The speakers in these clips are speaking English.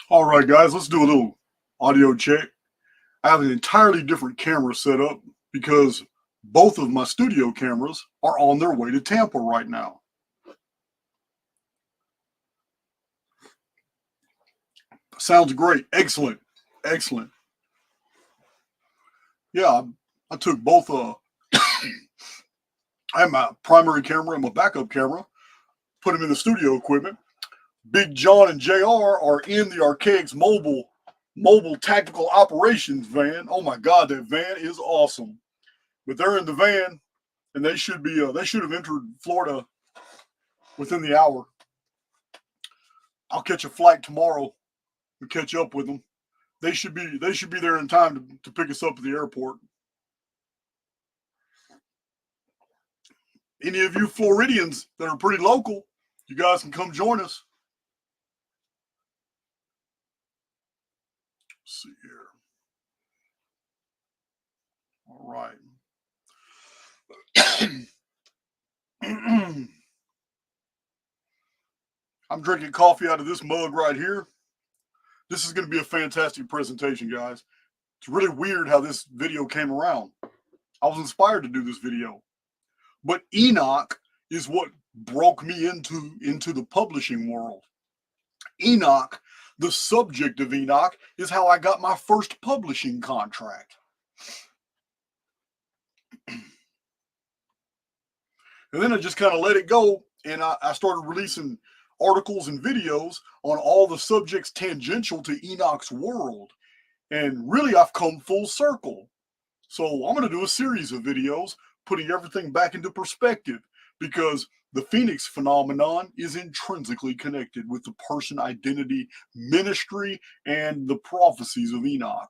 All right, guys, let's do a little audio check. I have an entirely different camera set up because both of my studio cameras are on their way to Tampa right now. Sounds great. Excellent. Excellent. Yeah, I took both. I have my primary camera and my backup camera, put them in the studio equipment. Big John and JR are in the Archaix mobile tactical operations van. Oh my God, that van is awesome. But they're in the van, and they should have entered Florida within the hour. I'll catch a flight tomorrow and catch up with them. They should be there in time to pick us up at the airport. Any of you Floridians that are pretty local, you guys can come join us. Let's see here. All right. I'm drinking coffee out of this mug right here. This is going to be a fantastic presentation, guys. It's really weird how this video came around. I was inspired to do this video. But Enoch is what broke me into the publishing world. Enoch, the subject of Enoch, is how I got my first publishing contract. And then I just kind of let it go, and I started releasing articles and videos on all the subjects tangential to Enoch's world. And really, I've come full circle. So I'm going to do a series of videos putting everything back into perspective, because the Phoenix phenomenon is intrinsically connected with the person, identity, ministry, and the prophecies of Enoch.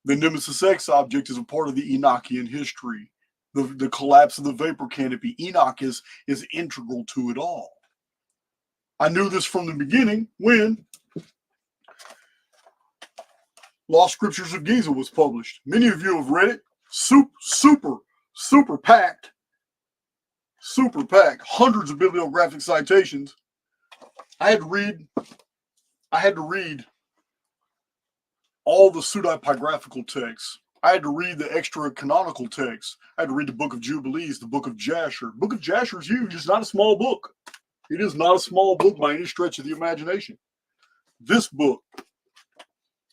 The Nemesis X object is a part of the Enochian history. The collapse of the vapor canopy. Enoch is integral to it all. I knew this from the beginning when Lost Scriptures of Giza was published. Many of you have read it. Super packed. Hundreds of bibliographic citations. I had to read all the pseudepigraphical texts. I had to read the extra canonical texts. I had to read the Book of Jubilees, the Book of Jasher. Book of Jasher is huge. It's not a small book. It is not a small book by any stretch of the imagination. This book,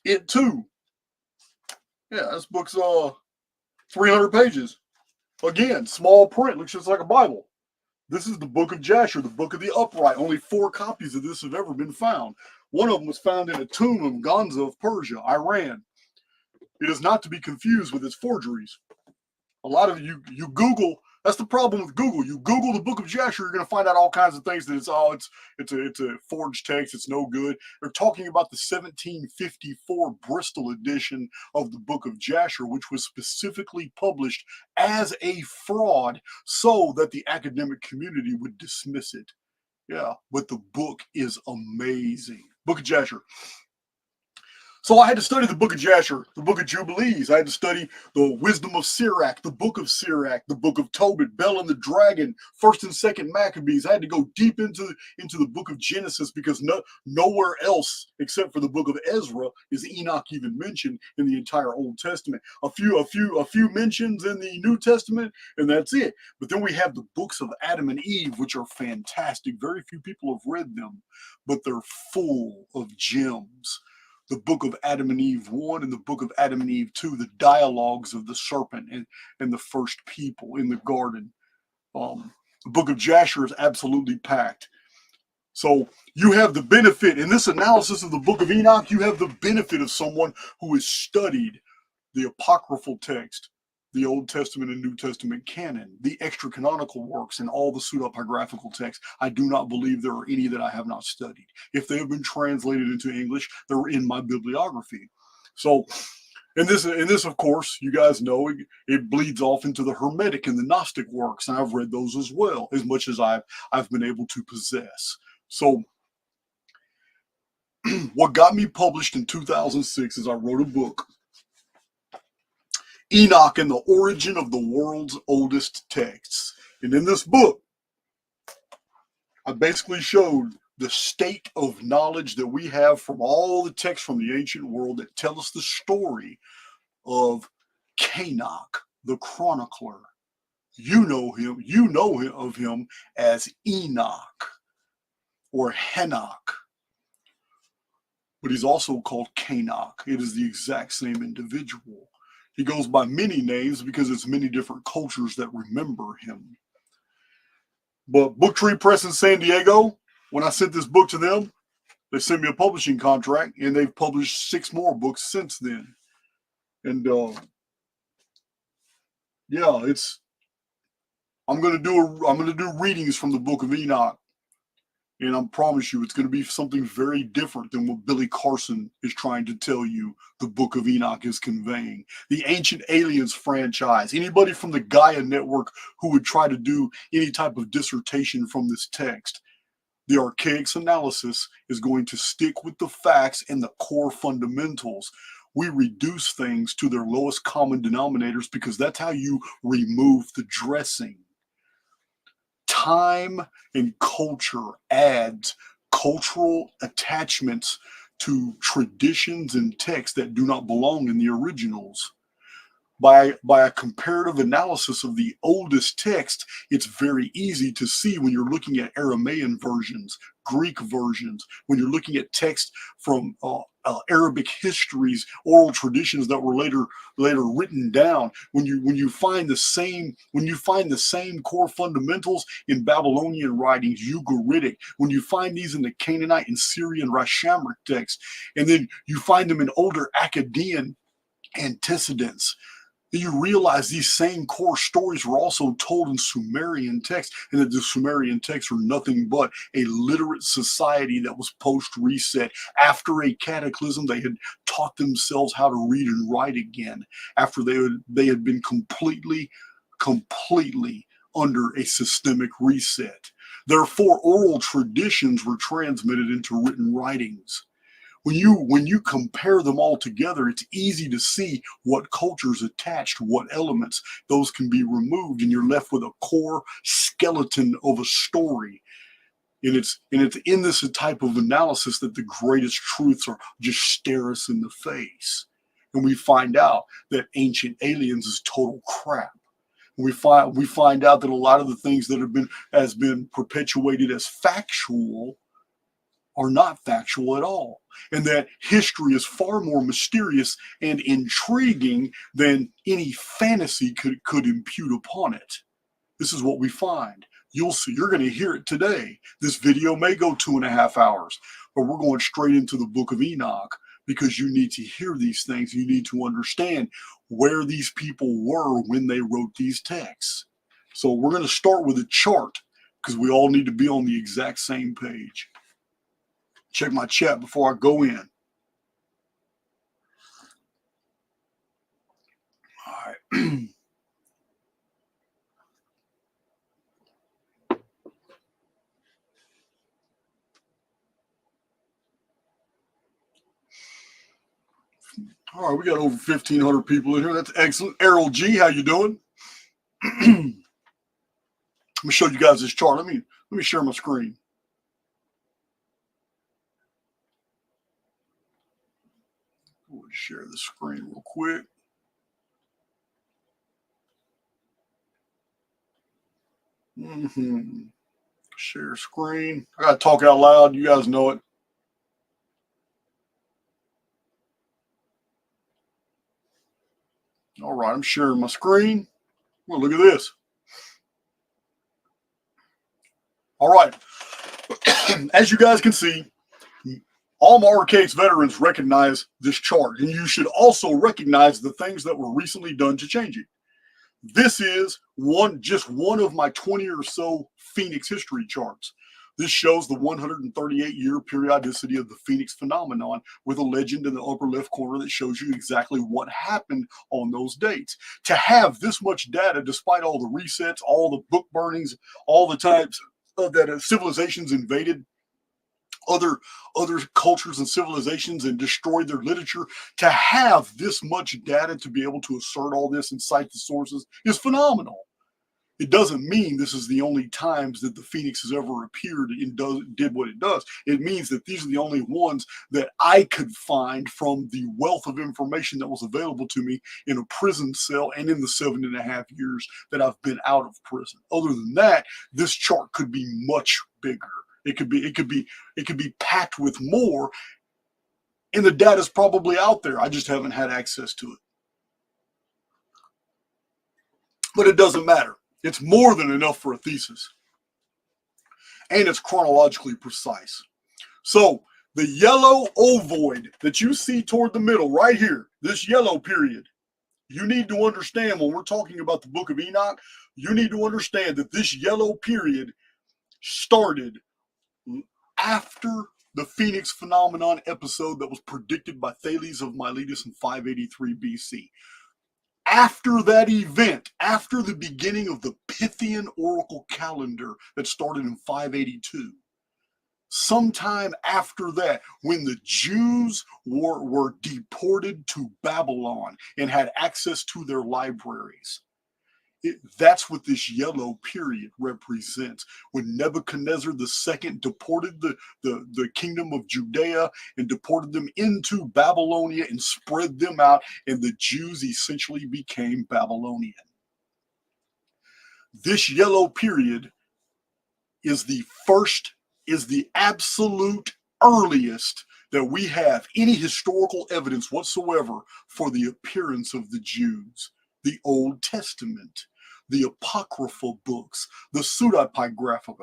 it too. Yeah, this book's 300 pages. Again, small print, looks just like a Bible. This is the Book of Jasher, the Book of the Upright. Only 4 copies of this have ever been found. One of them was found in a tomb of Gonza of Persia, Iran. It is not to be confused with its forgeries. A lot of you Google. That's the problem with Google. You Google the Book of Jasher, you're going to find out all kinds of things that it's a forged text. It's no good. They're talking about the 1754 Bristol edition of the Book of Jasher, which was specifically published as a fraud so that the academic community would dismiss it. Yeah, but the book is amazing. Book of Jasher. So I had to study the Book of Jasher, the Book of Jubilees. I had to study the Wisdom of Sirach, the Book of Sirach, the Book of Tobit, Bel and the Dragon, 1st and 2nd Maccabees. I had to go deep into the Book of Genesis, because nowhere else except for the Book of Ezra is Enoch even mentioned in the entire Old Testament. A few mentions in the New Testament, and that's it. But then we have the books of Adam and Eve, which are fantastic. Very few people have read them, but they're full of gems. The Book of Adam and Eve 1 and the Book of Adam and Eve 2, the dialogues of the serpent and the first people in the garden. The Book of Jasher is absolutely packed. So you have the benefit, in this analysis of the Book of Enoch, you have the benefit of someone who has studied the apocryphal text, the Old Testament and New Testament canon, the extra canonical works, and all the pseudepigraphical texts. I do not believe there are any that I have not studied. If they have been translated into English, they're in my bibliography. So, and this, of course, you guys know, it bleeds off into the Hermetic and the Gnostic works, and I've read those as well, as much as I've been able to possess. So, what got me published in 2006 is I wrote a book, Enoch and the Origin of the World's Oldest Texts. And in this book, I basically showed the state of knowledge that we have from all the texts from the ancient world that tell us the story of Enoch, the chronicler. You know him of him as Enoch or Henoch, but he's also called Enoch. It is the exact same individual. He goes by many names because it's many different cultures that remember him. But Book Tree Press in San Diego, when I sent this book to them, they sent me a publishing contract, and they've published 6 more books since then. And yeah, I'm gonna do readings from the Book of Enoch, and I promise you, it's gonna be something very different than what Billy Carson is trying to tell you the Book of Enoch is conveying. The Ancient Aliens franchise. Anybody from the Gaia Network who would try to do any type of dissertation from this text, the Archaix analysis is going to stick with the facts and the core fundamentals. We reduce things to their lowest common denominators because that's how you remove the dressing. Time and culture adds cultural attachments to traditions and texts that do not belong in the originals. By a comparative analysis of the oldest text, it's very easy to see when you're looking at Aramaean versions, Greek versions, when you're looking at text from Arabic histories, oral traditions that were later written down. When you find the same core fundamentals in Babylonian writings, Ugaritic, when you find these in the Canaanite and Syrian Rashamric texts, and then you find them in older Akkadian antecedents, you realize these same core stories were also told in Sumerian texts, and that the Sumerian texts are nothing but a literate society that was post-reset. After a cataclysm, they had taught themselves how to read and write again, after they had been completely under a systemic reset. Therefore, oral traditions were transmitted into written writings. When you compare them all together, it's easy to see what cultures attached, what elements. Those can be removed, and you're left with a core skeleton of a story. And it's in this type of analysis that the greatest truths are just stare us in the face. And we find out that Ancient Aliens is total crap. We find out that a lot of the things that has been perpetuated as factual are not factual at all, and that history is far more mysterious and intriguing than any fantasy could impute upon it. This is what we find. You'll see, you're going to hear it today. This video may go 2.5 hours, but we're going straight into the Book of Enoch because you need to hear these things. You need to understand where these people were when they wrote these texts. So we're going to start with a chart because we all need to be on the exact same page. Check my chat before I go in. All right. All right, we got over 1,500 people in here. That's excellent. Errol G, how you doing? Let me show you guys this chart. Let me share my screen. We'll share the screen real quick. Share screen. I gotta talk out loud. You guys know it. All right, I'm sharing my screen. Well, look at this. All right. As you guys can see, all my Archaix veterans recognize this chart, and you should also recognize the things that were recently done to change it. This is just one of my 20 or so Phoenix history charts. This shows the 138-year periodicity of the Phoenix phenomenon with a legend in the upper left corner that shows you exactly what happened on those dates. To have this much data, despite all the resets, all the book burnings, all the times that civilizations invaded other cultures and civilizations and destroyed their literature, to have this much data to be able to assert all this and cite the sources is phenomenal. It doesn't mean this is the only times that the Phoenix has ever appeared and did what it does. It means that these are the only ones that I could find from the wealth of information that was available to me in a prison cell and in the 7.5 years that I've been out of prison. Other than that, this chart could be much bigger. It could be packed with more, and the data's probably out there. I just haven't had access to it. But it doesn't matter. It's more than enough for a thesis. And it's chronologically precise. So the yellow ovoid that you see toward the middle right here, this yellow period, you need to understand when we're talking about the Book of Enoch, you need to understand that this yellow period started after the Phoenix phenomenon episode that was predicted by Thales of Miletus in 583 BC. After that event, after the beginning of the Pythian oracle calendar that started in 582, sometime after that, when the Jews were deported to Babylon and had access to their libraries, that's what this yellow period represents. When Nebuchadnezzar II deported the kingdom of Judea and deported them into Babylonia and spread them out, and the Jews essentially became Babylonian. This yellow period is the absolute earliest that we have any historical evidence whatsoever for the appearance of the Jews. The Old Testament, the apocryphal books, the pseudepigraphic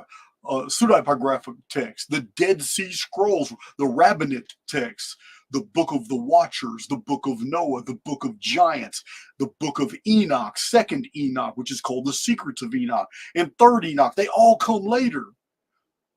texts, the Dead Sea Scrolls, the rabbinic texts, the Book of the Watchers, the Book of Noah, the Book of Giants, the Book of Enoch, Second Enoch, which is called the Secrets of Enoch, and Third Enoch. They all come later.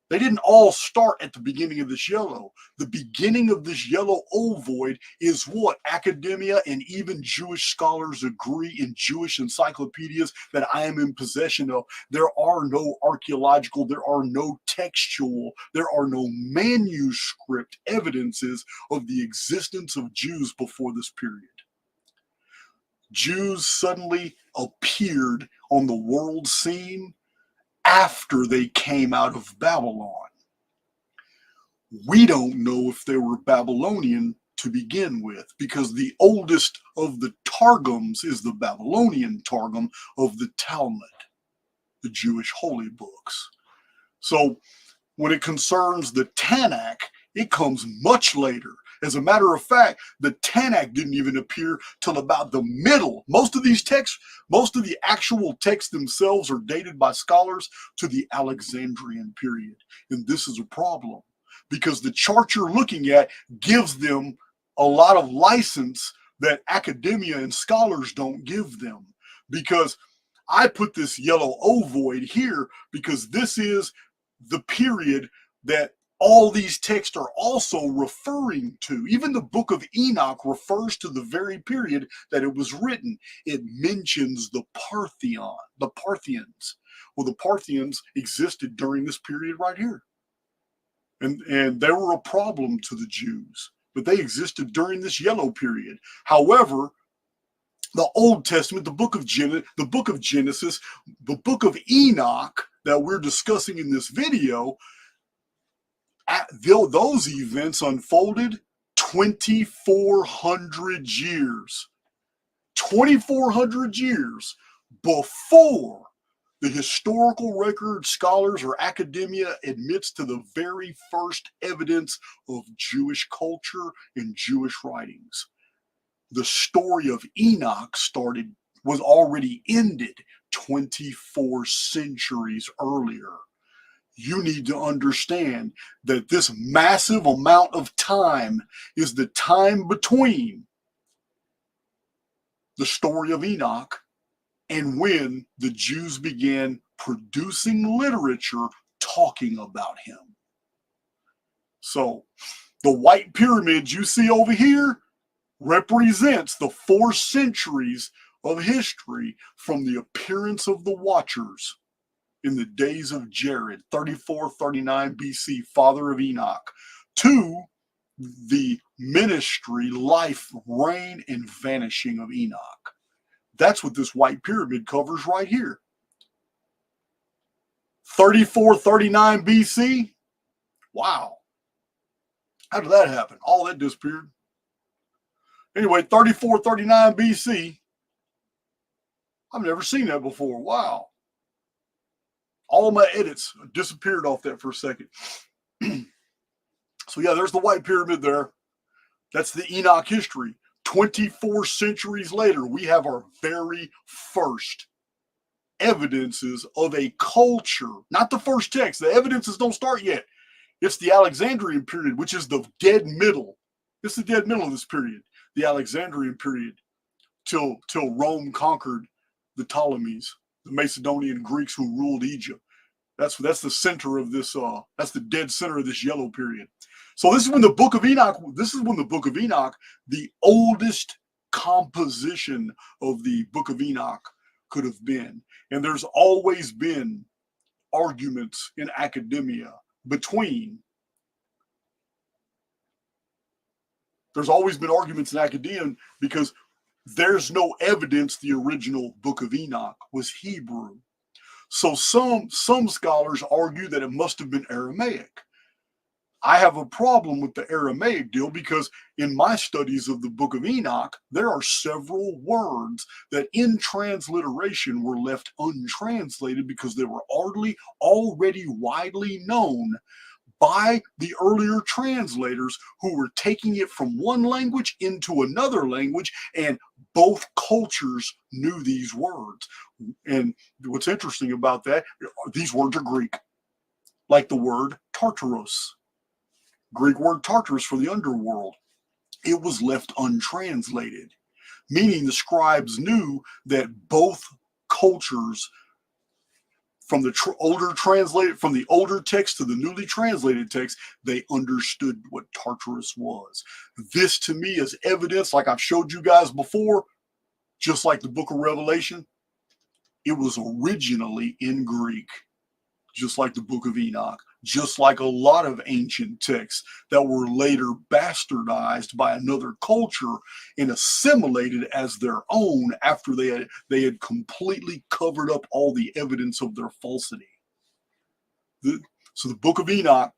They didn't all start at the beginning of this yellow. The beginning of this yellow ovoid is what academia and even Jewish scholars agree in Jewish encyclopedias that I am in possession of. There are no archaeological, there are no textual, there are no manuscript evidences of the existence of Jews before this period. Jews suddenly appeared on the world scene after they came out of Babylon. We don't know if they were Babylonian to begin with, because the oldest of the Targums is the Babylonian Targum of the Talmud, the Jewish holy books. So when it concerns the Tanakh, it comes much later. As a matter of fact, the Tanakh didn't even appear till about the middle. Most of these texts, most of the actual texts themselves are dated by scholars to the Alexandrian period. And this is a problem because the chart you're looking at gives them a lot of license that academia and scholars don't give them. Because I put this yellow ovoid here because this is the period that all these texts are also referring to. Even the Book of Enoch refers to the very period that it was written. It mentions the Parthians. Well, the Parthians existed during this period right here. And they were a problem to the Jews, but they existed during this yellow period. However, the Old Testament, the Book of Genesis, the Book of Enoch that we're discussing in this video, those events unfolded 2,400 years. 2,400 years before the historical record scholars or academia admits to the very first evidence of Jewish culture and Jewish writings. The story of Enoch was already ended 24 centuries earlier. You need to understand that this massive amount of time is the time between the story of Enoch and when the Jews began producing literature talking about him. So the white pyramids you see over here represents the 4 centuries of history from the appearance of the Watchers in the days of Jared, 3439 BC, father of Enoch, to the ministry, life, reign, and vanishing of Enoch. That's what this white pyramid covers right here. 3439 BC. Wow. How did that happen? All that disappeared. Anyway, 3439 BC. I've never seen that before. Wow. All my edits disappeared off that for a second. So yeah, there's the White Pyramid there. That's the Enoch history. 24 centuries later, we have our very first evidences of a culture. Not the first text. The evidences don't start yet. It's the Alexandrian period, which is the dead middle. It's the dead middle of this period, the Alexandrian period, till Rome conquered the Ptolemies, the Macedonian Greeks who ruled Egypt. That's the center of this. That's the dead center of this yellow period. So this is when the Book of Enoch. This is when the Book of Enoch, the oldest composition of the Book of Enoch, could have been. And there's always been arguments in academia between. There's always been arguments in academia because there's no evidence the original Book of Enoch was Hebrew. So some scholars argue that it must have been Aramaic. I have a problem with the Aramaic deal because in my studies of the Book of Enoch, there are several words that in transliteration were left untranslated because they were already widely known by the earlier translators who were taking it from one language into another language, and both cultures knew these words. And what's interesting about that, these words are Greek, like the word Tartarus. Greek word Tartarus for the underworld. It was left untranslated, meaning the scribes knew that both cultures, from the older text to the newly translated text, they understood what Tartarus was. This to me is evidence, like I've showed you guys before, just like the Book of Revelation, it was originally in Greek, just like the Book of Enoch, just like a lot of ancient texts that were later bastardized by another culture and assimilated as their own after they had completely covered up all the evidence of their falsity. So the Book of Enoch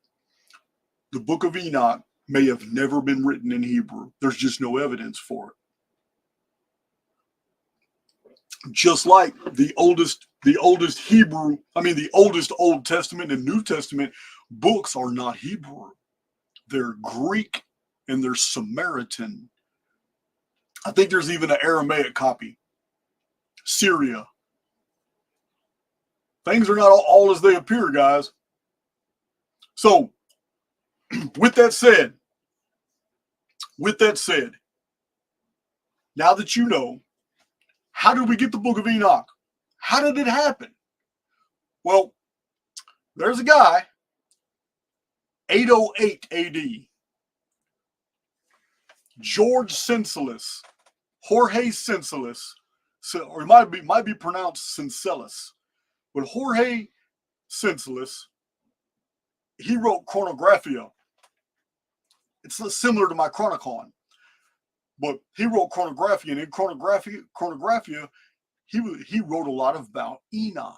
may have never been written in Hebrew. There's just no evidence for it. Just like the oldest Old Testament and New Testament books are not Hebrew. They're Greek and they're Samaritan. I think there's even an Aramaic copy. Syria. Things are not all as they appear, guys. So, with that said, now that you know, how did we get the Book of Enoch? How did it happen? Well, there's a guy, 808 AD, George Cincellus, Jorge Cincellus, or it might be pronounced Cincellus, but Jorge Cincellus, he wrote Chronographia. It's similar to my Chronicon, but he wrote Chronographia, and in Chronographia, he wrote a lot about Enoch.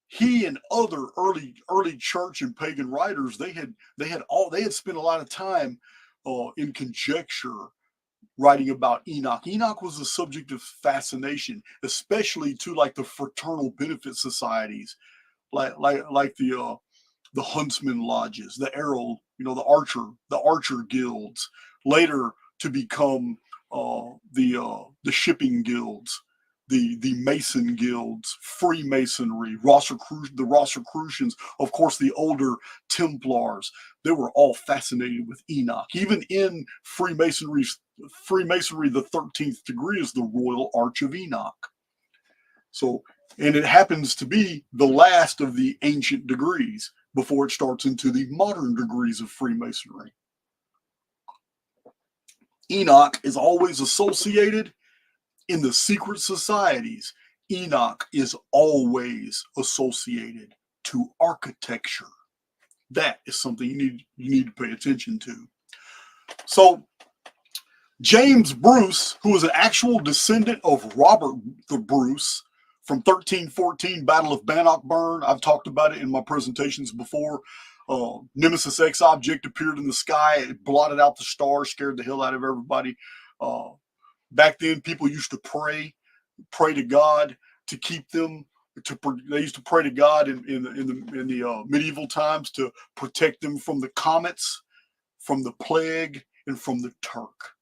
He and other early church and pagan writers, they had spent a lot of time in conjecture writing about Enoch. Enoch was a subject of fascination, especially to like the fraternal benefit societies, like the huntsman lodges, the arrow, the archer guilds, later to become the shipping guilds, the Mason guilds, Freemasonry, the Rosicrucians, of course, the older Templars. They were all fascinated with Enoch. Even in Freemasonry, the 13th degree is the Royal Arch of Enoch. So, and it happens to be the last of the ancient degrees before it starts into the modern degrees of Freemasonry. Enoch is always associated in the secret societies. Enoch is always associated to architecture. That is something you need to pay attention to. So James Bruce, who is an actual descendant of Robert the Bruce from 1314, Battle of Bannockburn. I've talked about it in my presentations before. Nemesis X object appeared in the sky. It blotted out the stars, scared the hell out of everybody. Back then, people used to pray to God to keep them. They used to pray to God in the medieval times to protect them from the comets, from the plague, and from the Turk.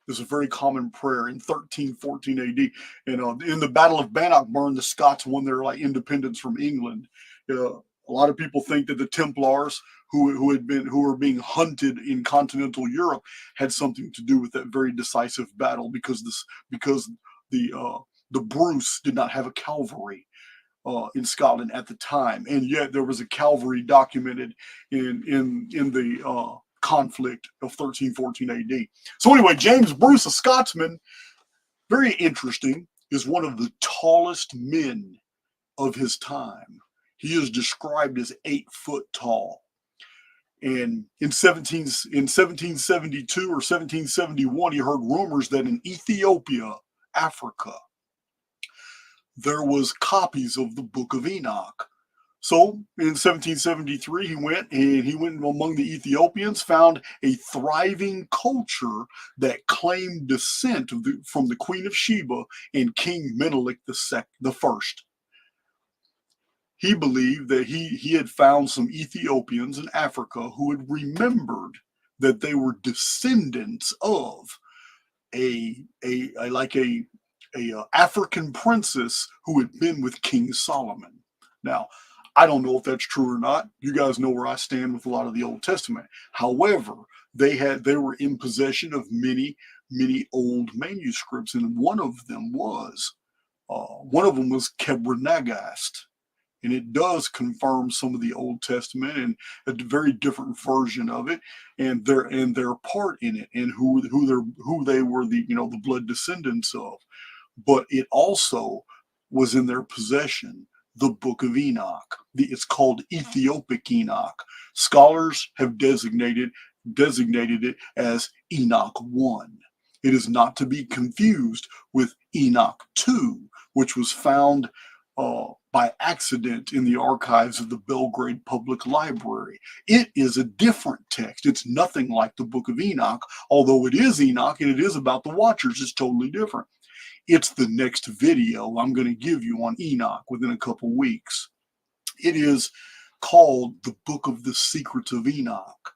It was a very common prayer in 1314 AD. And in the Battle of Bannockburn, the Scots won their independence from England. A lot of people think that the Templars, who were being hunted in continental Europe, had something to do with that very decisive battle because the Bruce did not have a cavalry in Scotland at the time, and yet there was a cavalry documented in the conflict of 1314 AD. So anyway, James Bruce, a Scotsman, very interesting, is one of the tallest men of his time. He is described as 8 foot tall. And in 1772 or 1771, he heard rumors that in Ethiopia, Africa, there was copies of the Book of Enoch. So in 1773, he went among the Ethiopians, found a thriving culture that claimed descent from the Queen of Sheba and King Menelik the First. He believed that he had found some Ethiopians in Africa who had remembered that they were descendants of a African princess who had been with King Solomon. Now, I don't know if that's true or not. You guys know where I stand with a lot of the Old Testament. However, they were in possession of many old manuscripts, and one of them was Kebra-Nagast. And it does confirm some of the Old Testament and a very different version of it, and their part in it, and who they were the blood descendants of. But it also was in their possession the Book of Enoch. It's called Ethiopic Enoch. Scholars have designated it as Enoch 1. It is not to be confused with Enoch 2, which was found by accident in the archives of the Belgrade Public Library. It is a different text. It's nothing like the Book of Enoch, although it is Enoch and it is about the Watchers. It's totally different. It's the next video I'm going to give you on Enoch within a couple weeks. It is called The Book of the Secrets of Enoch.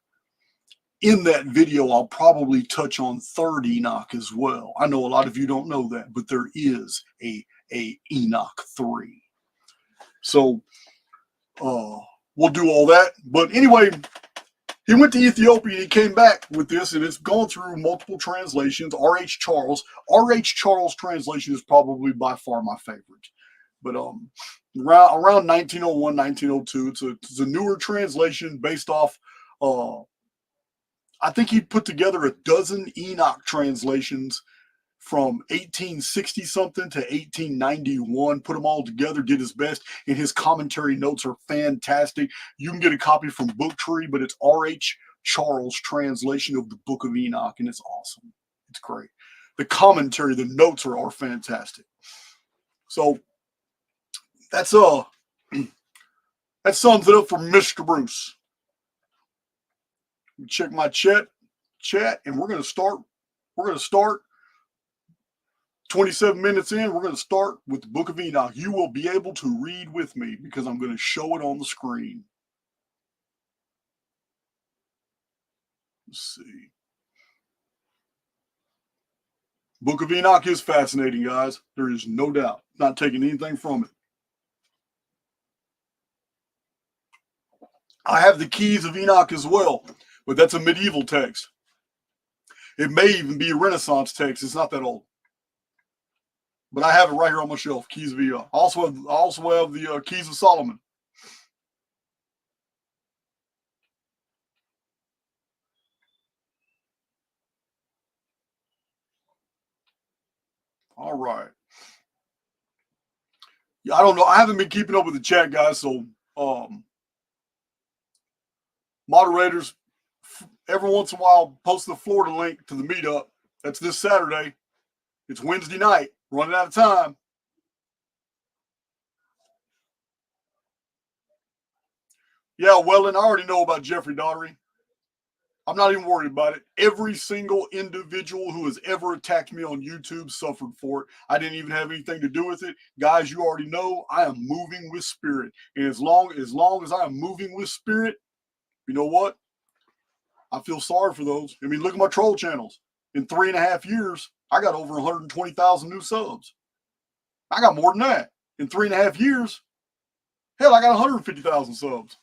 In that video, I'll probably touch on 3rd Enoch as well. I know a lot of you don't know that, but there is a Enoch 3. So we'll do all that. But anyway, he went to Ethiopia and he came back with this, and it's gone through multiple translations. R.H. Charles translation is probably by far my favorite. But around 1901, 1902, it's a newer translation based off. I think he put together a dozen Enoch translations from 1860 something to 1891, put them all together, did his best, and his commentary notes are fantastic. You can get a copy from Booktree, but it's R.H. Charles' translation of the Book of Enoch, and it's awesome. It's great. The commentary, the notes are fantastic. So that sums it up for Mr. Bruce. Check my chat, and we're gonna start 27 minutes in, we're going to start with the Book of Enoch. You will be able to read with me because I'm going to show it on the screen. Let's see. Book of Enoch is fascinating, guys. There is no doubt. Not taking anything from it. I have the Keys of Enoch as well, but that's a medieval text. It may even be a Renaissance text. It's not that old. But I have it right here on my shelf, Keys of Enoch. I also have the Keys of Solomon. All right. Yeah, I don't know. I haven't been keeping up with the chat, guys. So, moderators, every once in a while, post the Florida link to the meetup. That's this Saturday. It's Wednesday night. Running out of time. Yeah, well, and I already know about Jeffrey Daugherty. I'm not even worried about it. Every single individual who has ever attacked me on YouTube suffered for it. I didn't even have anything to do with it. Guys, you already know I am moving with spirit. And as long as I am moving with spirit, you know what? I feel sorry for those. I mean, look at my troll channels. In 3.5 years, I got over 120,000 new subs. I got more than that. In 3.5 years, hell, I got 150,000 subs.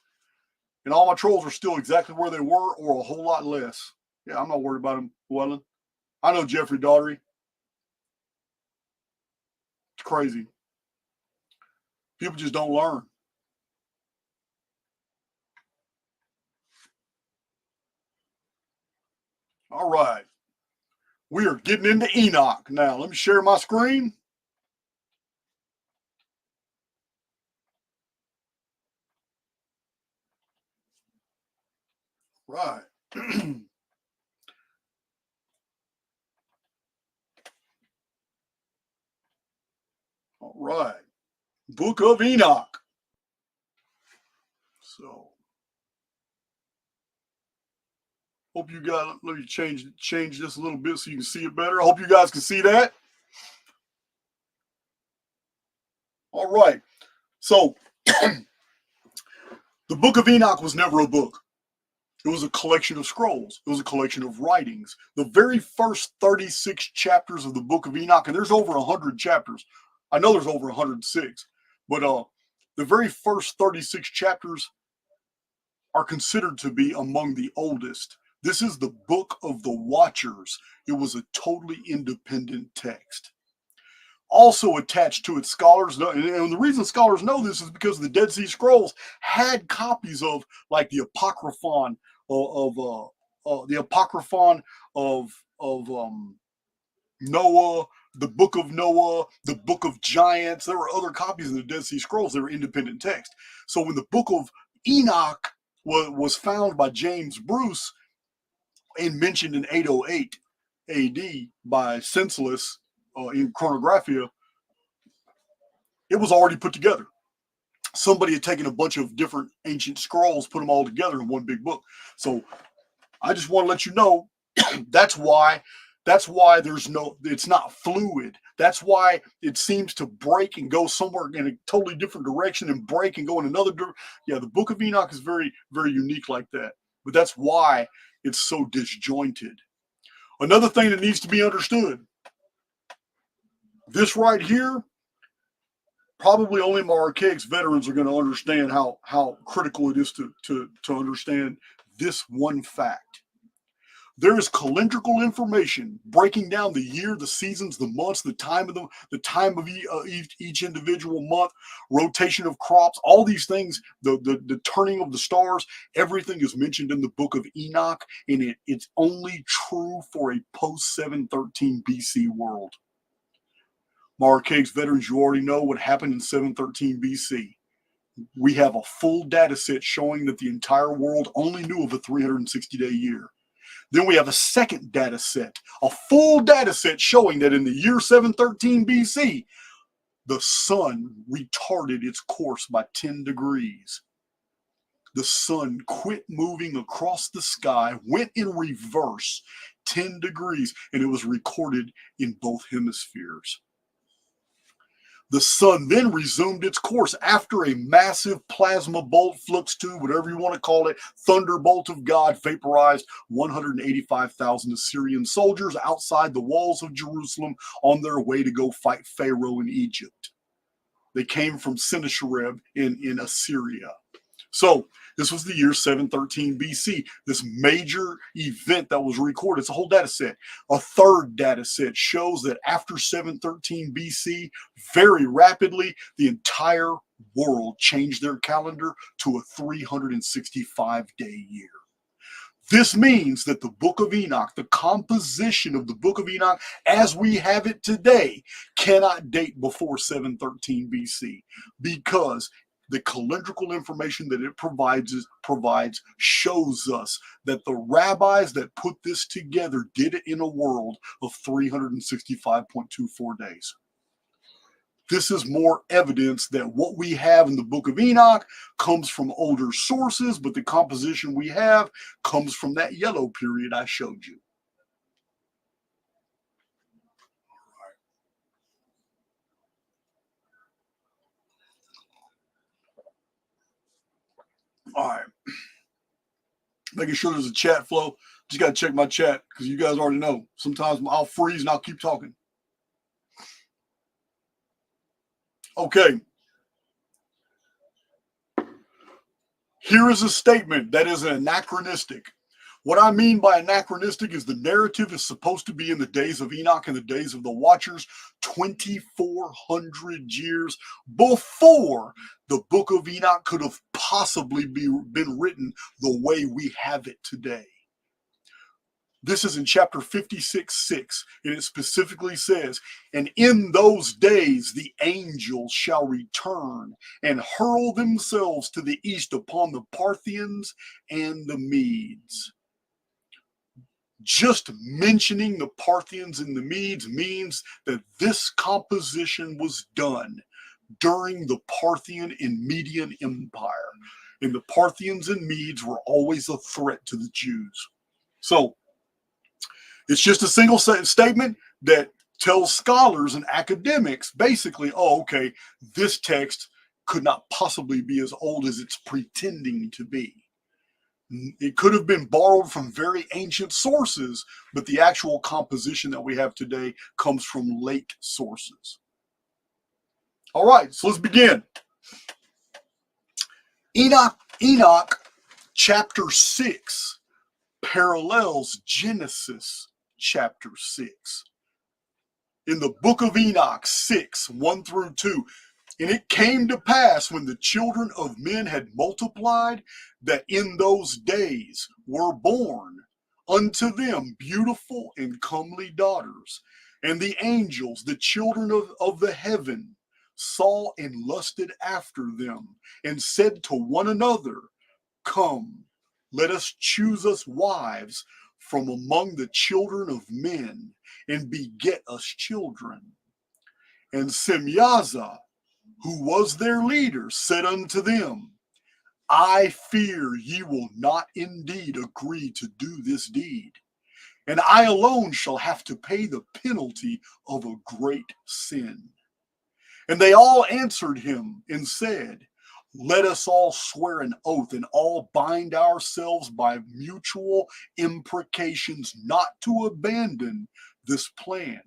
And all my trolls are still exactly where they were or a whole lot less. Yeah, I'm not worried about them, Llewellyn. I know Jeffrey Daugherty. It's crazy. People just don't learn. All right. We are getting into Enoch now. Let me share my screen. Right. All right. Book of Enoch. So, hope you got, let me change this a little bit so you can see it better. I hope you guys can see that. All right. So, the Book of Enoch was never a book. It was a collection of scrolls. It was a collection of writings. The very first 36 chapters of the Book of Enoch, and there's over 100 chapters. I know there's over 106, but the very first 36 chapters are considered to be among the oldest. This is the Book of the Watchers. It was a totally independent text. Also attached to it, scholars know, and the reason scholars know this is because the Dead Sea Scrolls had copies of, like, the Apocryphon the Apocryphon of Noah, the Book of Noah, the Book of Giants. There were other copies of the Dead Sea Scrolls that were independent text. So when the Book of Enoch was found by James Bruce and mentioned in 808 AD by Censulus in Chronographia, it was already put together. Somebody had taken a bunch of different ancient scrolls, put them all together in one big book. So I just want to let you know that's why there's no, it's not fluid. That's why it seems to break and go somewhere in a totally different direction and break and go in another direction. Yeah, the Book of Enoch is very, very unique like that. But that's why it's so disjointed. Another thing that needs to be understood, this right here, probably only my Archaix veterans are going to understand how critical it is to understand this one fact. There is calendrical information breaking down the year, the seasons, the months, the time of each individual month, rotation of crops, all these things, the turning of the stars. Everything is mentioned in the Book of Enoch, and it's only true for a post 713 BC world. Archaix veterans, you already know what happened in 713 BC. We have a full data set showing that the entire world only knew of a 360-day year. Then we have a second data set, a full data set showing that in the year 713 BC, the sun retarded its course by 10 degrees. The sun quit moving across the sky, went in reverse 10 degrees, and it was recorded in both hemispheres. The sun then resumed its course after a massive plasma bolt, flux tube, whatever you want to call it, thunderbolt of God vaporized 185,000 Assyrian soldiers outside the walls of Jerusalem on their way to go fight Pharaoh in Egypt. They came from Sennacherib in Assyria. So this was the year 713 BC, this major event that was recorded. It's a whole data set. A third data set shows that after 713 BC, very rapidly, the entire world changed their calendar to a 365-day year. This means that the Book of Enoch, the composition of the Book of Enoch as we have it today, cannot date before 713 BC because the calendrical information that it provides shows us that the rabbis that put this together did it in a world of 365.24 days. This is more evidence that what we have in the Book of Enoch comes from older sources, but the composition we have comes from that yellow period I showed you. All right. Making sure there's a chat flow. Just got to check my chat because you guys already know. Sometimes I'll freeze and I'll keep talking. Okay. Here is a statement that is anachronistic. What I mean by anachronistic is the narrative is supposed to be in the days of Enoch and the days of the Watchers, 2,400 years before the Book of Enoch could have possibly been written the way we have it today. This is in chapter 56:6, and it specifically says, "And in those days the angels shall return and hurl themselves to the east upon the Parthians and the Medes." Just mentioning the Parthians and the Medes means that this composition was done during the Parthian and Median Empire. And the Parthians and Medes were always a threat to the Jews. So it's just a single statement that tells scholars and academics basically, oh, okay, this text could not possibly be as old as it's pretending to be. It could have been borrowed from very ancient sources, but the actual composition that we have today comes from late sources. All right, so let's begin. Enoch chapter 6 parallels Genesis chapter 6. In the Book of Enoch 6, 1 through 2, "And it came to pass when the children of men had multiplied, that in those days were born unto them beautiful and comely daughters. And the angels, the children of the heaven, saw and lusted after them, and said to one another, Come, let us choose us wives from among the children of men, and beget us children. And Semyaza, who was their leader, said unto them, I fear ye will not indeed agree to do this deed, and I alone shall have to pay the penalty of a great sin. And they all answered him and said, Let us all swear an oath and all bind ourselves by mutual imprecations not to abandon this plan,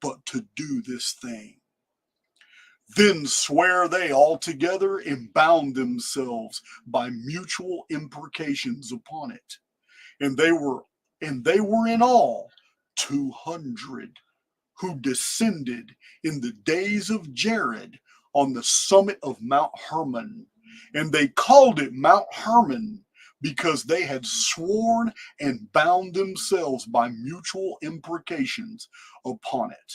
but to do this thing. Then swear they all together and bound themselves by mutual imprecations upon it. And they were in all 200 who descended in the days of Jared on the summit of Mount Hermon. And they called it Mount Hermon because they had sworn and bound themselves by mutual imprecations upon it.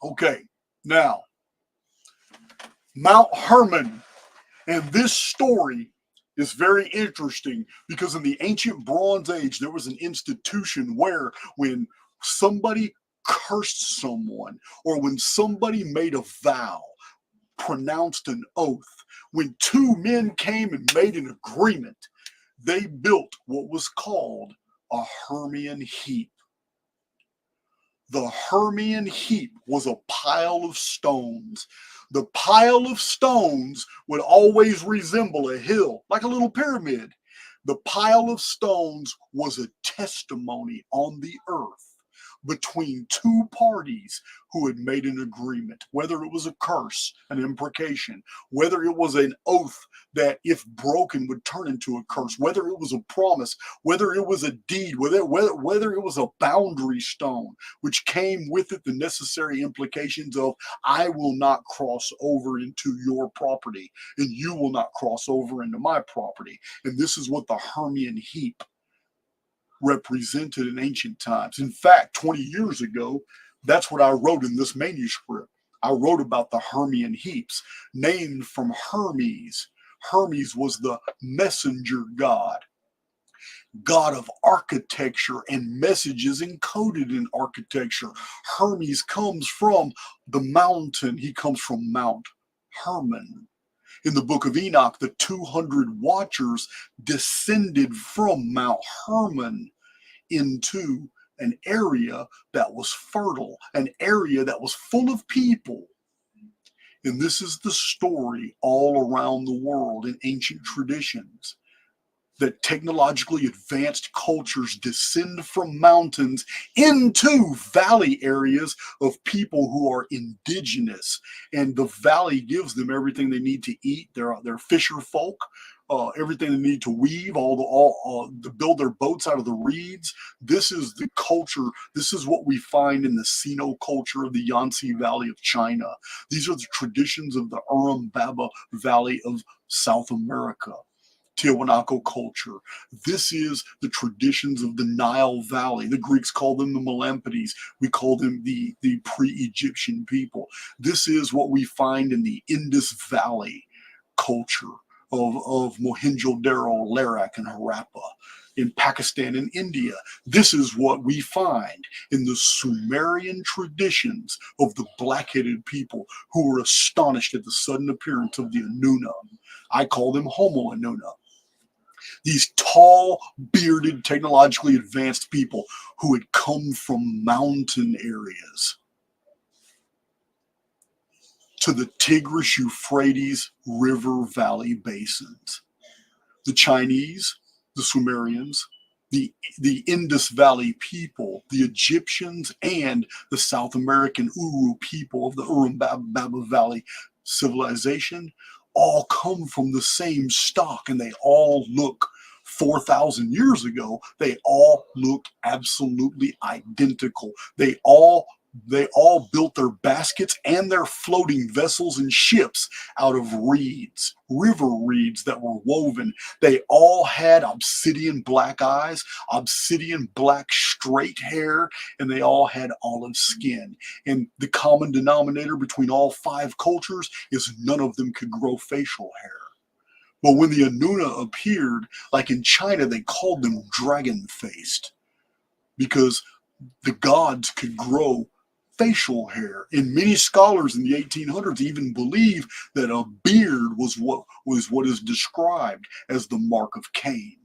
Okay, now, Mount Hermon, and this story is very interesting because in the ancient Bronze Age, there was an institution where when somebody cursed someone or when somebody made a vow, pronounced an oath, when two men came and made an agreement, they built what was called a Hermian heap. The Hermian heap was a pile of stones. The pile of stones would always resemble a hill, like a little pyramid. The pile of stones was a testimony on the earth between two parties who had made an agreement, whether it was a curse, an imprecation, whether it was an oath that if broken would turn into a curse, whether it was a promise, whether it was a deed, whether it was a boundary stone, which came with it the necessary implications of, I will not cross over into your property, and you will not cross over into my property. And this is what the Hermian heap represented in ancient times. In fact, 20 years ago, that's what I wrote in this manuscript. I wrote about the Hermian heaps, named from Hermes. Hermes was the messenger god. god of architecture and messages encoded in architecture. Hermes comes from the mountain. He comes from Mount Hermon. In the Book of Enoch, the 200 watchers descended from Mount Hermon into an area that was fertile, an area that was full of people. And this is the story all around the world in ancient traditions, that technologically advanced cultures descend from mountains into valley areas of people who are indigenous. And the valley gives them everything they need to eat. They're fisher folk. Everything they need to weave, to build their boats out of the reeds. This is the culture. This is what we find in the Sino culture of the Yangtze Valley of China. These are the traditions of the Urim Baba Valley of South America. Tiwanaku culture. This is the traditions of the Nile Valley. The Greeks call them the Melampides. We call them the pre-Egyptian people. This is what we find in the Indus Valley culture of Mohenjo-Daro, Larak, and Harappa. In Pakistan and India, this is what we find in the Sumerian traditions of the black-headed people who were astonished at the sudden appearance of the Anuna. I call them Homo Anuna. These tall, bearded, technologically advanced people who had come from mountain areas to the Tigris-Euphrates River Valley basins. The Chinese, the Sumerians, the Indus Valley people, the Egyptians, and the South American Uru people of the Urim Baba Valley civilization all come from the same stock, and they all look 4,000 years ago, they all look absolutely identical. They all built their baskets and their floating vessels and ships out of reeds, river reeds that were woven. They all had obsidian black eyes, obsidian black straight hair, and they all had olive skin. And the common denominator between all five cultures is none of them could grow facial hair. But when the Anuna appeared, like in China, they called them dragon-faced because the gods could grow facial hair. And many scholars in the 1800s even believe that a beard was what is described as the mark of Cain.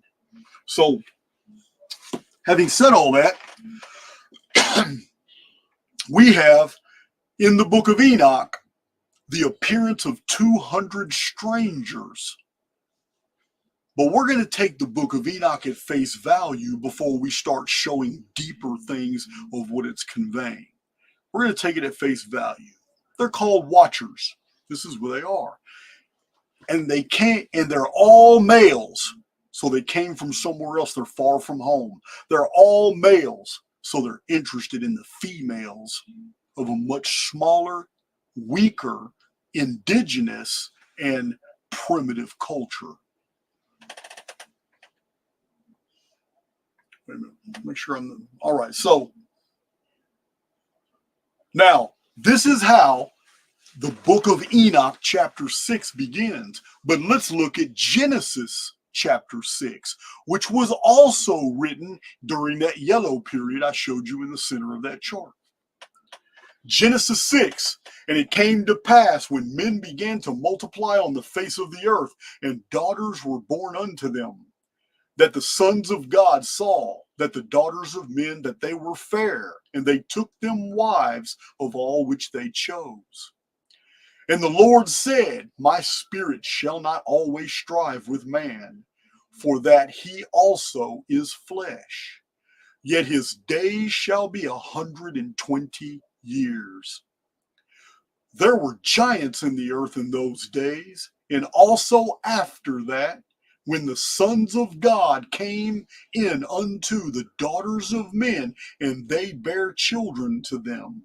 So, having said all that, we have in the Book of Enoch the appearance of 200 strangers. But we're going to take the Book of Enoch at face value before we start showing deeper things of what it's conveying. We're going to take it at face value. They're called watchers. This is where they are. And they're all males. So they came from somewhere else. They're far from home. They're all males. So they're interested in the females of a much smaller, weaker, indigenous, and primitive culture. Wait a minute. Make sure all right. So now this is how the Book of Enoch chapter 6 begins. But let's look at Genesis chapter 6, which was also written during that yellow period I showed you in the center of that chart. Genesis 6, and it came to pass when men began to multiply on the face of the earth, and daughters were born unto them, that the sons of God saw that the daughters of men, that they were fair, and they took them wives of all which they chose. And the Lord said, my spirit shall not always strive with man, for that he also is flesh. Yet his days shall be 120 years. There were giants in the earth in those days, and also after that, when the sons of God came in unto the daughters of men, and they bare children to them.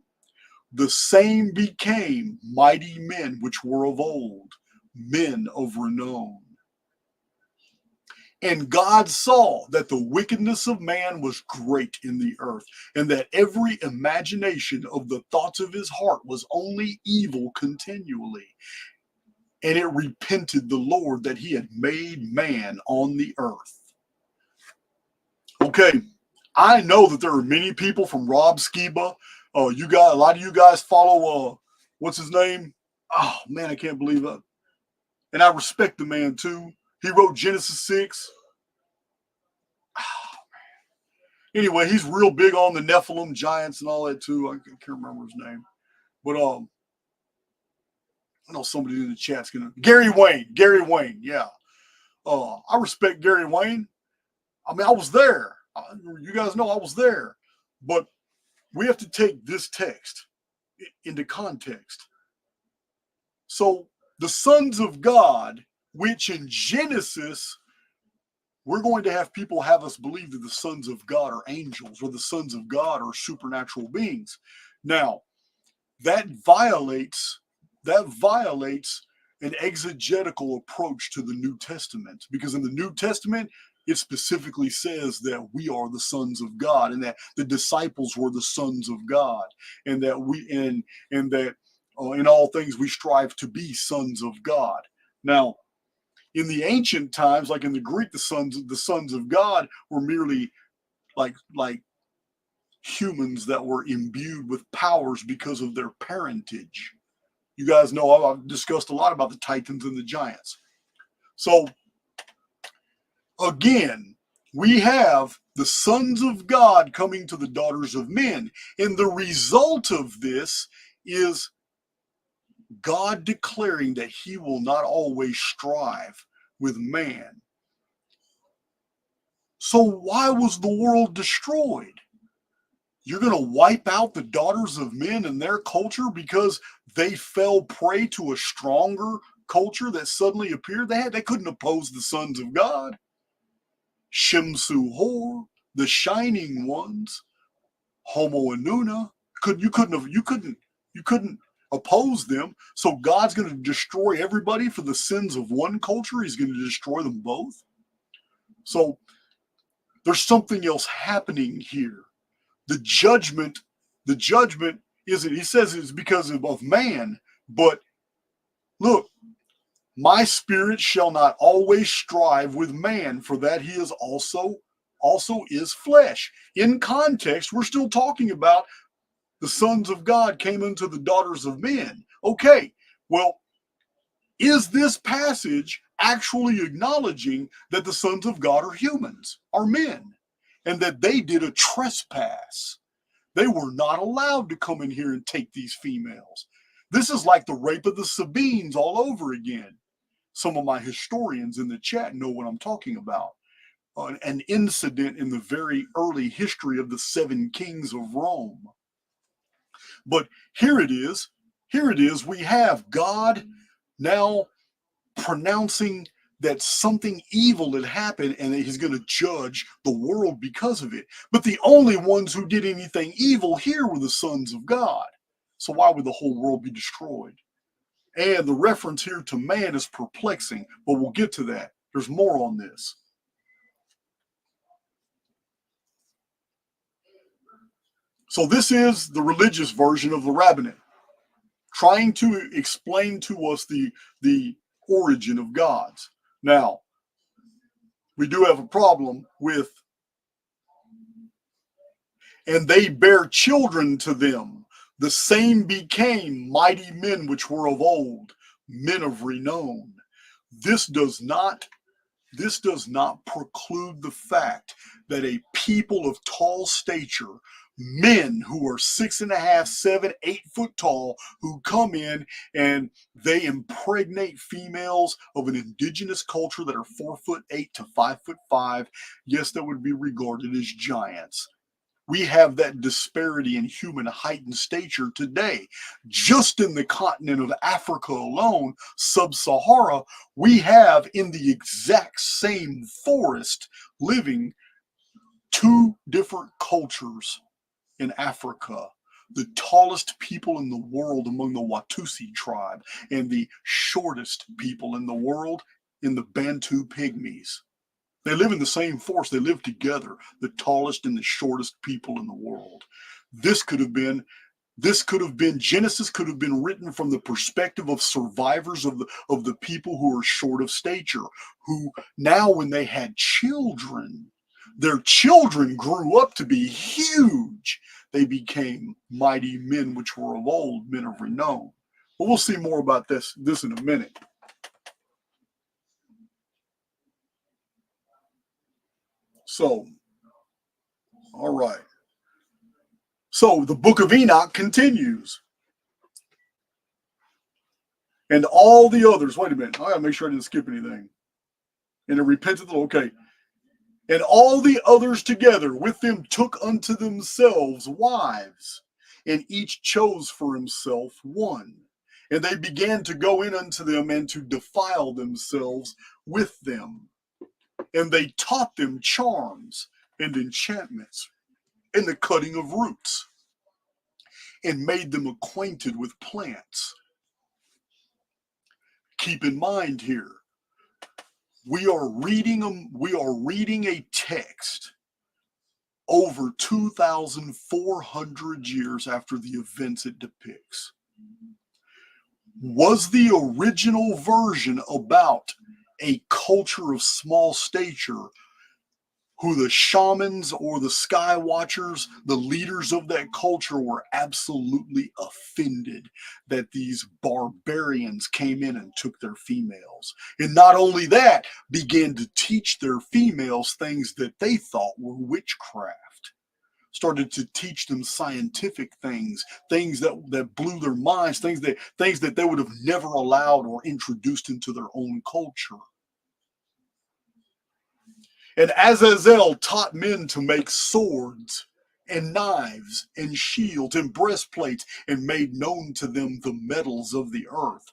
The same became mighty men which were of old, men of renown. And God saw that the wickedness of man was great in the earth, and that every imagination of the thoughts of his heart was only evil continually. And it repented the Lord that he had made man on the earth. Okay, I know that there are many people from Rob Skiba. You got a lot of you guys follow what's his name? Oh man, I can't believe it. And I respect the man too. He wrote Genesis 6. Anyway, he's real big on the Nephilim giants and all that too. I can't remember his name. But I know somebody in the chat's gonna Gary Wayne, yeah. I respect Gary Wayne. I mean, I was there. You guys know I was there. But we have to take this text into context. So the sons of God, which in Genesis, we're going to have people have us believe that the sons of God are angels or the sons of God are supernatural beings. Now, that violates an exegetical approach to the New Testament, because in the New Testament, it specifically says that we are the sons of God and that the disciples were the sons of God and that in all things we strive to be sons of God. Now, in the ancient times, like in the Greek, the sons of God were merely like humans that were imbued with powers because of their parentage. You guys know I've discussed a lot about the Titans and the Giants. So again, we have the sons of God coming to the daughters of men. And the result of this is God declaring that he will not always strive with man. So why was the world destroyed? You're going to wipe out the daughters of men and their culture because they fell prey to a stronger culture that suddenly appeared? They couldn't oppose the sons of God. Shemsu Hor, the shining ones, Homo Inuna, you couldn't oppose them. So God's going to destroy everybody for the sins of one culture. He's going to destroy them both. So there's something else happening here. The judgment isn't, he says it's because of man, but look, my spirit shall not always strive with man, for that he is also is flesh. In context, we're still talking about the sons of God came into the daughters of men. Okay, well, is this passage actually acknowledging that the sons of God are humans, are men, and that they did a trespass? They were not allowed to come in here and take these females. This is like the rape of the Sabines all over again. Some of my historians in the chat know what I'm talking about. An incident in the very early history of the 7 kings of Rome. But here it is. We have God now pronouncing that something evil had happened and that he's going to judge the world because of it. But the only ones who did anything evil here were the sons of God. So why would the whole world be destroyed? And the reference here to man is perplexing, but we'll get to that. There's more on this. So this is the religious version of the rabbinate, trying to explain to us the origin of gods. Now, we do have a problem with, and they bear children to them. The same became mighty men which were of old, men of renown. This does not preclude the fact that a people of tall stature, men who are 6.5, 7, 8 foot tall, who come in and they impregnate females of an indigenous culture that are 4'8" to 5'5", yes, that would be regarded as giants. We have that disparity in human height and stature today. Just in the continent of Africa alone, sub-Sahara, we have in the exact same forest living 2 different cultures in Africa. The tallest people in the world among the Watusi tribe and the shortest people in the world in the Bantu Pygmies. They live in the same forest. They live together, the tallest and the shortest people in the world. Genesis could have been written from the perspective of survivors of the people who are short of stature, who now when they had children, Their children grew up to be huge. They became mighty men which were of old, men of renown. But we'll see more about this in a minute. So, all right. So the Book of Enoch continues. And all the others, wait a minute, I gotta make sure I didn't skip anything. And it repented, okay. And all the others together with them took unto themselves wives, and each chose for himself one. And they began to go in unto them and to defile themselves with them. And they taught them charms and enchantments and the cutting of roots, and made them acquainted with plants. Keep in mind here, we are reading a text over 2,400 years after the events it depicts. Was the original version about a culture of small stature who the shamans or the sky watchers, the leaders of that culture, were absolutely offended that these barbarians came in and took their females? And not only that, began to teach their females things that they thought were witchcraft. Started to teach them scientific things that blew their minds, things that they would have never allowed or introduced into their own culture. And Azazel taught men to make swords and knives and shields and breastplates, and made known to them the metals of the earth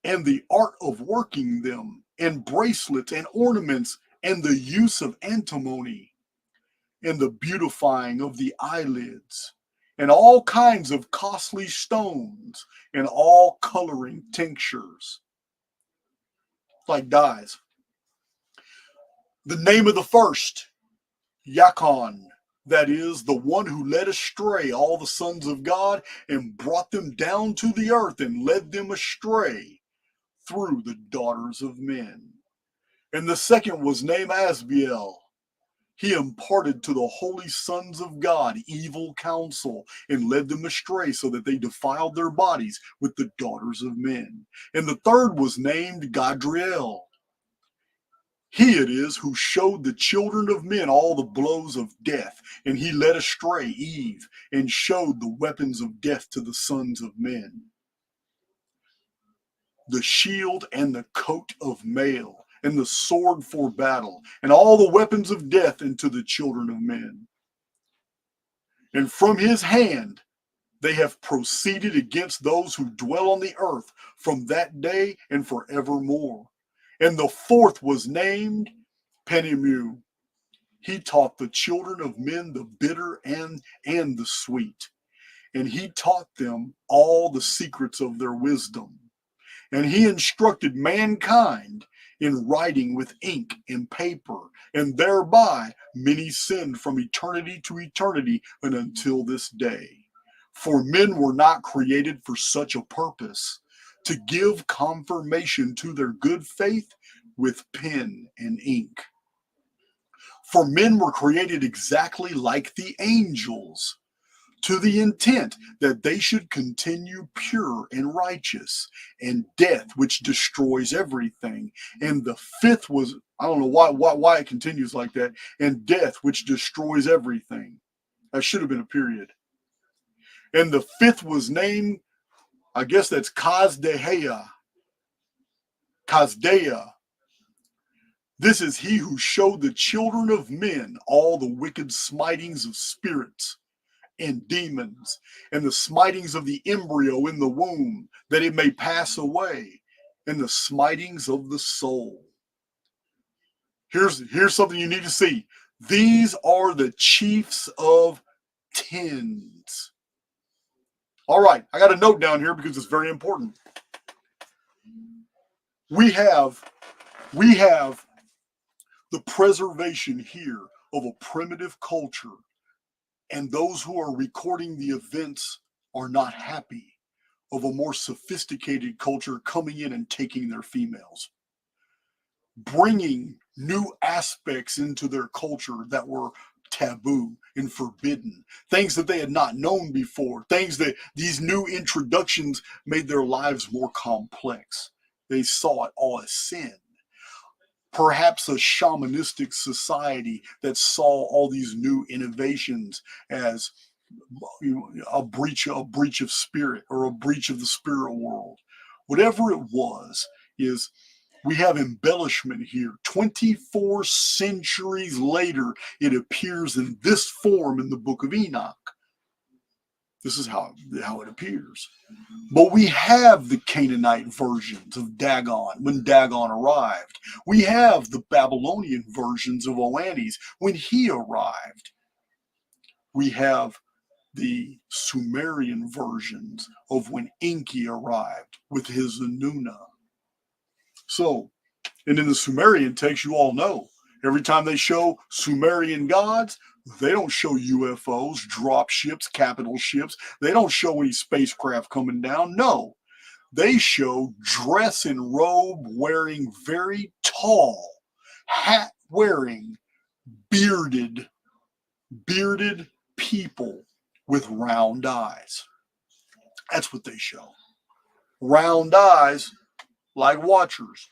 and the art of working them, and bracelets and ornaments, and the use of antimony, and the beautifying of the eyelids, and all kinds of costly stones, and all coloring tinctures, like dyes. The name of the first, Yakon, that is, the one who led astray all the sons of God and brought them down to the earth and led them astray through the daughters of men. And the second was named Asbiel. He imparted to the holy sons of God evil counsel and led them astray so that they defiled their bodies with the daughters of men. And the third was named Gadriel. He it is who showed the children of men all the blows of death, and he led astray Eve and showed the weapons of death to the sons of men. The shield and the coat of mail, and the sword for battle, and all the weapons of death into the children of men. And from his hand they have proceeded against those who dwell on the earth from that day and forevermore. And the fourth was named Penimu. He taught the children of men the bitter and the sweet. And he taught them all the secrets of their wisdom. And he instructed mankind in writing with ink and paper, and thereby many sinned from eternity to eternity and until this day. For men were not created for such a purpose, to give confirmation to their good faith with pen and ink. For men were created exactly like the angels, to the intent that they should continue pure and righteous, and death which destroys everything. And the fifth was, I don't know why it continues like that, and death which destroys everything. That should have been a period. And the fifth was named, I guess that's Kazdea. This is he who showed the children of men all the wicked smitings of spirits and demons, and the smitings of the embryo in the womb, that it may pass away, and the smitings of the soul. Here's something you need to see. These are the chiefs of tens. All right, I got a note down here because it's very important. We have the preservation here of a primitive culture, and those who are recording the events are not happy of a more sophisticated culture coming in and taking their females. bringing new aspects into their culture that were taboo and forbidden, things that they had not known before, things that these new introductions made their lives more complex. They saw it all as sin. Perhaps a shamanistic society that saw all these new innovations as a breach of spirit, or a breach of the spirit world. Whatever it was, is we have embellishment here. 24 centuries later, it appears in this form in the Book of Enoch. This is how it appears. But we have the Canaanite versions of Dagon when Dagon arrived. We have the Babylonian versions of Oannes when he arrived. We have the Sumerian versions of when Enki arrived with his Anuna. So, and in the Sumerian text, you all know, every time they show Sumerian gods, they don't show UFOs, drop ships, capital ships. They don't show any spacecraft coming down. No, they show dress and robe wearing, very tall, hat wearing, bearded people with round eyes. That's what they show. Round eyes like watchers.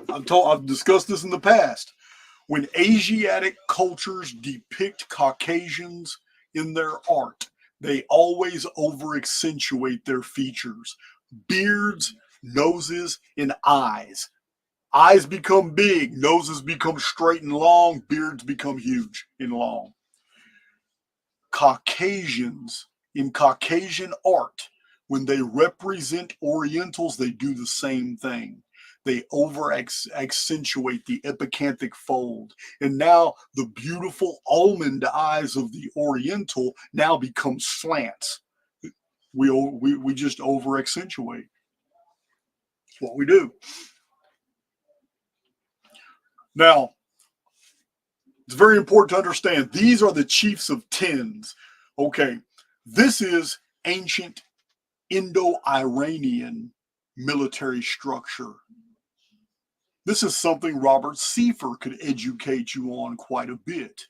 I've discussed this in the past. When Asiatic cultures depict Caucasians in their art, they always over accentuate their features. Beards, noses, and eyes. Eyes become big, noses become straight and long, beards become huge and long. Caucasians, in Caucasian art, when they represent Orientals, they do the same thing. They over accentuate the epicanthic fold. And now the beautiful almond eyes of the Oriental now become slants. We just over accentuate. That's what we do. Now, it's very important to understand these are the chiefs of tens. Okay, this is ancient Indo-Iranian military structure. This is something Robert Seifer could educate you on quite a bit.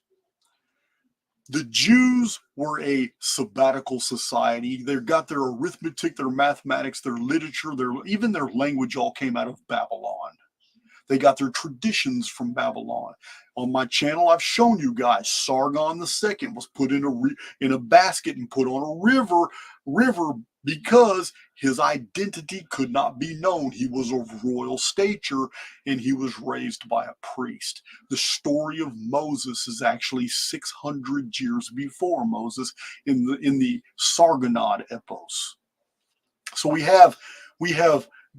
The Jews were a sabbatical society. They got their arithmetic, their mathematics, their literature, even their language all came out of Babylon. They got their traditions from Babylon. On my channel, I've shown you guys Sargon II was put in a basket and put on a river because his identity could not be known. He was of royal stature and he was raised by a priest. The story of Moses is actually 600 years before Moses in the Sargonid epos. So we have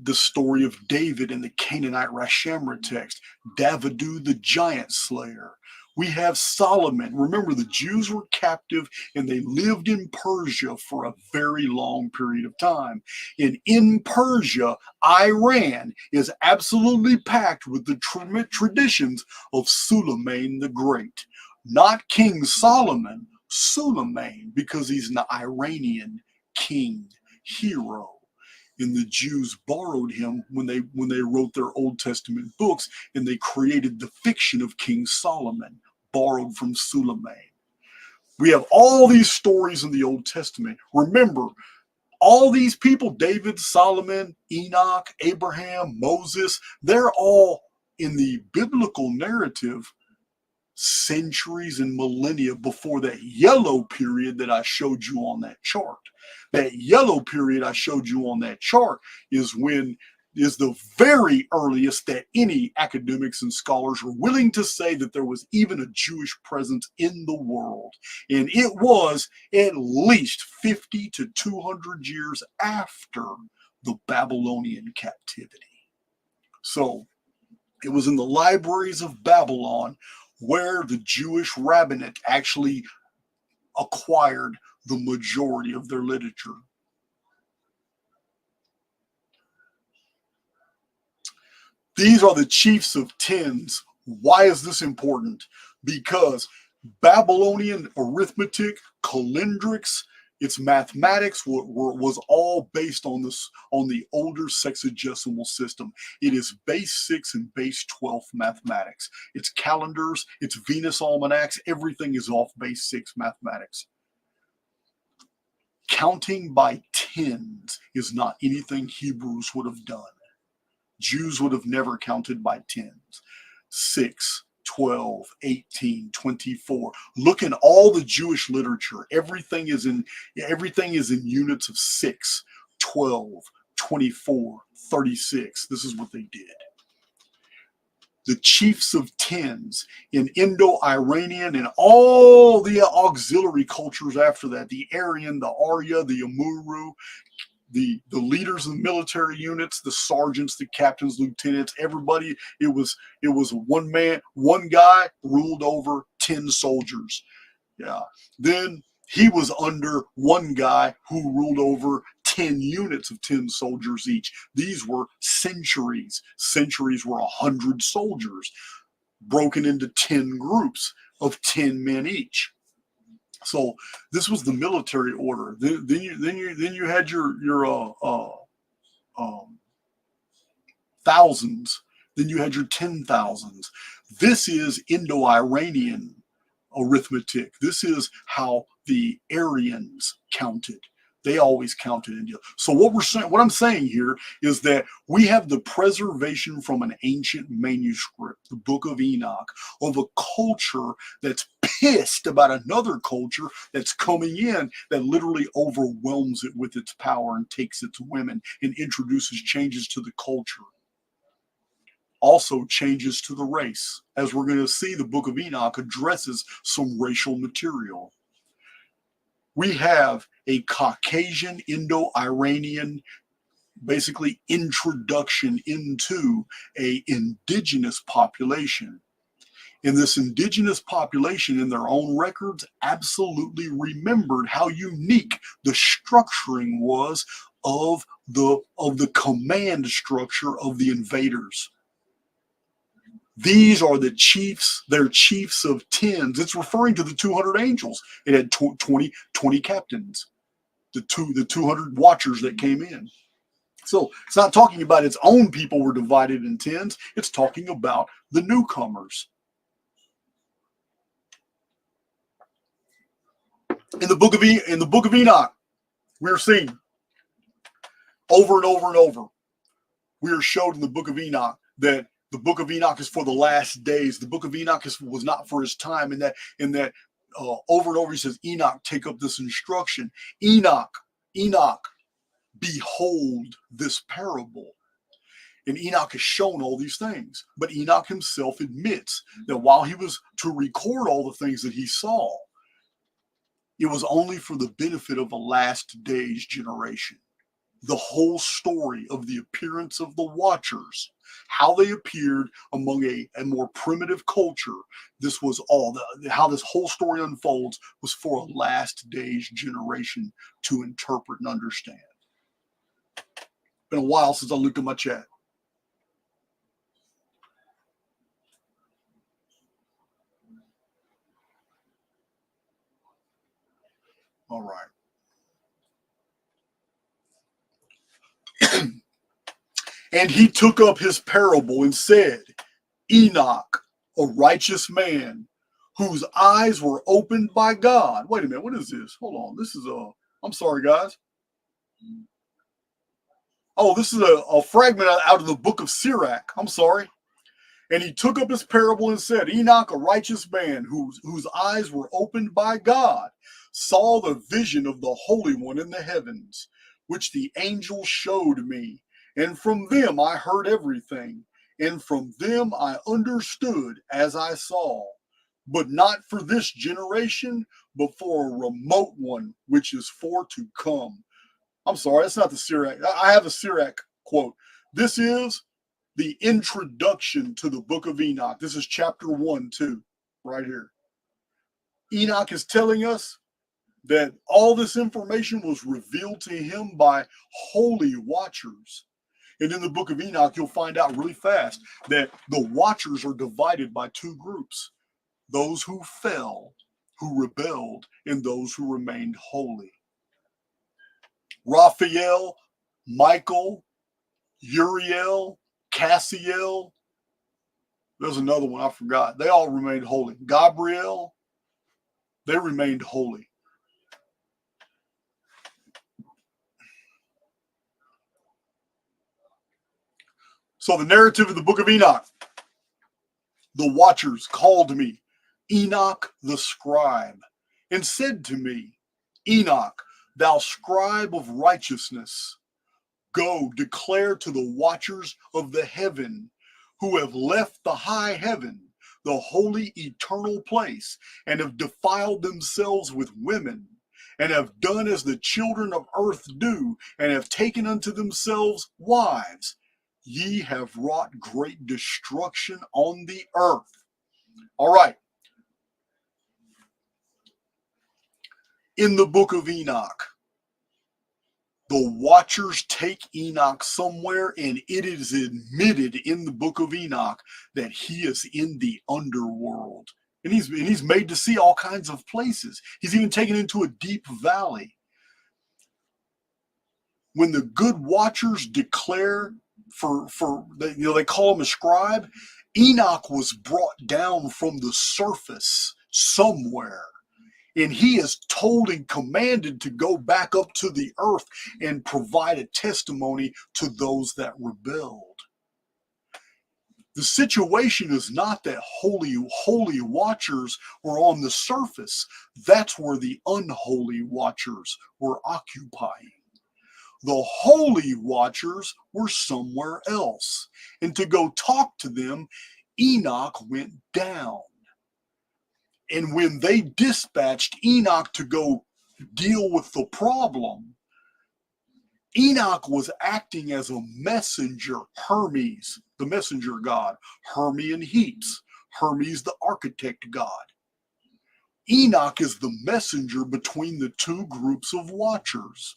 the story of David in the Canaanite Rashamra text, Davidu the giant slayer. We have Solomon. Remember, the Jews were captive and they lived in Persia for a very long period of time. And in Persia, Iran is absolutely packed with the traditions of Suleiman the Great. Not King Solomon, Suleiman, because he's an Iranian king, hero. And the Jews borrowed him when they wrote their Old Testament books, and they created the fiction of King Solomon, borrowed from Suleiman. We have all these stories in the Old Testament. Remember, all these people, David, Solomon, Enoch, Abraham, Moses, they're all in the biblical narrative centuries and millennia before that yellow period that I showed you on that chart. That yellow period I showed you on that chart is the very earliest that any academics and scholars were willing to say that there was even a Jewish presence in the world. And it was at least 50 to 200 years after the Babylonian captivity. So it was in the libraries of Babylon where the Jewish rabbinate actually acquired the majority of their literature. These are the chiefs of tens. Why is this important? Because Babylonian arithmetic, calendrics, Its mathematics was all based on the older sexagesimal system. It is base 6 and base 12 mathematics. Its calendars, its Venus almanacs, everything is off base 6 mathematics. Counting by tens is not anything Hebrews would have done. Jews would have never counted by tens. 6, 12, 18, 24. Look in all the Jewish literature. Everything is in units of 6, 12, 24, 36. This is what they did. The chiefs of tens in Indo-Iranian and all the auxiliary cultures after that, the Aryan, the Arya, the Amuru, the leaders of the military units, the sergeants, the captains, lieutenants, everybody, it was one man, one guy ruled over 10 soldiers. Yeah. Then he was under one guy who ruled over 10 units of 10 soldiers each. These were centuries. Centuries were 100 soldiers broken into 10 groups of 10 men each. So this was the military order. Then you had your thousands. Then you had your 10,000s. This is Indo-Iranian arithmetic. This is how the Aryans counted. They always counted India. So what I'm saying here is that we have the preservation from an ancient manuscript, the Book of Enoch, of a culture that's pissed about another culture that's coming in that literally overwhelms it with its power and takes its women and introduces changes to the culture. Also changes to the race. As we're going to see, the Book of Enoch addresses some racial material. We have a Caucasian Indo-Iranian, basically introduction into a indigenous population. And this indigenous population in their own records absolutely remembered how unique the structuring was of the command structure of the invaders. These are the chiefs, they're chiefs of tens. It's referring to the 200 angels. It had 20 captains, the 200 watchers that came in. So it's not talking about its own people were divided in tens. It's talking about the newcomers. In the Book of Enoch, we're seeing over and over and over. We are showed in the Book of Enoch that the Book of Enoch is for the last days. The Book of Enoch was not for his time. In that over and over he says, Enoch, take up this instruction. Enoch, behold this parable. And Enoch has shown all these things. But Enoch himself admits that while he was to record all the things that he saw, it was only for the benefit of a last days generation. The whole story of the appearance of the watchers, how they appeared among a more primitive culture, this was all, how this whole story unfolds was for a last days generation to interpret and understand. Been a while since I looked at my chat. All right. And he took up his parable and said, Enoch, a righteous man, whose eyes were opened by God. Wait a minute, what is this? Hold on, this is I'm sorry, guys. Oh, this is a fragment out of the book of Sirach. I'm sorry. And he took up his parable and said, Enoch, a righteous man, whose eyes were opened by God, saw the vision of the Holy One in the heavens, which the angel showed me. And from them I heard everything, and from them I understood as I saw, but not for this generation, but for a remote one, which is for to come. I'm sorry, that's not the Sirach. I have a Sirach quote. This is the introduction to the Book of Enoch. This is chapter 1, 2, right here. Enoch is telling us that all this information was revealed to him by holy watchers. And in the Book of Enoch, you'll find out really fast that the watchers are divided by two groups. Those who fell, who rebelled, and those who remained holy. Raphael, Michael, Uriel, Cassiel. There's another one I forgot. They all remained holy. Gabriel, they remained holy. So the narrative of the Book of Enoch. The watchers called me, Enoch the scribe, and said to me, Enoch, thou scribe of righteousness, go declare to the watchers of the heaven, who have left the high heaven, the holy eternal place, and have defiled themselves with women, and have done as the children of earth do, and have taken unto themselves wives. Ye have wrought great destruction on the earth. All right. In the Book of Enoch, the watchers take Enoch somewhere, and it is admitted in the Book of Enoch that he is in the underworld. And he's made to see all kinds of places. He's even taken into a deep valley. When the good watchers declare they call him a scribe, Enoch was brought down from the surface somewhere. And he is told and commanded to go back up to the earth and provide a testimony to those that rebelled. The situation is not that holy watchers were on the surface. That's where the unholy watchers were occupying. The holy watchers were somewhere else. And to go talk to them, Enoch went down. And when they dispatched Enoch to go deal with the problem, Enoch was acting as a messenger. Hermes, the messenger god. Hermes in heaps. Hermes, the architect god. Enoch is the messenger between the two groups of watchers.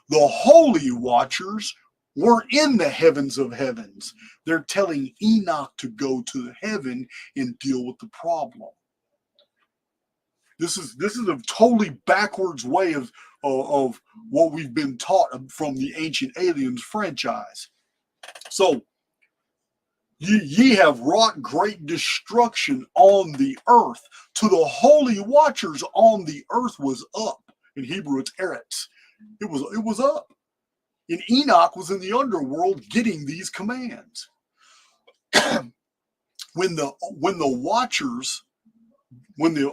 The holy watchers weren't in the heavens of heavens. They're telling Enoch to go to heaven and deal with the problem. This is a totally backwards way of what we've been taught from the Ancient Aliens franchise. So, ye have wrought great destruction on the earth. To the holy watchers on the earth was up. In Hebrew, it's eretz. It was up. And Enoch was in the underworld getting these commands. When the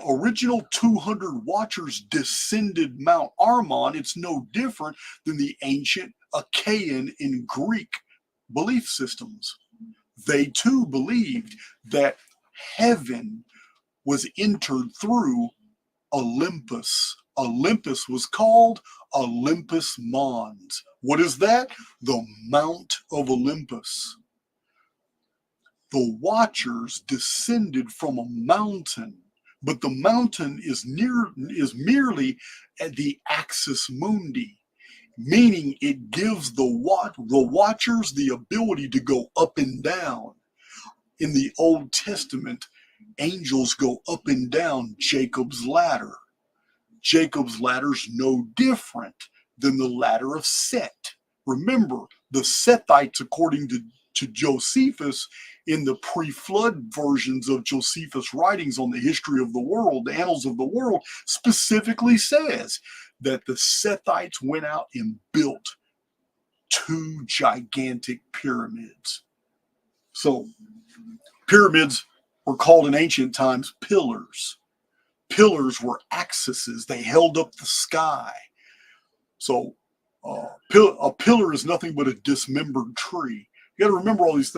original 200 watchers descended Mount Armon, it's no different than the ancient Achaean and Greek belief systems. They too believed that heaven was entered through Olympus. Olympus was called Olympus Mons. What is that? The Mount of Olympus. The watchers descended from a mountain, but the mountain is merely at the axis mundi, meaning it gives the watchers the ability to go up and down. In the Old Testament, angels go up and down Jacob's ladder. Jacob's ladder's no different than the ladder of Set. Remember, the Sethites, according to Josephus, in the pre-flood versions of Josephus' writings on the history of the world, the annals of the world, specifically says that the Sethites went out and built 2 gigantic pyramids. So, pyramids were called in ancient times pillars. Pillars were axes. They held up the sky. So, a pillar is nothing but a dismembered tree. You got to remember all these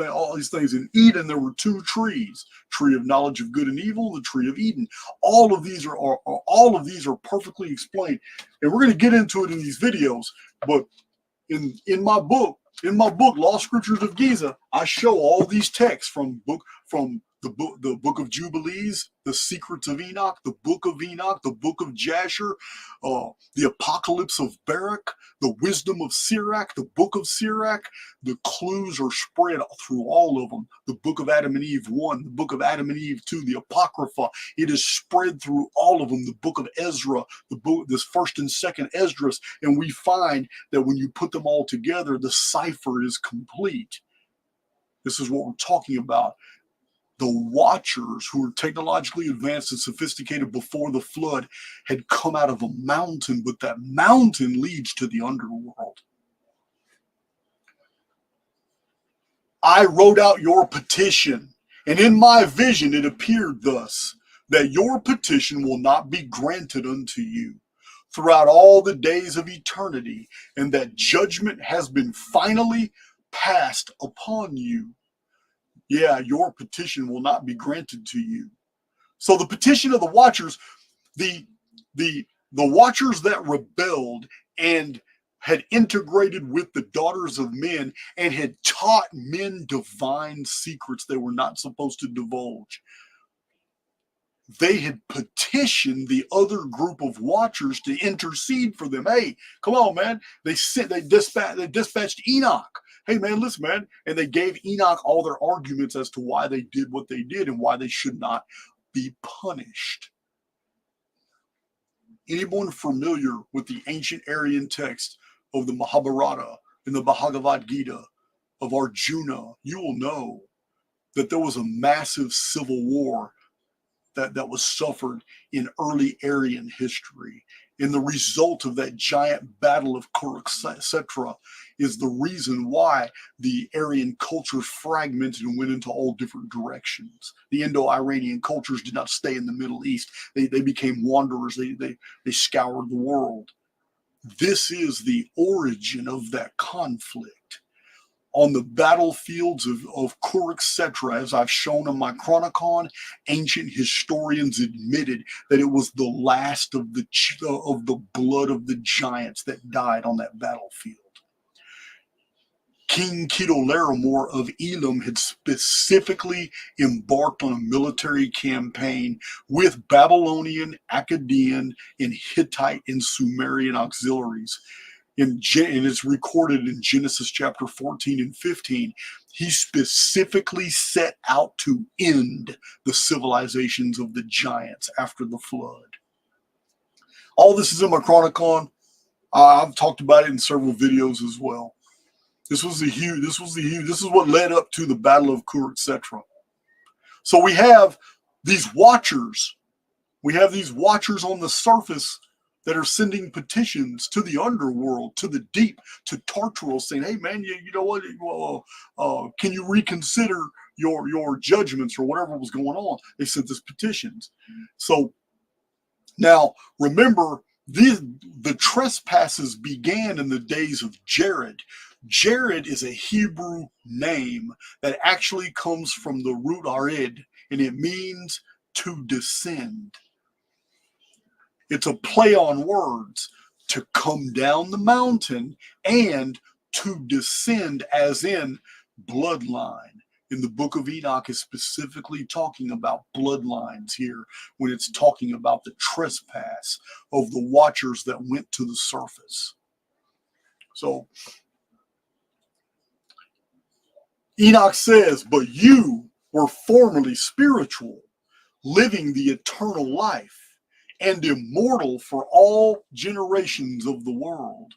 things. In Eden, there were 2 trees: tree of knowledge of good and evil, and the tree of Eden. All of these are perfectly explained, and we're going to get into it in these videos. But in my book, Lost Scriptures of Giza, I show all these texts from the the book of Jubilees, the secrets of Enoch, the book of Enoch, the book of Jasher, the apocalypse of Barak, the wisdom of Sirach, the book of Sirach. The clues are spread through all of them. The book of Adam and Eve 1, the book of Adam and Eve 2, the Apocrypha. It is spread through all of them. The book of Ezra, the book, this first and second Esdras, and we find that when you put them all together, the cipher is complete. This is what we're talking about. The Watchers, who were technologically advanced and sophisticated before the flood, had come out of a mountain, but that mountain leads to the underworld. I wrote out your petition, and in my vision it appeared thus, that your petition will not be granted unto you throughout all the days of eternity, and that judgment has been finally passed upon you. Yeah, your petition will not be granted to you. So the petition of the Watchers, the Watchers that rebelled and had integrated with the daughters of men and had taught men divine secrets they were not supposed to divulge. They had petitioned the other group of Watchers to intercede for them. Hey, come on, man. They dispatched Enoch. Hey, man, listen, man. And they gave Enoch all their arguments as to why they did what they did and why they should not be punished. Anyone familiar with the ancient Aryan text of the Mahabharata and the Bhagavad Gita of Arjuna, you will know that there was a massive civil war that was suffered in early Aryan history. And the result of that giant battle of Kuruk, etc., is the reason why the Aryan culture fragmented and went into all different directions. The Indo-Iranian cultures did not stay in the Middle East. They became wanderers. They scoured the world. This is the origin of that conflict. On the battlefields of Kuruk, etc., as I've shown on my Chronicon, ancient historians admitted that it was the last of the blood of the giants that died on that battlefield. King Chedorlaomer of Elam had specifically embarked on a military campaign with Babylonian, Akkadian, and Hittite and Sumerian auxiliaries. And it's recorded in Genesis chapter 14 and 15. He specifically set out to end the civilizations of the giants after the flood. All this is in my Chronicon. I've talked about it in several videos as well. This is what led up to the Battle of Kuruk, etc. So we have these Watchers. We have these Watchers on the surface that are sending petitions to the underworld, to the deep, to Tartarus, saying, hey, man, you know what? Can you reconsider your judgments or whatever was going on? They sent this petitions. So now, remember, the trespasses began in the days of Jared. Jared is a Hebrew name that actually comes from the root arid, and it means to descend. It's a play on words, to come down the mountain and to descend, as in bloodline. In the book of Enoch is specifically talking about bloodlines here when it's talking about the trespass of the Watchers that went to the surface. So Enoch says, but you were formerly spiritual, living the eternal life, and immortal for all generations of the world.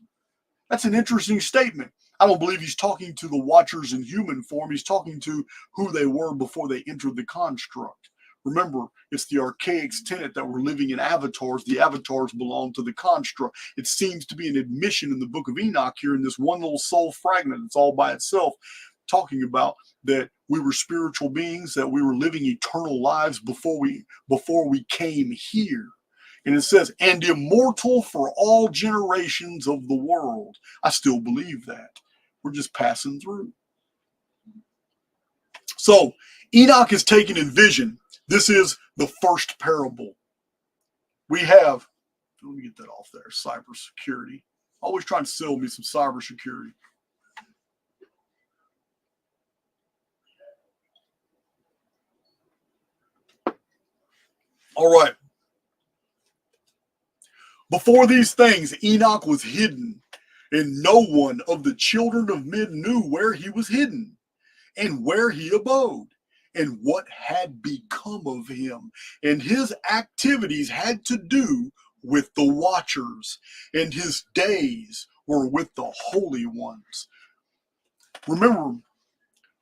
That's an interesting statement. I don't believe he's talking to the Watchers in human form. He's talking to who they were before they entered the construct. Remember, it's the Archaix tenet that we're living in avatars. The avatars belong to the construct. It seems to be an admission in the book of Enoch here in this one little soul fragment. It's all by itself, talking about that we were spiritual beings, that we were living eternal lives before we came here. And it says, and immortal for all generations of the world. I still believe that. We're just passing through. So Enoch is taken in vision. This is the first parable. We have, let me get that off there, cybersecurity. Always trying to sell me some cybersecurity. All right. Before these things, Enoch was hidden, and no one of the children of men knew where he was hidden, and where he abode, and what had become of him. And his activities had to do with the watchers, and his days were with the holy ones. Remember,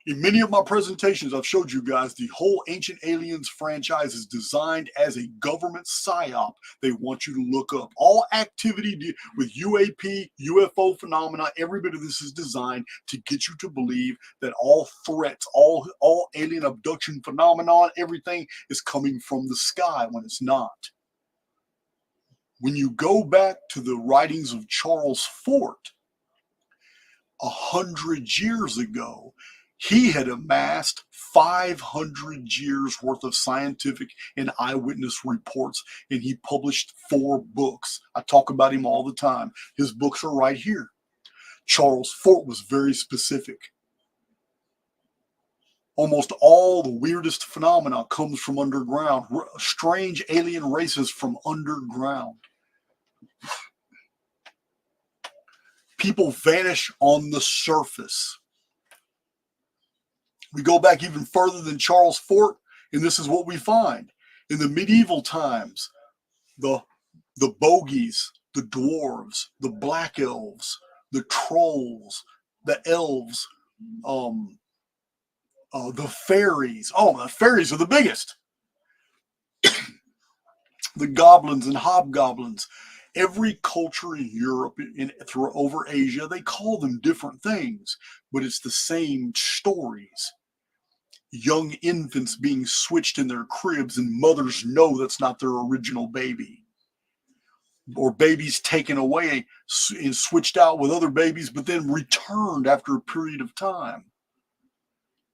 in many of my presentations, I've showed you guys the whole Ancient Aliens franchise is designed as a government psyop. They want you to look up all activity with UAP, UFO phenomena. Every bit of this is designed to get you to believe that all threats, all alien abduction phenomenon, everything is coming from the sky when it's not. When you go back to the writings of Charles Fort, 100 years ago, he had amassed 500 years worth of scientific and eyewitness reports, and he published 4 books. I talk about him all the time. His books are right here. Charles Fort was very specific. Almost all the weirdest phenomena comes from underground. Strange alien races from underground. People vanish on the surface. We go back even further than Charles Fort, and this is what we find. In the medieval times, the bogies, the dwarves, the black elves, the trolls, the elves, the fairies. Oh, the fairies are the biggest. The goblins and hobgoblins. Every culture in Europe, through over Asia, they call them different things, but it's the same stories. Young infants being switched in their cribs, and mothers know that's not their original baby. Or babies taken away and switched out with other babies, but then returned after a period of time.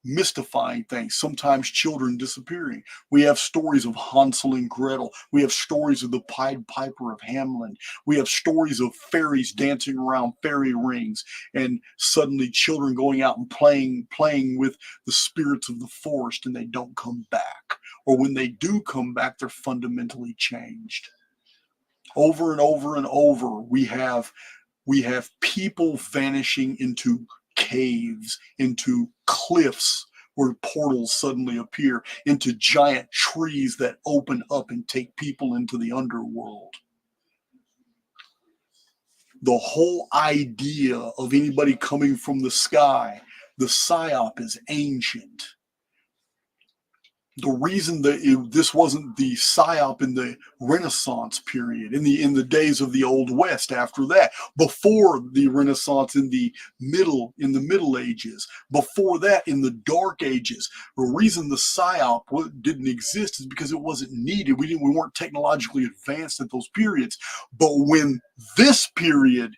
Mystifying things, sometimes children disappearing. We have stories of Hansel and Gretel. We have stories of the Pied Piper of Hamelin. We have stories of fairies dancing around fairy rings, and suddenly children going out and playing with the spirits of the forest, and they don't come back. Or when they do come back, they're fundamentally changed. Over and over and over, we have people vanishing into caves, into cliffs where portals suddenly appear, into giant trees that open up and take people into the underworld. The whole idea of anybody coming from the sky, the psyop, is ancient. The reason that this wasn't the psyop in the Renaissance period, in the days of the Old West, after that, before the Renaissance, in the Middle Ages, before that in the Dark Ages, the reason the psyop didn't exist is because it wasn't needed. We weren't technologically advanced at those periods. But when this period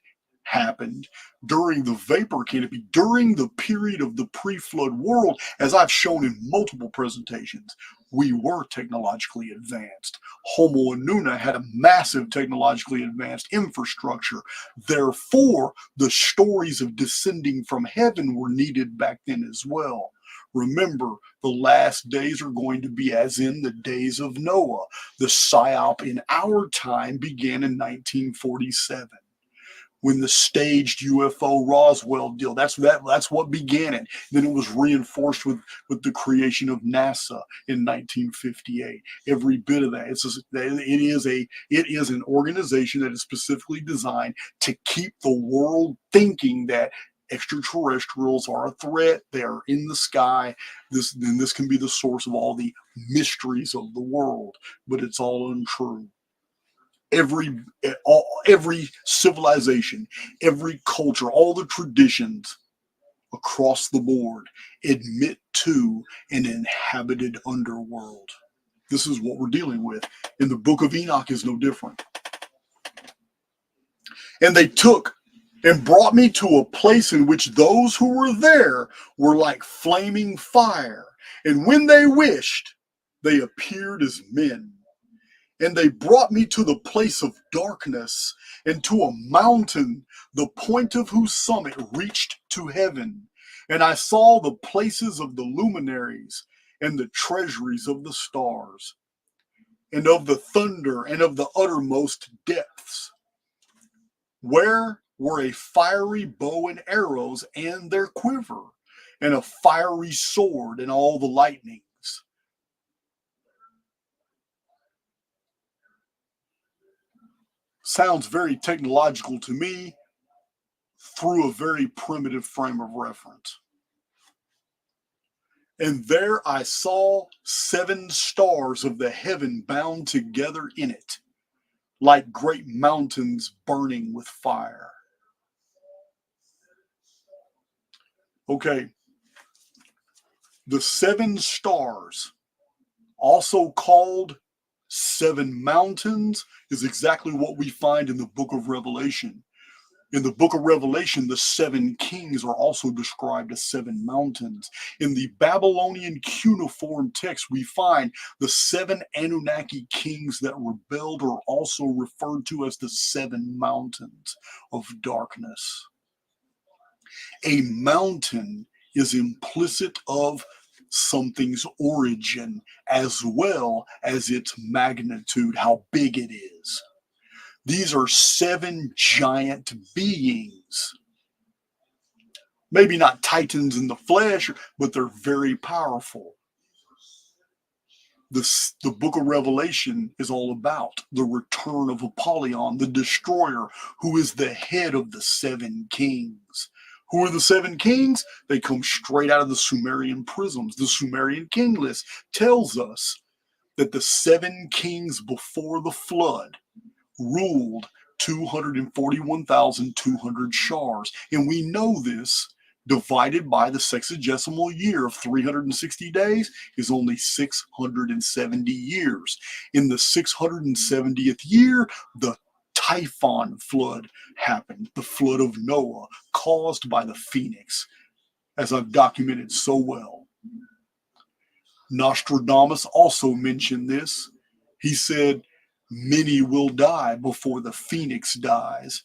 happened, during the vapor canopy, during the period of the pre-flood world, as I've shown in multiple presentations, we were technologically advanced. Homo Inuna had a massive technologically advanced infrastructure. Therefore, the stories of descending from heaven were needed back then as well. Remember, the last days are going to be as in the days of Noah. The psyop in our time began in 1947. When the staged UFO Roswell deal, that's what began it. Then it was reinforced with the creation of NASA in 1958. Every bit of that. It is an organization that is specifically designed to keep the world thinking that extraterrestrials are a threat. They are in the sky. This can be the source of all the mysteries of the world, but it's all untrue. Every civilization, every culture, all the traditions across the board admit to an inhabited underworld. This is what we're dealing with. And the Book of Enoch is no different. And they took and brought me to a place in which those who were there were like flaming fire. And when they wished, they appeared as men. And they brought me to the place of darkness, and to a mountain, the point of whose summit reached to heaven. And I saw the places of the luminaries and the treasuries of the stars. and of the thunder, and of the uttermost depths, where were a fiery bow and arrows and their quiver, and a fiery sword and all the lightnings. Sounds very technological to me through a very primitive frame of reference. And there I saw 7 stars of the heaven bound together in it, like great mountains burning with fire. Okay, the 7 stars, also called 7 mountains, is exactly what we find in the book of Revelation. In the book of Revelation, the 7 kings are also described as 7 mountains. In the Babylonian cuneiform text, we find the 7 Anunnaki kings that rebelled are also referred to as the 7 mountains of darkness. A mountain is implicit of something's origin as well as its magnitude, how big it is. These are 7 giant beings. Maybe not titans in the flesh, but they're very powerful. The book of Revelation is all about the return of Apollyon, the destroyer, who is the head of the 7 kings. Who are the 7 kings? They come straight out of the Sumerian prisms. The Sumerian king list tells us that the 7 kings before the flood ruled 241,200 shars. And we know this divided by the sexagesimal year of 360 days is only 670 years. In the 670th year, the Typhon flood happened, the flood of Noah, caused by the phoenix, as I've documented so well. Nostradamus also mentioned this. He said, many will die before the phoenix dies.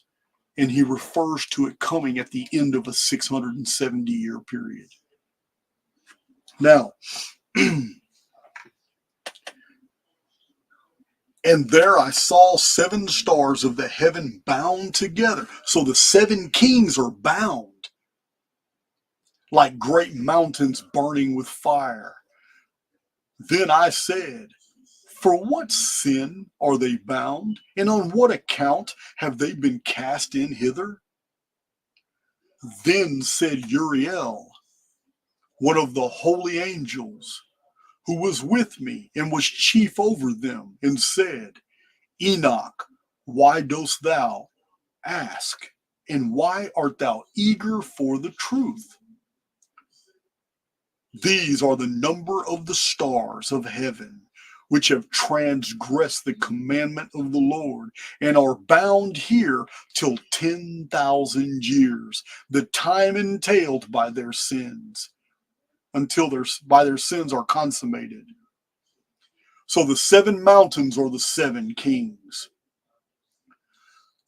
And he refers to it coming at the end of a 670-year period. Now, and there I saw 7 stars of the heaven bound together. So the 7 kings are bound, like great mountains burning with fire. Then I said, for what sin are they bound, and on what account have they been cast in hither? Then said Uriel, one of the holy angels, who was with me and was chief over them, and said, Enoch, why dost thou ask, and why art thou eager for the truth? These are the number of the stars of heaven, which have transgressed the commandment of the Lord, and are bound here till 10,000 years, the time entailed by their sins, until by their sins are consummated. So the 7 mountains are the 7 kings.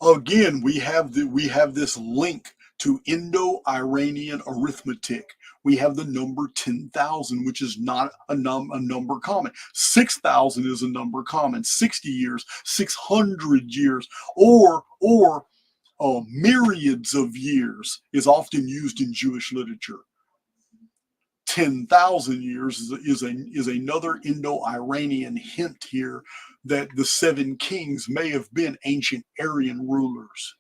Again, we have this link to Indo-Iranian arithmetic. We have the number 10,000, which is not a number common. 6,000 is a number common. 60 years, 600 years, or myriads of years is often used in Jewish literature. 10,000 years is another Indo-Iranian hint here that the 7 kings may have been ancient Aryan rulers.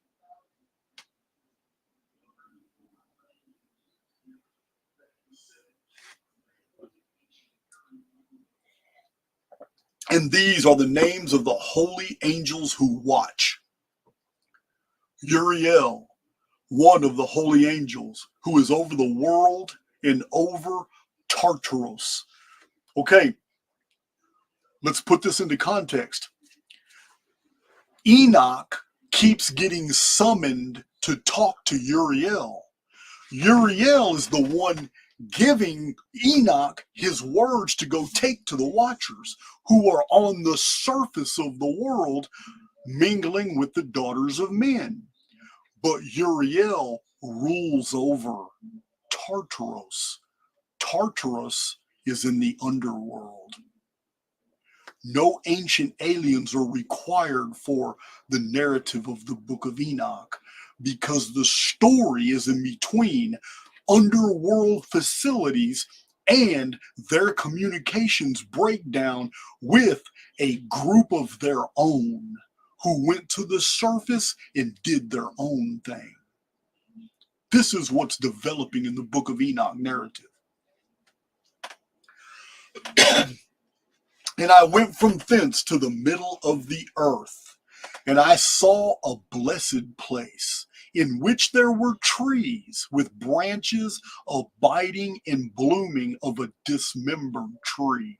And these are the names of the holy angels who watch. Uriel, one of the holy angels, who is over the world and over Tartarus. Okay, let's put this into context. Enoch keeps getting summoned to talk to Uriel. Uriel is the one giving Enoch his words to go take to the watchers who are on the surface of the world mingling with the daughters of men. But Uriel rules over Tartarus. Tartarus is in the underworld. No ancient aliens are required for the narrative of the Book of Enoch because the story is in between underworld facilities and their communications breakdown with a group of their own who went to the surface and did their own thing. This is what's developing in the Book of Enoch narrative. And I went from thence to the middle of the earth, and I saw a blessed place, in which there were trees with branches abiding and blooming of a dismembered tree.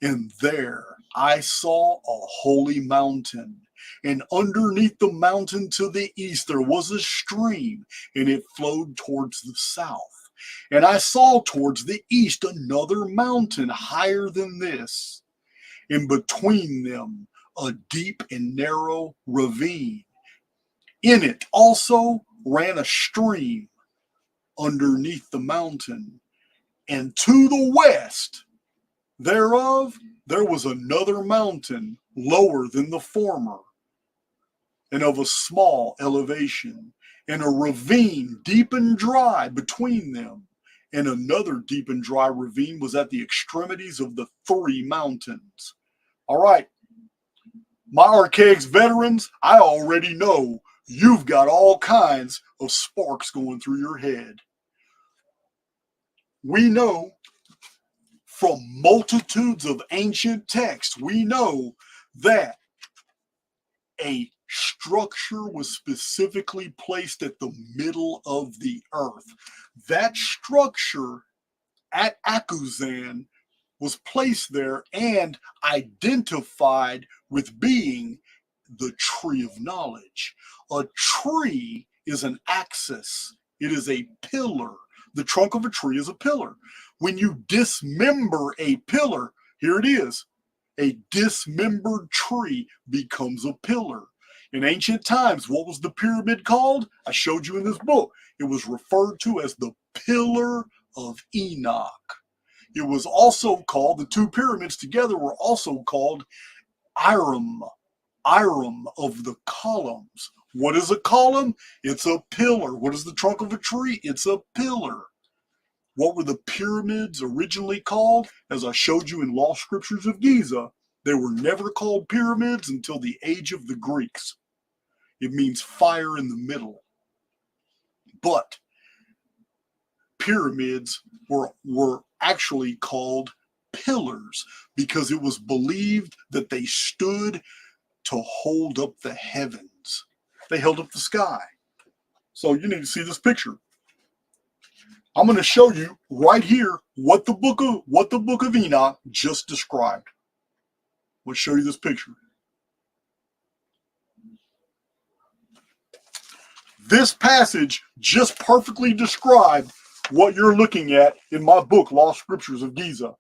And there I saw a holy mountain, and underneath the mountain to the east there was a stream, and it flowed towards the south. And I saw towards the east another mountain higher than this, and between them a deep and narrow ravine. In it also ran a stream underneath the mountain, and to the west thereof there was another mountain lower than the former, and of a small elevation, and a ravine deep and dry between them. And another deep and dry ravine was at the extremities of the three mountains. All right, my Archaix veterans, I already know you've got all kinds of sparks going through your head. We know from multitudes of ancient texts, we know that a structure was specifically placed at the middle of the earth. That structure at Akuzan was placed there and identified with being the tree of knowledge. A tree is an axis, it is a pillar. The trunk of a tree is a pillar. When you dismember a pillar, here it is. A dismembered tree becomes a pillar. In ancient times, what was the pyramid called? I showed you in this book. It was referred to as the Pillar of Enoch. It was also called, the two pyramids together were also called Iram of the columns. What is a column? It's a pillar. What is the trunk of a tree? It's a pillar. What were the pyramids originally called? As I showed you in Lost Scriptures of Giza, they were never called pyramids until the age of the Greeks. It means fire in the middle. But pyramids were actually called pillars because it was believed that they stood to hold up the heavens. They held up the sky. So you need to see this picture. I'm going to show you right here what the book of Enoch just described. Let's show you this picture. This passage just perfectly described what you're looking at in my book, Lost Scriptures of Giza.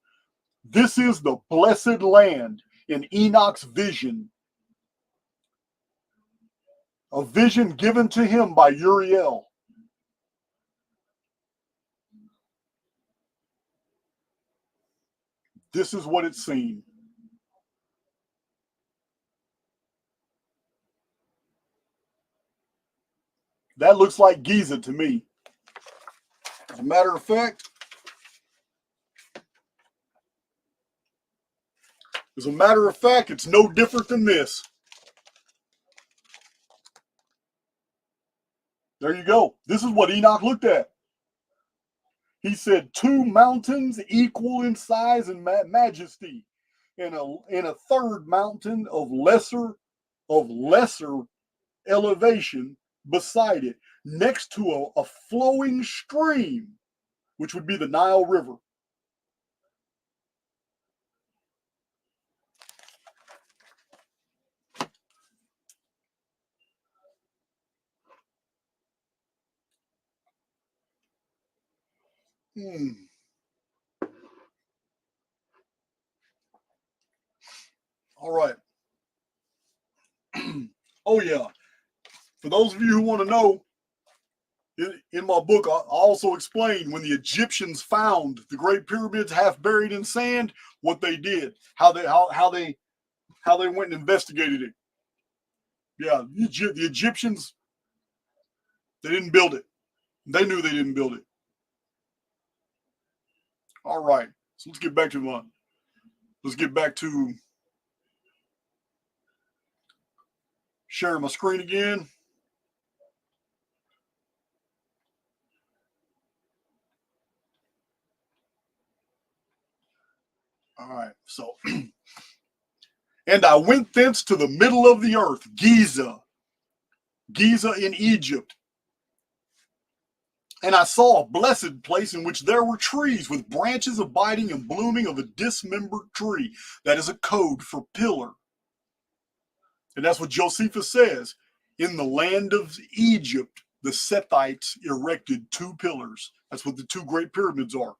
This is the blessed land in Enoch's vision. A vision given to him by Uriel. This is what it's seen. That looks like Giza to me. As a matter of fact, it's no different than this. There you go. This is what Enoch looked at. He said 2 mountains equal in size and majesty, and a third mountain of lesser elevation beside it, next to a flowing stream, which would be the Nile River. All right. Oh yeah. For those of you who want to know, In my book, I also explain when the Egyptians found the Great Pyramids half buried in sand, what they did, how they went and investigated it. Yeah, the Egyptians, they didn't build it. They knew they didn't build it. All right, so let's get back to sharing my screen again. All right, so and I went thence to the middle of the earth, Giza in Egypt. And I saw a blessed place in which there were trees with branches abiding and blooming of a dismembered tree. That is a code for pillar. And that's what Josephus says. In the land of Egypt, the Sethites erected 2 pillars. That's what the 2 great pyramids are.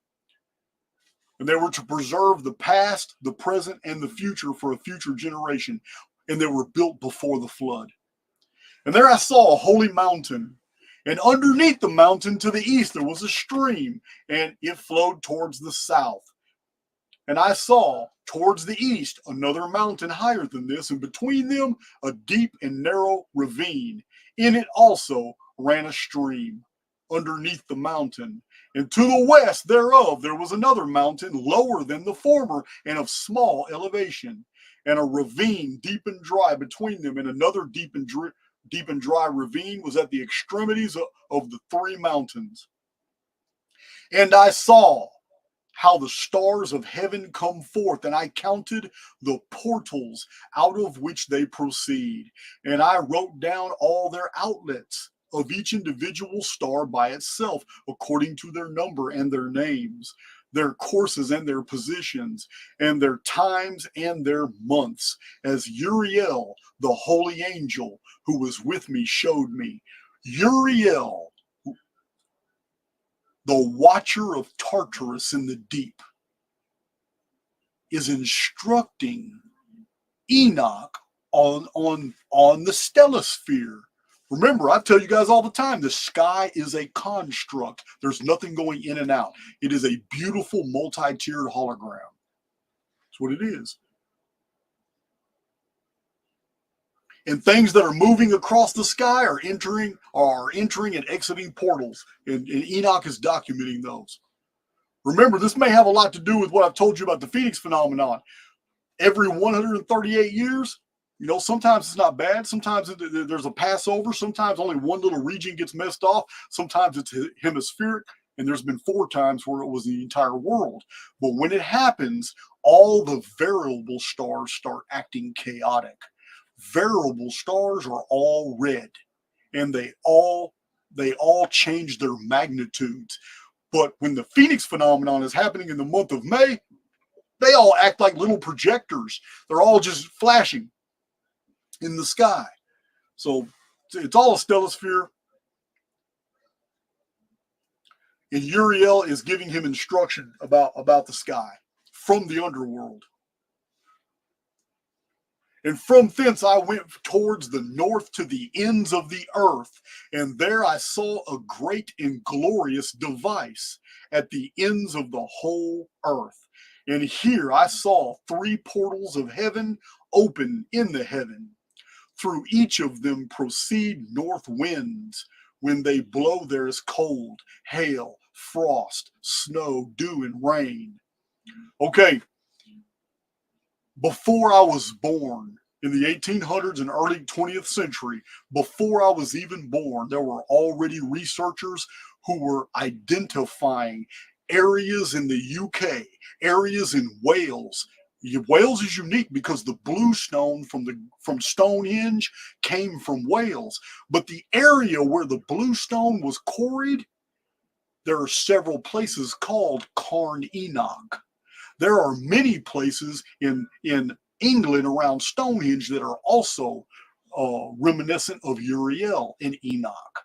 And they were to preserve the past, the present, and the future for a future generation. And they were built before the flood. And there I saw a holy mountain. And underneath the mountain to the east, there was a stream, and it flowed towards the south. And I saw towards the east another mountain higher than this, and between them a deep and narrow ravine. In it also ran a stream underneath the mountain. And to the west thereof there was another mountain lower than the former, and of small elevation, and a ravine deep and dry between them, and another deep and dry ravine was at the extremities of the 3 mountains. And I saw how the stars of heaven come forth, and I counted the portals out of which they proceed. And I wrote down all their outlets of each individual star by itself, according to their number and their names, their courses and their positions, and their times and their months, as Uriel, the holy angel who was with me, showed me. Uriel, the watcher of Tartarus in the deep, is instructing Enoch on the stellosphere. Remember, I tell you guys all the time, the sky is a construct. There's nothing going in and out. It is a beautiful multi-tiered hologram. That's what it is. And things that are moving across the sky are entering and exiting portals. And Enoch is documenting those. Remember, this may have a lot to do with what I've told you about the Phoenix phenomenon. Every 138 years, sometimes it's not bad. Sometimes there's a Passover. Sometimes only one little region gets messed off. Sometimes it's hemispheric. And there's been 4 times where it was the entire world. But when it happens, all the variable stars start acting chaotic. Variable stars are all red, and they all change their magnitudes. But when the Phoenix phenomenon is happening in the month of May, they all act like little projectors. They're all just flashing in the sky. So it's all a stellosphere. And Uriel is giving him instruction about the sky from the underworld. And from thence I went towards the north to the ends of the earth, and there I saw a great and glorious device at the ends of the whole earth. And here I saw 3 portals of heaven open in the heaven. Through each of them proceed north winds. When they blow, there is cold, hail, frost, snow, dew, and rain. Okay. Before I was born, in the 1800s and early 20th century, before I was even born, there were already researchers who were identifying areas in the UK, areas in Wales. Wales is unique because the blue stone from Stonehenge came from Wales. But the area where the blue stone was quarried, there are several places called Carn Enoch. There are many places in England around Stonehenge that are also reminiscent of Uriel and Enoch.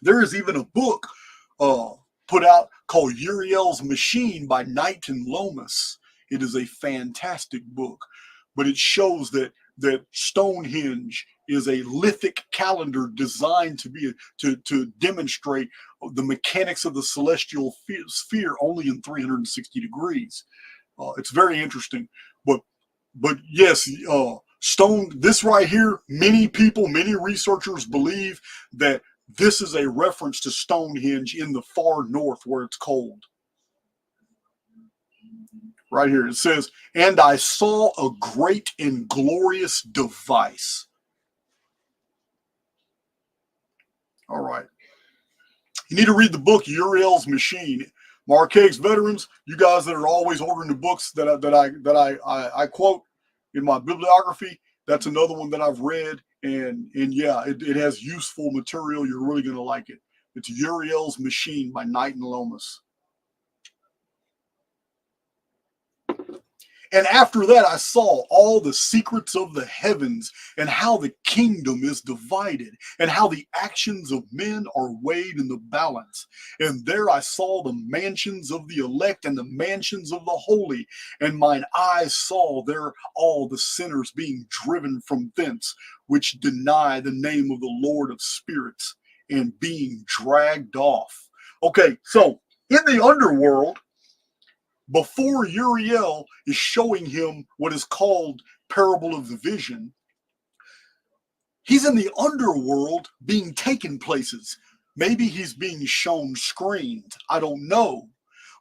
There is even a book put out called Uriel's Machine by Knight and Lomas. It is a fantastic book, but it shows that Stonehenge is a lithic calendar designed to demonstrate the mechanics of the celestial sphere only in 360 degrees. It's very interesting, but yes, stone. This right here, many people, many researchers believe that this is a reference to Stonehenge in the far north where it's cold. Right here it says, "And I saw a great and glorious device." All right. You need to read the book Uriel's Machine. Archaix veterans, you guys that are always ordering the books that I quote in my bibliography, that's another one that I've read, and yeah, it has useful material. You're really gonna like it. It's Uriel's Machine by Knight and Lomas. And after that, I saw all the secrets of the heavens and how the kingdom is divided and how the actions of men are weighed in the balance. And there I saw the mansions of the elect and the mansions of the holy. And mine eyes saw there all the sinners being driven from thence, which deny the name of the Lord of spirits, and being dragged off. Okay, so in the underworld, before Uriel is showing him what is called parable of the vision, he's in the underworld being taken places. Maybe he's being shown screens. I don't know.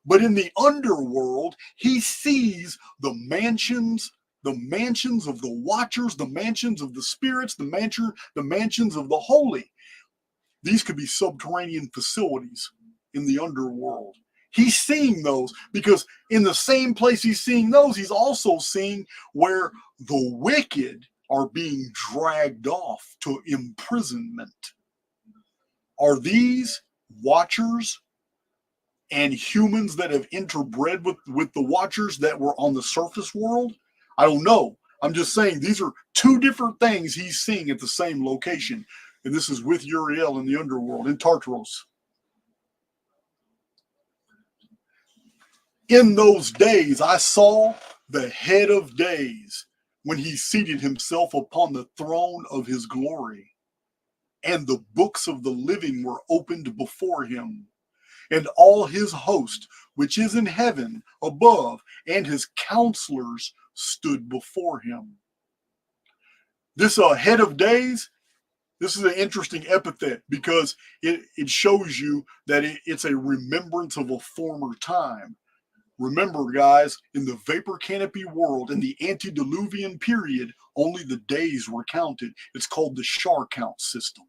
But in the underworld, he sees the mansions of the watchers, the mansions of the spirits, the mansions of the holy. These could be subterranean facilities in the underworld. He's seeing those because in the same place he's seeing those, he's also seeing where the wicked are being dragged off to imprisonment. Are these watchers and humans that have interbred with the watchers that were on the surface world? I don't know. I'm just saying these are two different things he's seeing at the same location. And this is with Uriel in the underworld, in Tartaros. In those days, I saw the head of days when he seated himself upon the throne of his glory. And the books of the living were opened before him. And all his host, which is in heaven above, and his counselors stood before him. This head of days, this is an interesting epithet because it shows you that it's a remembrance of a former time. Remember, guys, in the vapor canopy world, in the antediluvian period, only the days were counted. It's called the Shar count system.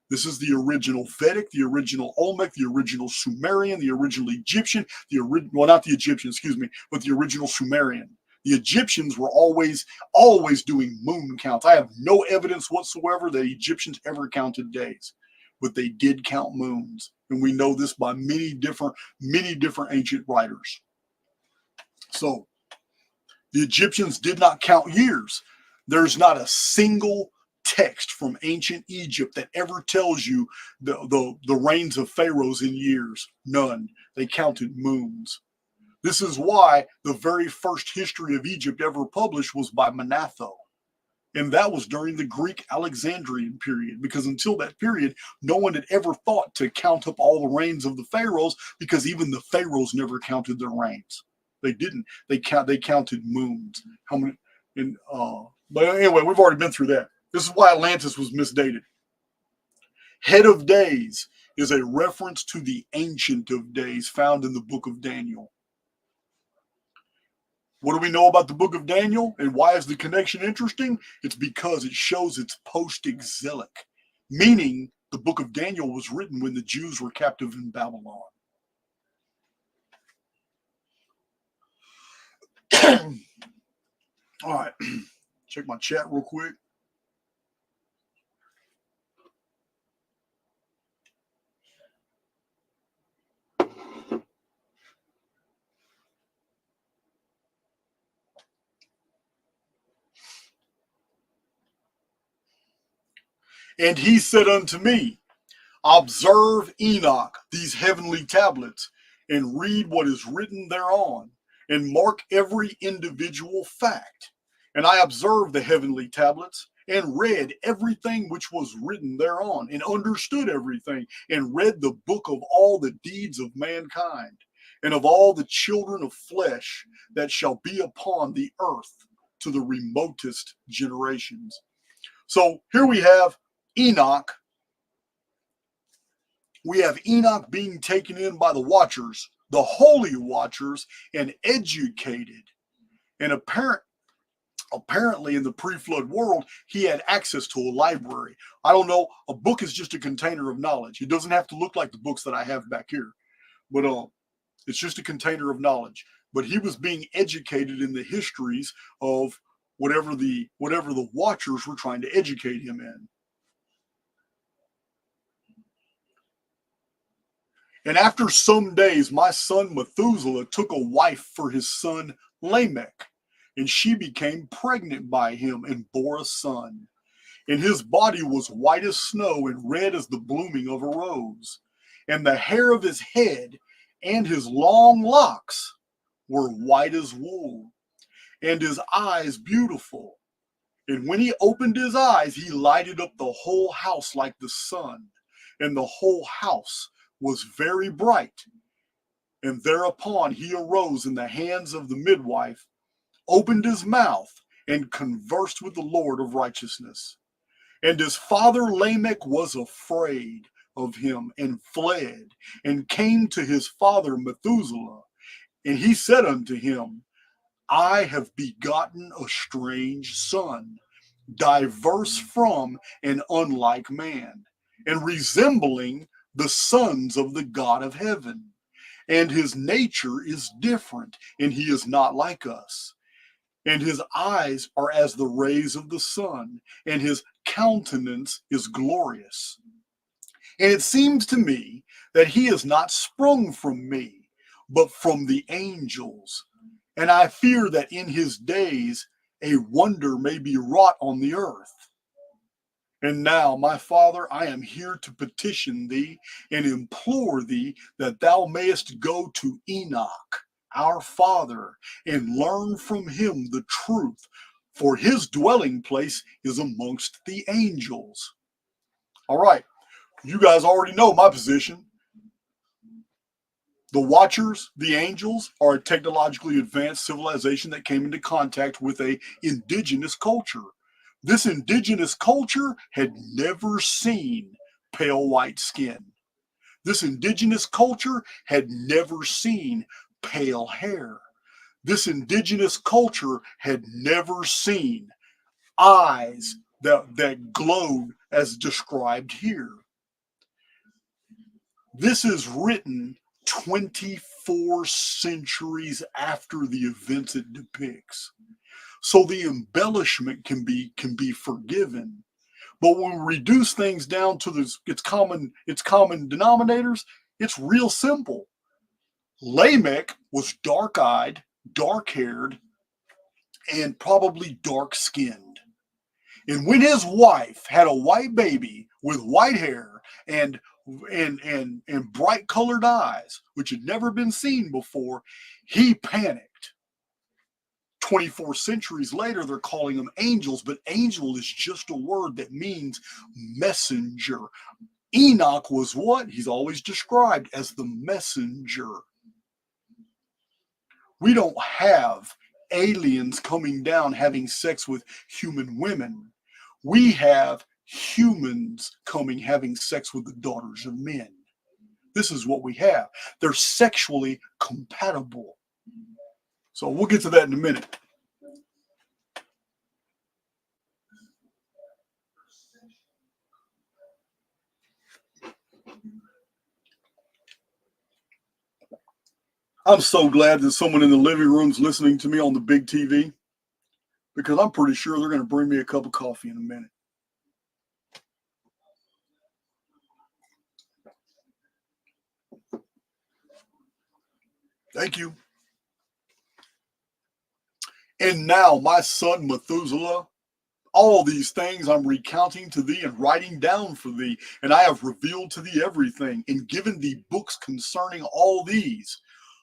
This is the original Vedic, the original Olmec, the original Sumerian, the original Egyptian, well, not the Egyptian, excuse me, but the original Sumerian. The Egyptians were always doing moon counts. I have no evidence whatsoever that Egyptians ever counted days, but they did count moons. And we know this by many different ancient writers. So the Egyptians did not count years. There's not a single text from ancient Egypt that ever tells you the reigns of pharaohs in years. None. They counted moons. This is why the very first history of Egypt ever published was by Manetho. And that was during the Greek Alexandrian period, because until that period, no one had ever thought to count up all the reigns of the pharaohs, because even the pharaohs never counted their reigns. They didn't. They counted moons. How many? But anyway, we've already been through that. This is why Atlantis was misdated. Head of days is a reference to the Ancient of Days found in the Book of Daniel. What do we know about the Book of Daniel, and why is the connection interesting? It's because it shows it's post-exilic, meaning the Book of Daniel was written when the Jews were captive in Babylon. All right, check my chat real quick. And he said unto me, observe Enoch, these heavenly tablets, and read what is written thereon, and mark every individual fact. And I observed the heavenly tablets, and read everything which was written thereon, and understood everything, and read the book of all the deeds of mankind, and of all the children of flesh that shall be upon the earth to the remotest generations. So here we have Enoch. We have Enoch being taken in by the watchers, the holy watchers, and educated. And apparently in the pre-flood world, he had access to a library. I don't know. A book is just a container of knowledge. It doesn't have to look like the books that I have back here, but it's just a container of knowledge. But he was being educated in the histories of whatever the watchers were trying to educate him in. And after some days, my son Methuselah took a wife for his son Lamech, and she became pregnant by him and bore a son. And his body was white as snow and red as the blooming of a rose. And the hair of his head and his long locks were white as wool, and his eyes beautiful. And when he opened his eyes, he lighted up the whole house like the sun, and the whole house was very bright. And thereupon he arose in the hands of the midwife, opened his mouth, and conversed with the Lord of righteousness. And his father Lamech was afraid of him and fled, and came to his father Methuselah. And he said unto him, I have begotten a strange son, diverse from and unlike man, and resembling the sons of the God of heaven. And his nature is different, and he is not like us. And his eyes are as the rays of the sun, and his countenance is glorious. And it seems to me that he is not sprung from me, but from the angels. And I fear that in his days a wonder may be wrought on the earth. And now, my father, I am here to petition thee and implore thee that thou mayest go to Enoch, our father, and learn from him the truth, for his dwelling place is amongst the angels. All right, you guys already know my position. The Watchers, the angels, are a technologically advanced civilization that came into contact with an indigenous culture. This indigenous culture had never seen pale white skin. This indigenous culture had never seen pale hair. This indigenous culture had never seen eyes that glowed as described here. This is written 24 centuries after the events it depicts. So the embellishment can be forgiven. But when we reduce things down to its common denominators, it's real simple. Lamech was dark-eyed, dark-haired, and probably dark-skinned. And when his wife had a white baby with white hair and bright colored eyes, which had never been seen before, he panicked. 24 centuries later, they're calling them angels, but angel is just a word that means messenger. Enoch was what? He's always described as the messenger. We don't have aliens coming down having sex with human women. We have humans coming having sex with the daughters of men. This is what we have. They're sexually compatible. So we'll get to that in a minute. I'm so glad that someone in the living room's listening to me on the big TV, because I'm pretty sure they're going to bring me a cup of coffee in a minute. Thank you. And now, my son Methuselah, all these things I'm recounting to thee and writing down for thee, and I have revealed to thee everything, and given thee books concerning all these.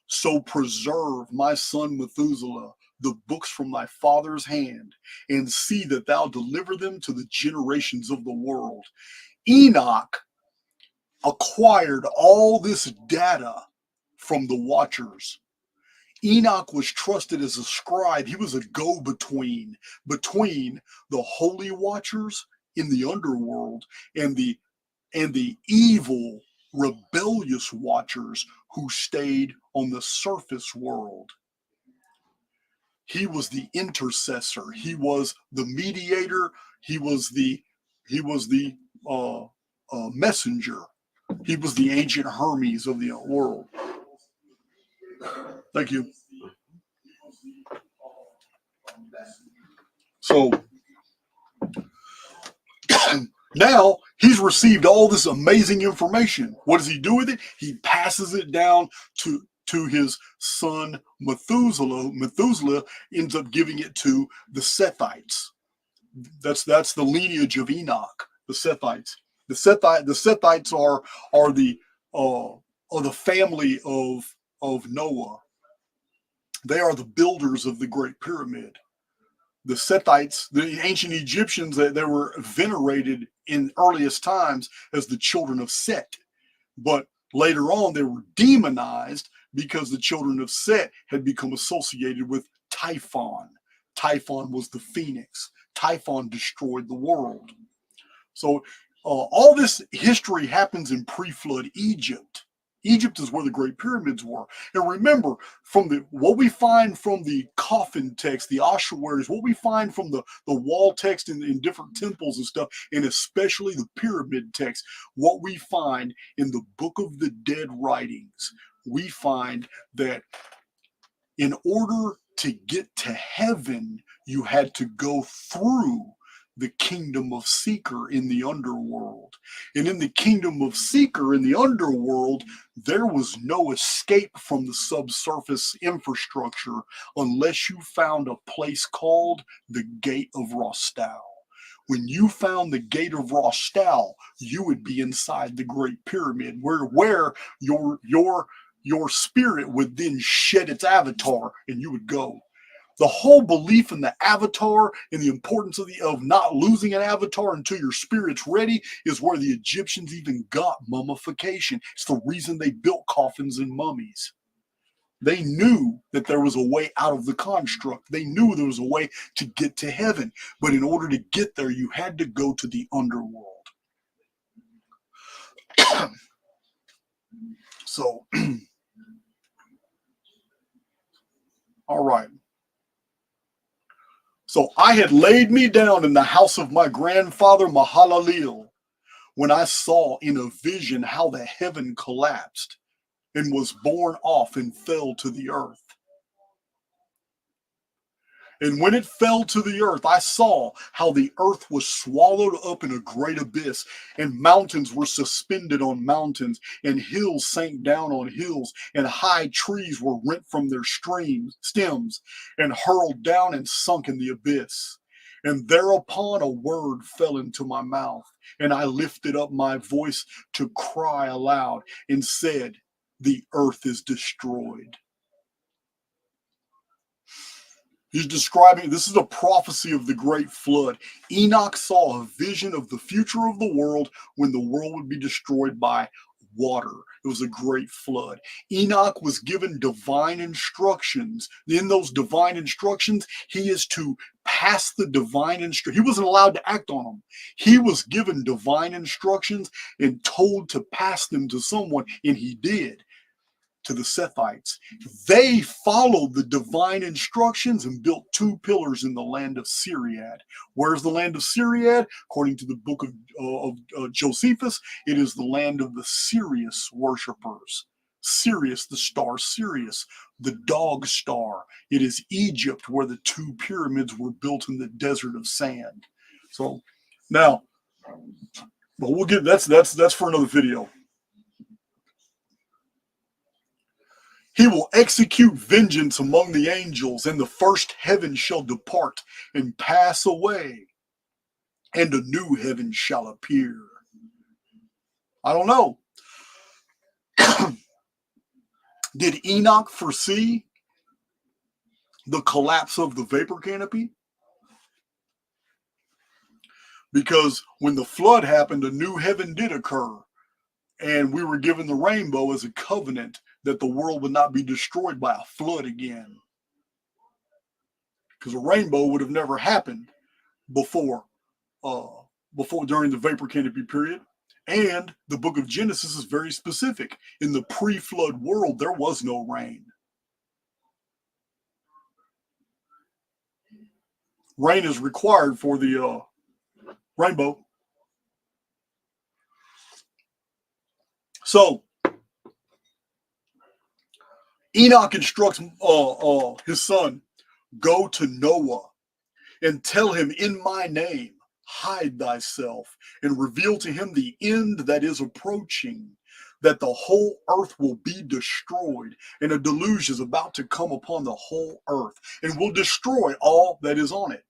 So preserve, my son Methuselah, the books from thy father's hand, and see that thou deliver them to the generations of the world. Enoch acquired all this data from the watchers. Enoch was trusted as a scribe. He was a go-between between the holy watchers in the underworld and the evil, rebellious watchers who stayed on the surface world. He was the intercessor. He was the mediator. He was the messenger. He was the ancient Hermes of the world. Thank you. So now he's received all this amazing information. What does he do with it? He passes it down to his son Methuselah. Methuselah ends up giving it to the Sethites. That's the lineage of Enoch. The Sethites. The Sethites are the family of Noah. They are the builders of the Great Pyramid. The Sethites, the ancient Egyptians, they were venerated in earliest times as the children of Set. But later on, they were demonized because the children of Set had become associated with Typhon. Typhon was the phoenix. Typhon destroyed the world. So all this history happens in pre-flood Egypt. Egypt is where the Great Pyramids were. And remember, from what we find from the coffin text, the ossuaries, what we find from the wall text in different temples and stuff, and especially the pyramid text, what we find in the Book of the Dead writings, we find that in order to get to heaven, you had to go through the kingdom of Seeker in the underworld. And in the kingdom of Seeker in the underworld, there was no escape from the subsurface infrastructure unless you found a place called the Gate of Rostal. When you found the Gate of Rostal, you would be inside the Great Pyramid, where your spirit would then shed its avatar and you would go. The whole belief in the avatar and the importance of not losing an avatar until your spirit's ready is where the Egyptians even got mummification. It's the reason they built coffins and mummies. They knew that there was a way out of the construct. They knew there was a way to get to heaven. But in order to get there, you had to go to the underworld. So, all right. So I had laid me down in the house of my grandfather Mahalalel when I saw in a vision how the heaven collapsed and was borne off and fell to the earth. And when it fell to the earth, I saw how the earth was swallowed up in a great abyss, and mountains were suspended on mountains, and hills sank down on hills, and high trees were rent from their stems, and hurled down and sunk in the abyss. And thereupon a word fell into my mouth, and I lifted up my voice to cry aloud, and said, "The earth is destroyed." He's describing, this is a prophecy of the great flood. Enoch saw a vision of the future of the world when the world would be destroyed by water. It was a great flood. Enoch was given divine instructions. In those divine instructions, he is to pass the divine instructions. He wasn't allowed to act on them. He was given divine instructions and told to pass them to someone, and he did. To the Sethites. They followed the divine instructions and built 2 pillars in the land of Syriad. Where's the land of Syriad? According to the book of Josephus, it is the land of the Sirius worshippers. Sirius, the star Sirius, the dog star. It is Egypt where the 2 pyramids were built in the desert of sand. So now, but we'll get that's for another video. He will execute vengeance among the angels, and the first heaven shall depart and pass away, and a new heaven shall appear. I don't know. Did Enoch foresee the collapse of the vapor canopy? Because when the flood happened, a new heaven did occur, and we were given the rainbow as a covenant that the world would not be destroyed by a flood again. Because a rainbow would have never happened before during the vapor canopy period. And the book of Genesis is very specific. In the pre-flood world, there was no rain. Rain is required for the rainbow. So Enoch instructs his son, go to Noah and tell him, in my name, hide thyself, and reveal to him the end that is approaching, that the whole earth will be destroyed, and a deluge is about to come upon the whole earth, and will destroy all that is on it.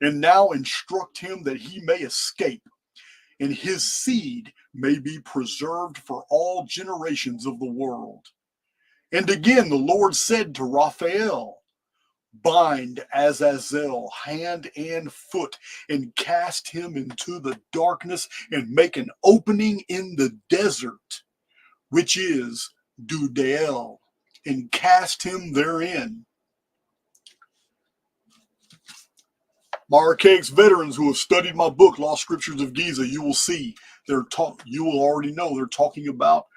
And now instruct him that he may escape, and his seed may be preserved for all generations of the world. And again the Lord said to Raphael, bind Azazel hand and foot, and cast him into the darkness, and make an opening in the desert, which is Dudael, and cast him therein. My Archaix veterans who have studied my book, Lost Scriptures of Giza, you will see you will already know they're talking about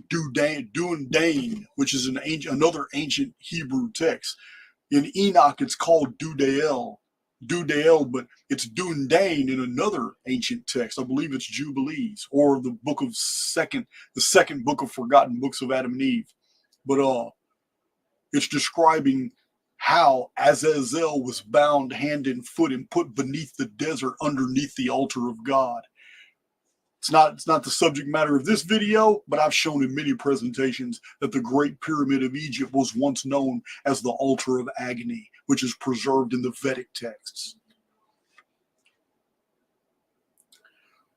Dundain, which is another ancient Hebrew text. In Enoch, it's called Dudael, but it's Dundain in another ancient text. I believe it's Jubilees, or the second book of forgotten books of Adam and Eve. But it's describing how Azazel was bound hand and foot and put beneath the desert underneath the altar of God. It's not the subject matter of this video, but I've shown in many presentations that the Great Pyramid of Egypt was once known as the Altar of Agony, which is preserved in the Vedic texts.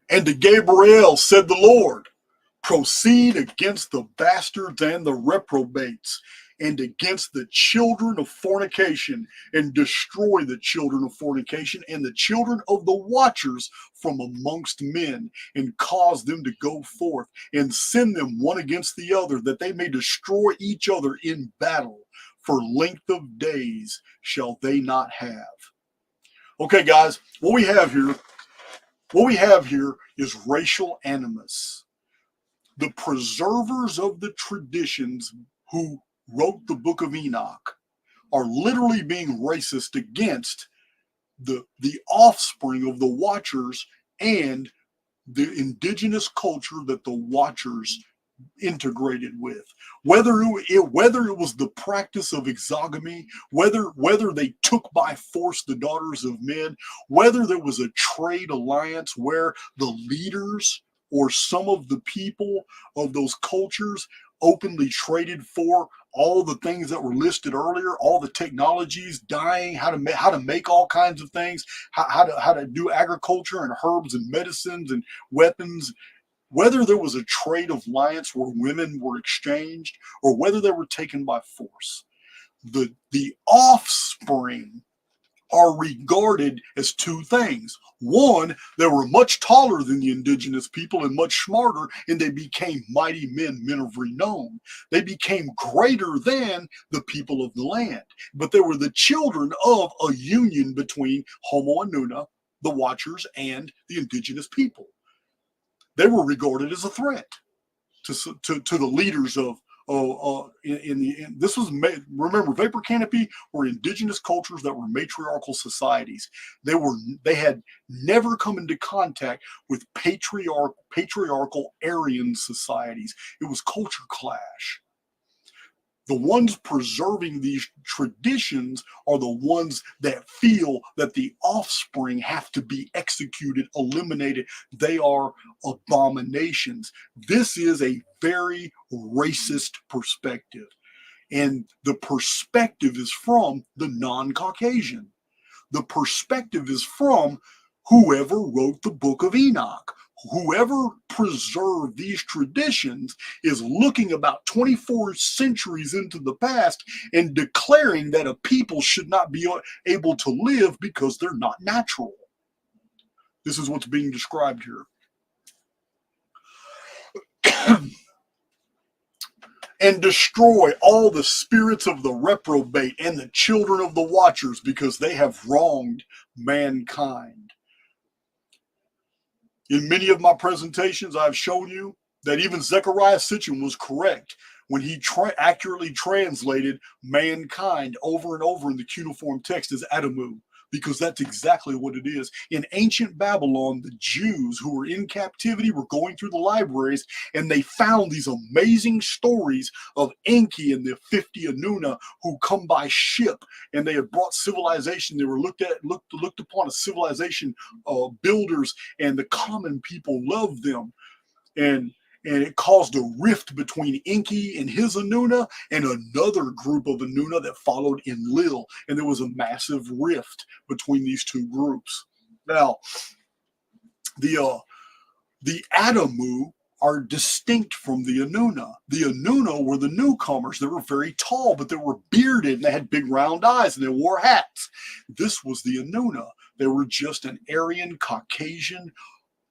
And to Gabriel said the Lord, proceed against the bastards and the reprobates, and against the children of fornication, and destroy the children of fornication and the children of the watchers from amongst men, and cause them to go forth, and send them one against the other, that they may destroy each other in battle. For length of days shall they not have. Okay, guys, what we have here is racial animus. The preservers of the traditions who wrote the Book of Enoch are literally being racist against the offspring of the Watchers and the indigenous culture that the Watchers integrated with. Whether it was the practice of exogamy, whether they took by force the daughters of men, whether there was a trade alliance where the leaders or some of the people of those cultures openly traded for all the things that were listed earlier, all the technologies, dyeing, how to make all kinds of things, how to do agriculture and herbs and medicines and weapons. Whether there was a trade alliance where women were exchanged or whether they were taken by force, the offspring are regarded as two things. One, they were much taller than the indigenous people and much smarter, and they became mighty men of renown. They became greater than the people of the land, but they were the children of a union between Homo Anuna, the Watchers, and the indigenous people. They were regarded as a threat to the leaders of this was, remember, vapor canopy were indigenous cultures that were matriarchal societies. They had never come into contact with patriarchal Aryan societies. It was culture clash. The ones preserving these traditions are the ones that feel that the offspring have to be executed, eliminated. They are abominations. This is a very racist perspective. And the perspective is from the non-Caucasian. The perspective is from whoever wrote the Book of Enoch. Whoever preserved these traditions is looking about 24 centuries into the past and declaring that a people should not be able to live because they're not natural. This is what's being described here. And destroy all the spirits of the reprobate and the children of the watchers, because they have wronged mankind. In many of my presentations, I've shown you that even Zechariah Sitchin was correct when he accurately translated mankind over and over in the cuneiform text as Adamu, because that's exactly what it is. In ancient Babylon, the Jews who were in captivity were going through the libraries, and they found these amazing stories of Enki and the 50 Anuna who come by ship, and they had brought civilization. They were looked upon as civilization builders, and the common people loved them. And it caused a rift between Enki and his Anuna and another group of Anuna that followed Enlil. And there was a massive rift between these two groups. Now, the Adamu are distinct from the Anuna. The Anuna were the newcomers. They were very tall, but they were bearded, and they had big round eyes, and they wore hats. This was the Anuna. They were just an Aryan, Caucasian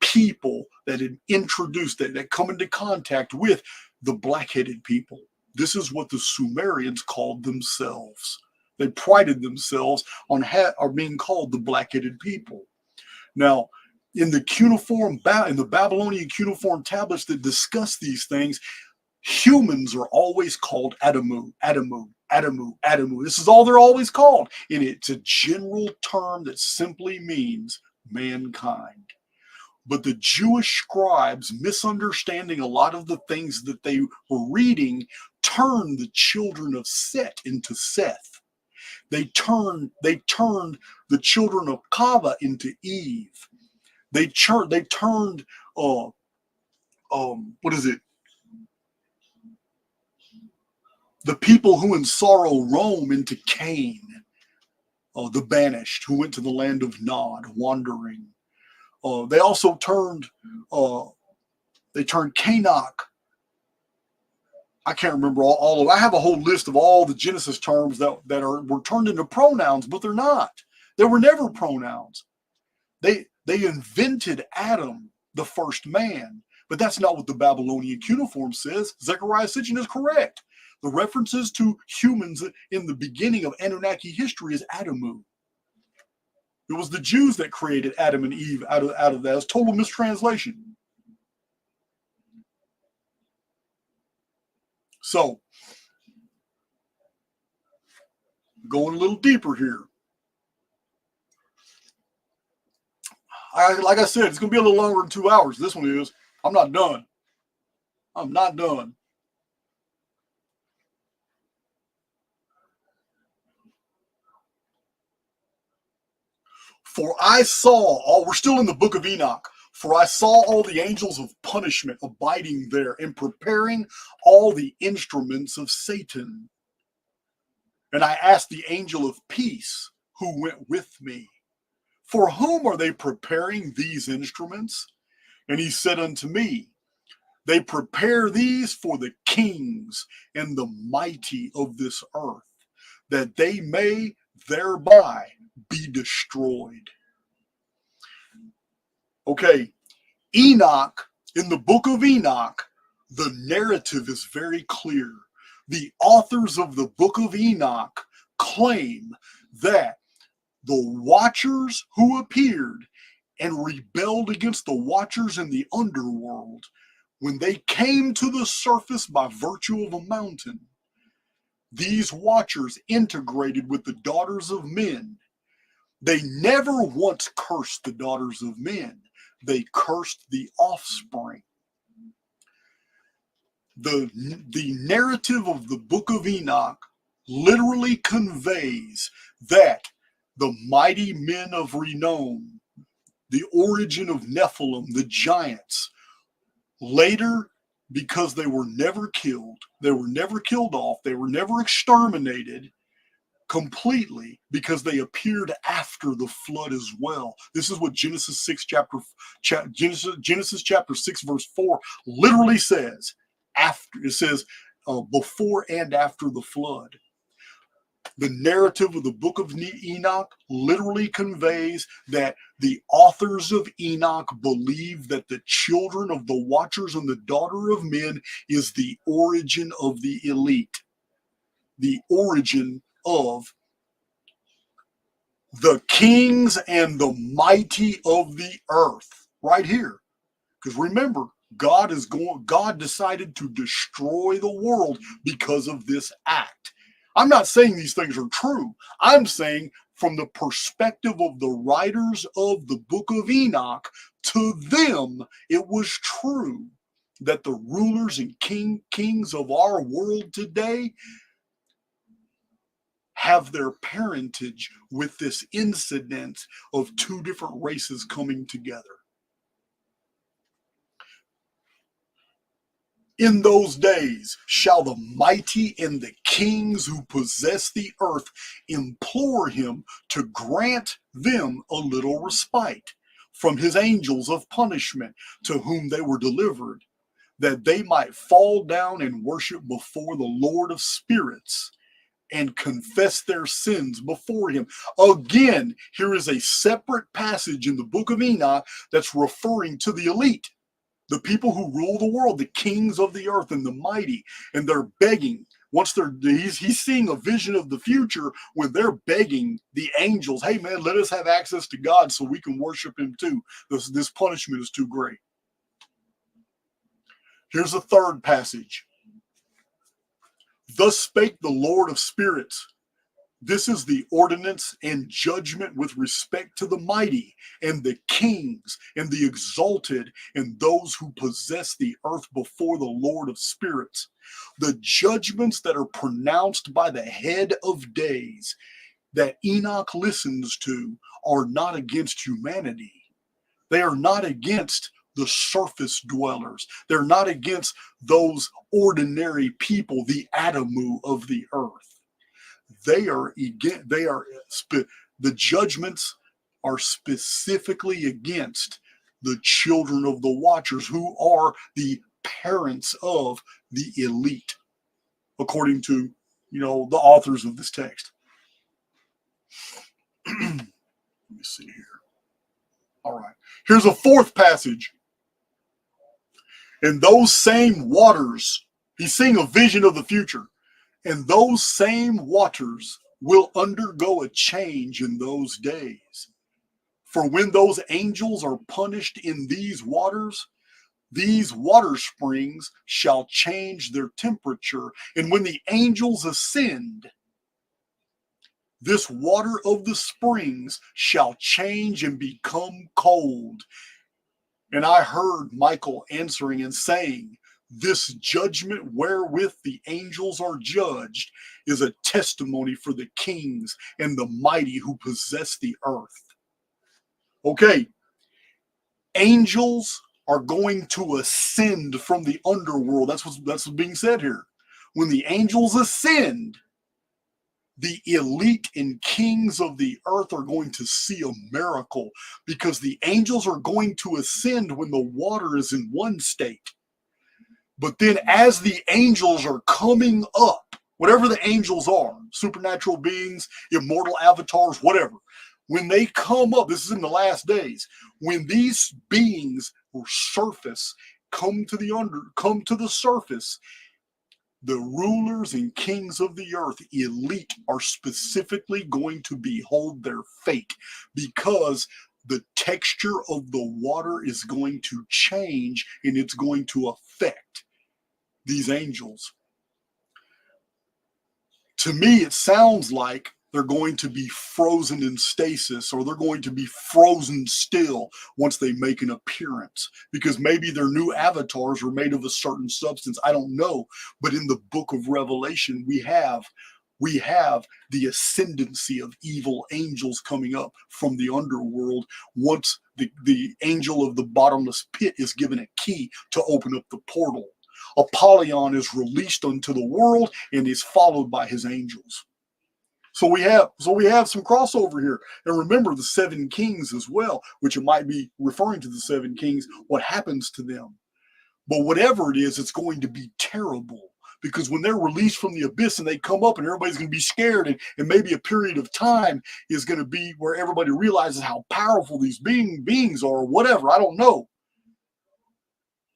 people that had introduced, that come into contact with the black-headed people. This is what the Sumerians called themselves. They prided themselves on being called the black-headed people. Now, in the Babylonian cuneiform tablets that discuss these things, humans are always called Adamu, Adamu, Adamu, Adamu. This is all they're always called, and it's a general term that simply means mankind. But the Jewish scribes, misunderstanding a lot of the things that they were reading, turned the children of Set into Seth. They turned the children of Kava into Eve. They turned what is it? The people who in sorrow roam into Cain, the banished, who went to the land of Nod, wandering. They also turned Canaan. I can't remember all of it. I have a whole list of all the Genesis terms that were turned into pronouns, but they're not. They were never pronouns. They invented Adam, the first man, but that's not what the Babylonian cuneiform says. Zechariah Sitchin is correct. The references to humans in the beginning of Anunnaki history is Adamu. It was the Jews that created Adam and Eve out of that. It's total mistranslation. So, going a little deeper here. Like I said, it's going to be a little longer than 2 hours. This one is. I'm not done. I'm not done. For I saw we're still in the Book of Enoch. For I saw all the angels of punishment abiding there and preparing all the instruments of Satan. And I asked the angel of peace who went with me, for whom are they preparing these instruments? And he said unto me, they prepare these for the kings and the mighty of this earth, that they may thereby be destroyed. Okay, Enoch, in the Book of Enoch, the narrative is very clear. The authors of the Book of Enoch claim that the Watchers who appeared and rebelled against the Watchers in the underworld, when they came to the surface by virtue of a mountain, these Watchers integrated with the daughters of men. They never once cursed the daughters of men. They cursed the offspring. The narrative of the Book of Enoch literally conveys that the mighty men of renown, the origin of Nephilim, the giants, later, because they were never killed off, they were never exterminated, completely because they appeared after the flood as well. This is what Genesis chapter 6 verse 4 literally says. After it says before and after the flood. The narrative of the book of Enoch literally conveys that the authors of Enoch believe that the children of the watchers and the daughter of men is the origin of the elite, the origin of the kings and the mighty of the earth, right here. Because remember, God decided to destroy the world because of this act. I'm not saying these things are true. I'm saying from the perspective of the writers of the Book of Enoch, to them it was true that the rulers and kings of our world today have their parentage with this incident of two different races coming together. In those days shall the mighty and the kings who possess the earth implore him to grant them a little respite from his angels of punishment to whom they were delivered, that they might fall down and worship before the Lord of spirits and confess their sins before him. Again, here is a separate passage in the book of Enoch that's referring to the elite, the people who rule the world, the kings of the earth and the mighty, and they're begging. He's seeing a vision of the future when they're begging the angels, hey man, let us have access to God so we can worship him too. This punishment is too great. Here's a third passage. Thus spake the Lord of spirits. This is the ordinance and judgment with respect to the mighty and the kings and the exalted and those who possess the earth before the Lord of spirits. The judgments that are pronounced by the head of days that Enoch listens to are not against humanity. They are not against the surface dwellers. They're not against those ordinary people, the Adamu of the earth. The judgments are specifically against the children of the watchers, who are the parents of the elite, according to, the authors of this text. Let me see here. All right. Here's a fourth passage. In those same waters, he's seeing a vision of the future. And those same waters will undergo a change in those days. For when those angels are punished in these water springs shall change their temperature. And when the angels ascend, this water of the springs shall change and become cold. And I heard Michael answering and saying, this judgment wherewith the angels are judged is a testimony for the kings and the mighty who possess the earth. Okay, angels are going to ascend from the underworld. That's what's being said here. When the angels ascend, the elite and kings of the earth are going to see a miracle, because the angels are going to ascend when the water is in one state. But then as the angels are coming up, whatever the angels are, supernatural beings, immortal avatars, whatever, when they come up, this is in the last days, when these beings or surface come to the surface, the rulers and kings of the earth, elite, are specifically going to behold their fate, because the texture of the water is going to change and it's going to affect these angels. To me, it sounds like they're going to be frozen in stasis, or they're going to be frozen still once they make an appearance, because maybe their new avatars are made of a certain substance. I don't know. But in the book of Revelation, we have the ascendancy of evil angels coming up from the underworld once the angel of the bottomless pit is given a key to open up the portal. Apollyon is released unto the world and is followed by his angels. So we have some crossover here. And remember the 7 kings as well, which it might be referring to the 7 kings, what happens to them. But whatever it is, it's going to be terrible. Because when they're released from the abyss and they come up and everybody's going to be scared, and maybe a period of time is going to be where everybody realizes how powerful these beings are, or whatever. I don't know.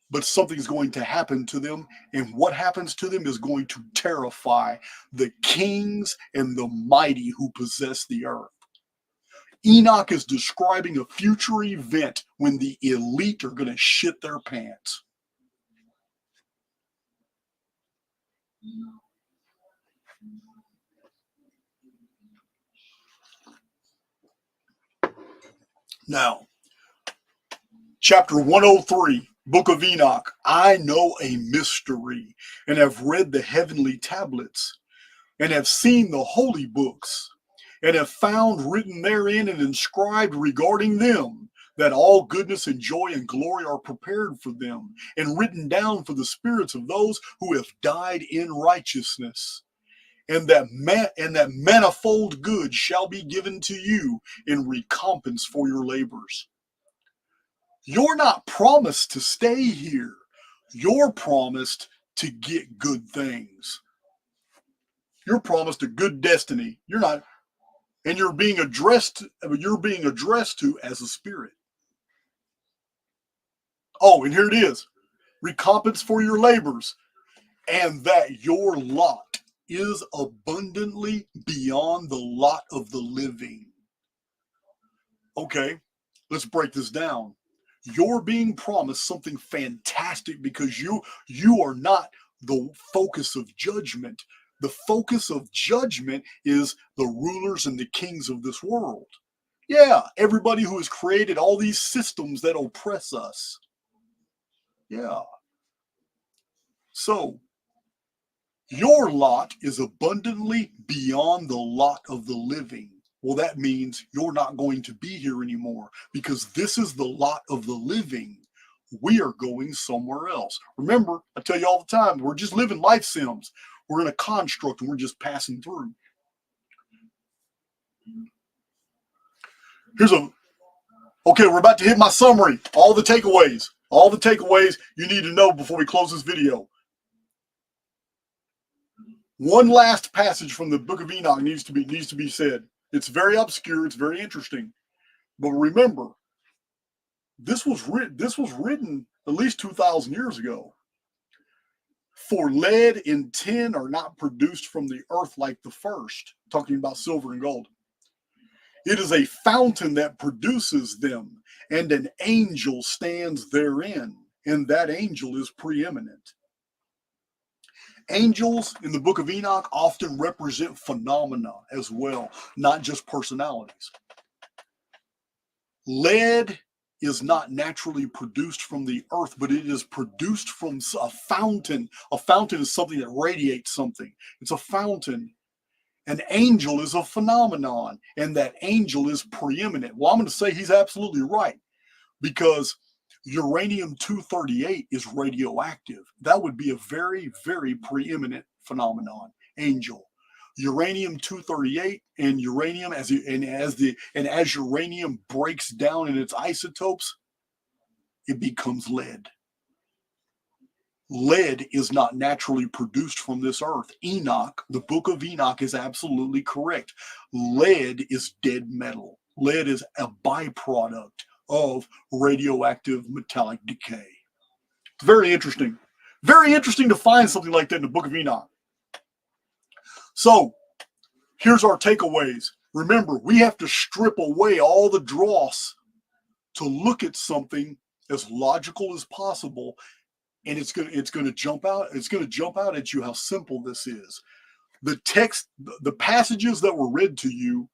But something's going to happen to them, and what happens to them is going to terrify the kings and the mighty who possess the earth. Enoch is describing a future event when the elite are going to shit their pants. Now, chapter 103, Book of Enoch. I know a mystery, and have read the heavenly tablets, and have seen the holy books, and have found written therein and inscribed regarding them, that all goodness and joy and glory are prepared for them, and written down for the spirits of those who have died in righteousness. And that manifold good shall be given to you in recompense for your labors. You're not promised to stay here. You're promised to get good things. You're promised a good destiny. You're not, and you're being addressed to as a spirit. Oh, and here it is. Recompense for your labors, and that your lot is abundantly beyond the lot of the living. Okay, let's break this down. You're being promised something fantastic because you are not the focus of judgment. The focus of judgment is the rulers and the kings of this world. Yeah, everybody who has created all these systems that oppress us. Yeah. So, your lot is abundantly beyond the lot of the living. Well, that means you're not going to be here anymore because this is the lot of the living. We are going somewhere else. Remember, I tell you all the time, we're just living life sims. We're in a construct and we're just passing through. Okay, we're about to hit my summary. All the takeaways you need to know before we close this video. One last passage from the Book of Enoch needs to be said. It's very obscure. It's very interesting. But remember, this was written at least 2,000 years ago. For lead and tin are not produced from the earth like the first. Talking about silver and gold. It is a fountain that produces them, and an angel stands therein, and that angel is preeminent. Angels in the Book of Enoch often represent phenomena as well, not just personalities. Lead is not naturally produced from the earth, but it is produced from a fountain. A fountain is something that radiates something. It's a fountain. An angel is a phenomenon, and that angel is preeminent. Well, I'm going to say he's absolutely right, because uranium-238 is radioactive. That would be a very, very preeminent phenomenon, angel. Uranium-238 and uranium, as uranium breaks down in its isotopes, it becomes lead. Lead is not naturally produced from this earth. Enoch, the Book of Enoch, is absolutely correct. Lead is dead metal. Lead is a byproduct of radioactive metallic decay. It's very interesting. Very interesting to find something like that in the Book of Enoch. So, here's our takeaways. Remember, we have to strip away all the dross to look at something as logical as possible. And it's going to jump out. It's going to jump out at you how simple this is. The text, the passages that were read to you,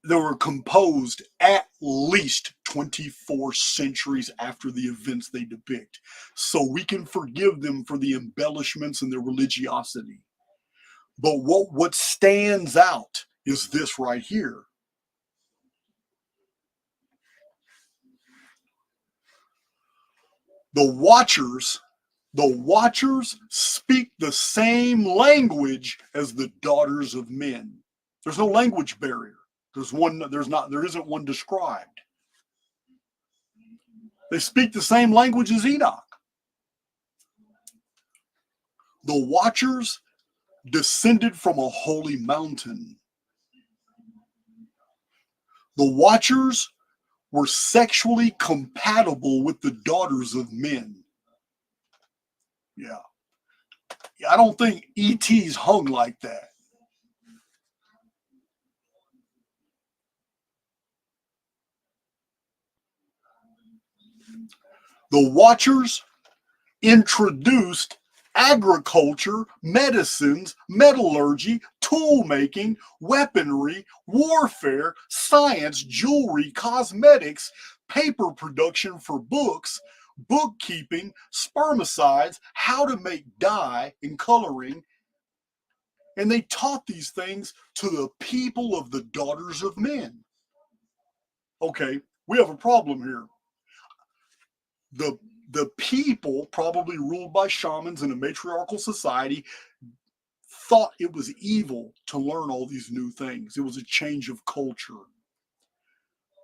that were composed at least 24 centuries after the events they depict. So we can forgive them for the embellishments and their religiosity. But what stands out is this right here. The Watchers The watchers speak the same language as the daughters of men. There's no language barrier. There isn't one described. They speak the same language as Enoch. The watchers descended from a holy mountain. The watchers were sexually compatible with the daughters of men. Yeah. I don't think ET's hung like that. The watchers introduced agriculture, medicines, metallurgy, tool making, weaponry, warfare, science, jewelry, cosmetics, paper production for books, bookkeeping, spermicides, how to make dye and coloring. And they taught these things to the people of the daughters of men. Okay, we have a problem here. The people, probably ruled by shamans in a matriarchal society, thought it was evil to learn all these new things. It was a change of culture.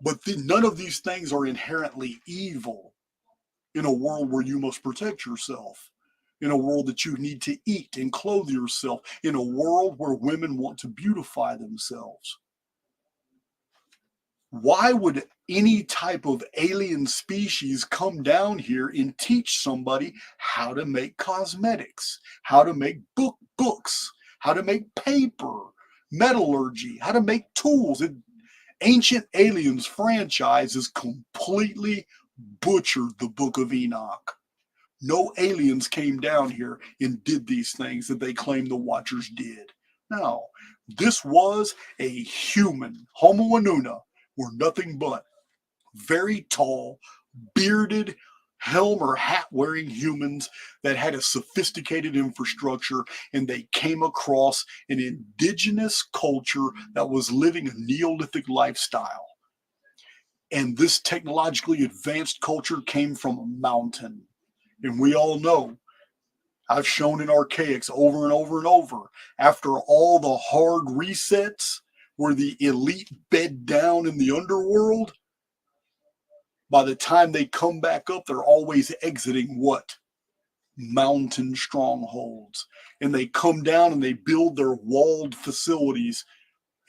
But none of these things are inherently evil in a world where you must protect yourself, in a world that you need to eat and clothe yourself, in a world where women want to beautify themselves. Why would any type of alien species come down here and teach somebody how to make cosmetics, how to make books, how to make paper, metallurgy, how to make tools? Ancient Aliens franchise has completely butchered the Book of Enoch. No aliens came down here and did these things that they claim the Watchers did. No, this was a human, Homo Inuna, were nothing but very tall, bearded, helm or hat wearing humans that had a sophisticated infrastructure, and they came across an indigenous culture that was living a Neolithic lifestyle. And this technologically advanced culture came from a mountain. And we all know, I've shown in Archaix over and over and over, after all the hard resets where the elite bed down in the underworld, by the time they come back up, they're always exiting what? Mountain strongholds. And they come down and they build their walled facilities.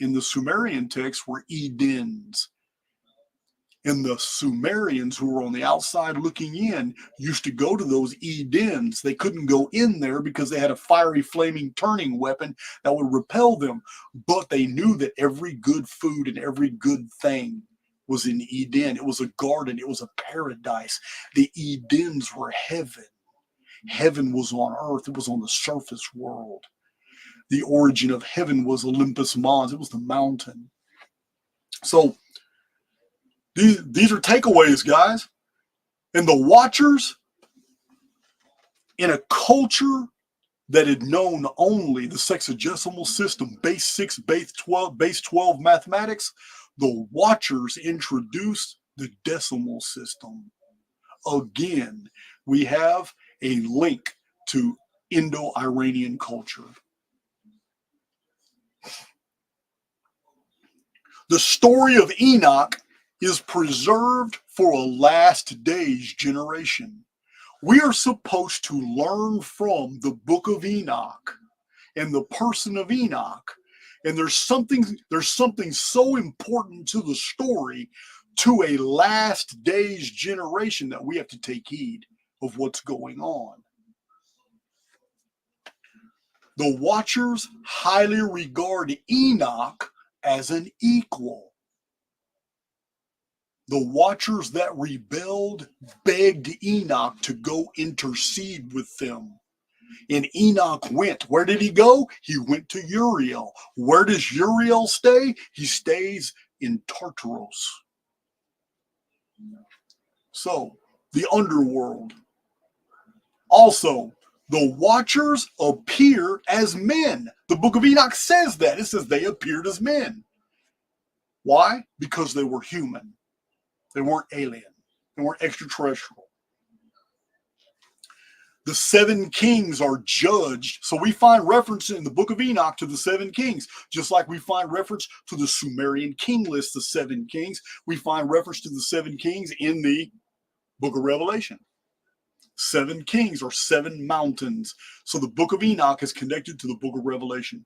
In the Sumerian text were Edens. And the Sumerians, who were on the outside looking in, used to go to those Edens. They couldn't go in there because they had a fiery, flaming, turning weapon that would repel them. But they knew that every good food and every good thing was in Eden. It was a garden. It was a paradise. The Edens were heaven. Heaven was on earth. It was on the surface world. The origin of heaven was Olympus Mons. It was the mountain. So these are takeaways, guys. And the Watchers, in a culture that had known only the sexagesimal system, base 6, base 12 mathematics, the Watchers introduced the decimal system. Again, we have a link to Indo-Iranian culture. The story of Enoch is preserved for a last days generation. We are supposed to learn from the Book of Enoch and the person of Enoch. And there's something so important to the story, to a last days generation, that we have to take heed of what's going on. The Watchers highly regard Enoch as an equal. The Watchers that rebelled begged Enoch to go intercede with them. And Enoch went. Where did he go? He went to Uriel. Where does Uriel stay? He stays in Tartaros. So, the underworld. Also, the Watchers appear as men. The Book of Enoch says that. It says they appeared as men. Why? Because they were human. They weren't alien. They weren't extraterrestrial. The 7 kings are judged. So we find reference in the Book of Enoch to the 7 kings, just like we find reference to the Sumerian king list, the 7 kings. We find reference to the 7 kings in the Book of Revelation. 7 kings or 7 mountains. So the Book of Enoch is connected to the Book of Revelation.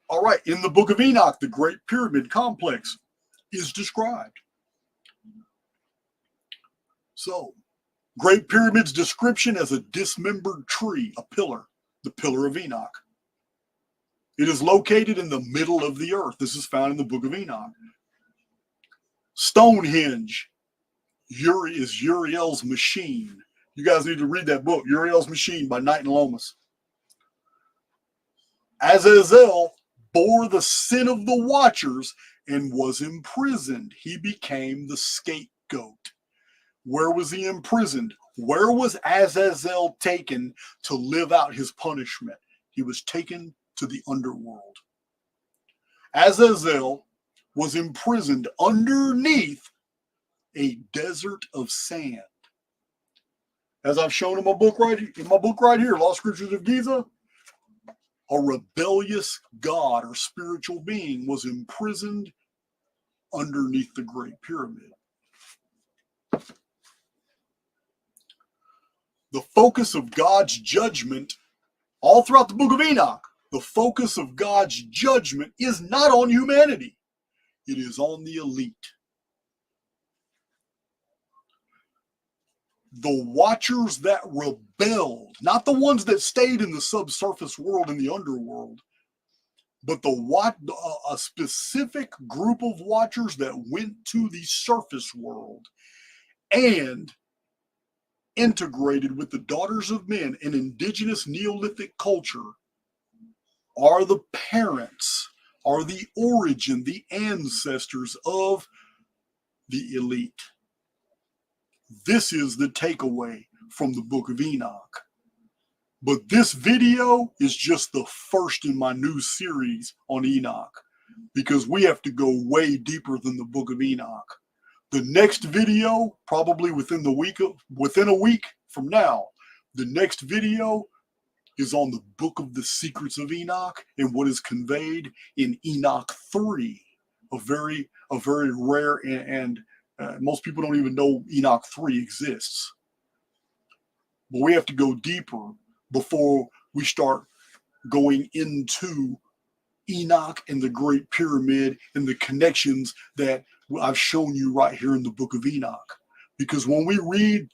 All right, in the Book of Enoch, the Great Pyramid Complex is described. So, Great Pyramid's description as a dismembered tree, a pillar, the Pillar of Enoch. It is located in the middle of the earth. This is found in the Book of Enoch. Stonehenge is Uriel's machine. You guys need to read that book, Uriel's Machine by Knight and Lomas. Azazel bore the sin of the watchers and was imprisoned. He became the scapegoat. Where was he imprisoned? Where was Azazel taken to live out his punishment? He was taken to the underworld. Azazel was imprisoned underneath a desert of sand. As I've shown in my book right here, Lost Scriptures of Giza, a rebellious god or spiritual being was imprisoned underneath the Great Pyramid. The focus of God's judgment, all throughout the Book of Enoch, the focus of God's judgment is not on humanity. It is on the elite. The watchers that rebelled, not the ones that stayed in the subsurface world in the underworld, but a specific group of watchers that went to the surface world and integrated with the daughters of men in indigenous Neolithic culture are the parents, are the origin, the ancestors of the elite. This is the takeaway from the Book of Enoch. But this video is just the first in my new series on Enoch, because we have to go way deeper than the Book of Enoch. The next video, probably within a week from now, the next video is on the Book of the Secrets of Enoch and what is conveyed in Enoch 3, a very rare and most people don't even know Enoch 3 exists. But we have to go deeper before we start going into Enoch and the Great Pyramid and the connections that I've shown you right here in the Book of Enoch. Because when we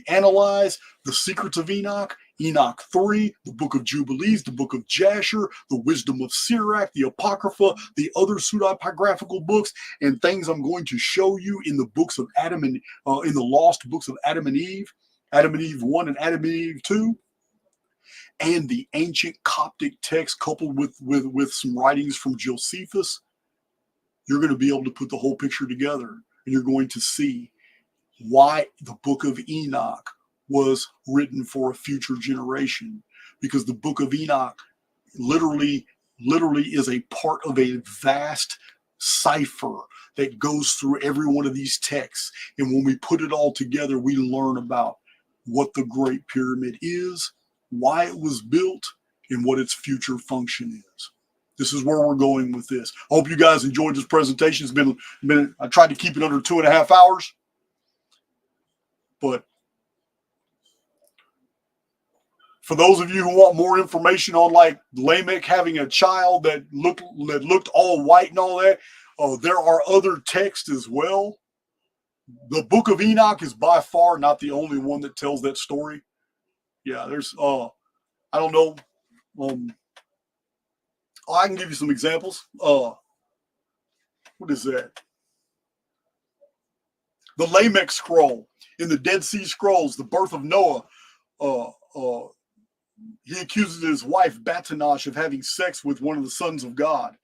analyze the secrets of Enoch, Enoch 3, the Book of Jubilees, the Book of Jasher, the Wisdom of Sirach, the Apocrypha, the other pseudepigraphical books, and things I'm going to show you in the books of Adam and in the lost books of Adam and Eve 1 and Adam and Eve 2, and the ancient Coptic text coupled with some writings from Josephus, you're going to be able to put the whole picture together, and you're going to see why the Book of Enoch was written for a future generation. Because the Book of Enoch literally is a part of a vast cipher that goes through every one of these texts. And when we put it all together, we learn about what the Great Pyramid is, why it was built, and what its future function is. This is where we're going with this. I hope you guys enjoyed this presentation. It's been I tried to keep it under 2.5 hours, but for those of you who want more information on like Lamech having a child that looked all white and all that, there are other texts as well. The Book of Enoch is by far not the only one that tells that story. Yeah, there's I don't know. I can give you some examples. What is that? The Lamech scroll in the Dead Sea Scrolls, the birth of Noah. He accuses his wife Batanash of having sex with one of the sons of God.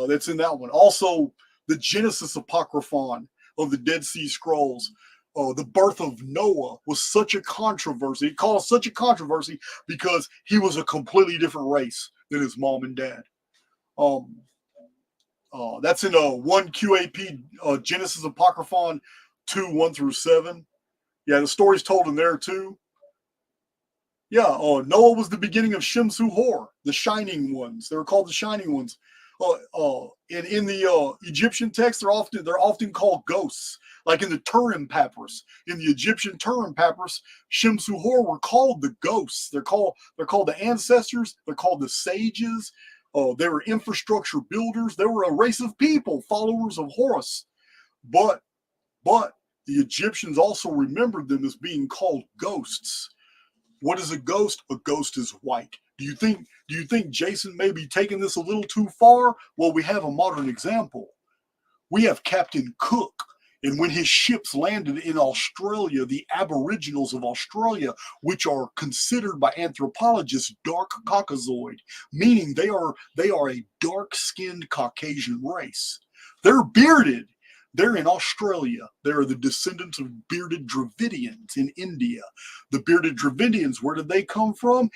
That's in that one. Also, the Genesis Apocryphon of the Dead Sea Scrolls. The birth of Noah was such a controversy. It caused such a controversy because he was a completely different race than his mom and dad. That's in 1 QAP Genesis Apocryphon 2, 1 through 7. Yeah, the story's told in there too. Yeah, Noah was the beginning of Shemsu-Hor, the shining ones. They were called the shining ones. In the Egyptian text, they're often called ghosts. Like in the Turin Papyrus, in the Egyptian Turin Papyrus, Shemsu-Hor were called the ghosts. They're called the ancestors. They're called the sages. They were infrastructure builders. They were a race of people, followers of Horus. But the Egyptians also remembered them as being called ghosts. What is a ghost? A ghost is white. Do you think Jason may be taking this a little too far? Well, we have a modern example. We have Captain Cook, and when his ships landed in Australia, the Aboriginals of Australia, which are considered by anthropologists dark Caucasoid, meaning they are a dark-skinned Caucasian race. They're bearded. They're in Australia. They're the descendants of bearded Dravidians in India. The bearded Dravidians, where did they come from?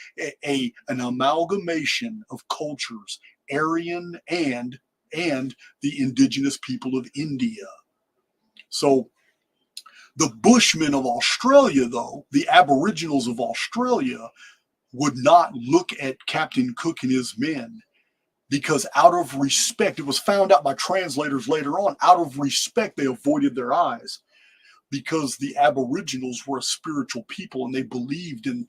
An amalgamation of cultures, Aryan and the indigenous people of India. So the Bushmen of Australia, though, the Aboriginals of Australia, would not look at Captain Cook and his men, because out of respect, it was found out by translators later on, out of respect, they avoided their eyes, because the Aboriginals were a spiritual people and they believed in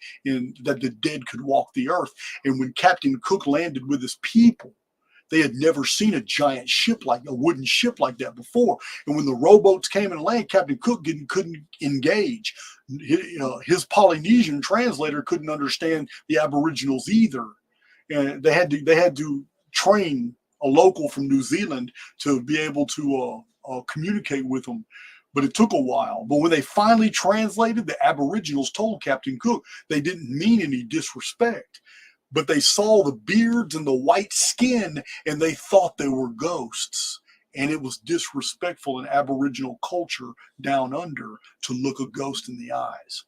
that the dead could walk the earth. And when Captain Cook landed with his people, they had never seen a giant ship like a wooden ship like that before. And when the rowboats came and landed, Captain Cook couldn't engage. His Polynesian translator couldn't understand the Aboriginals either. And they had to train a local from New Zealand to be able to communicate with them. But it took a while. But when they finally translated, the Aboriginals told Captain Cook they didn't mean any disrespect. But they saw the beards and the white skin and they thought they were ghosts. And it was disrespectful in Aboriginal culture down under to look a ghost in the eyes.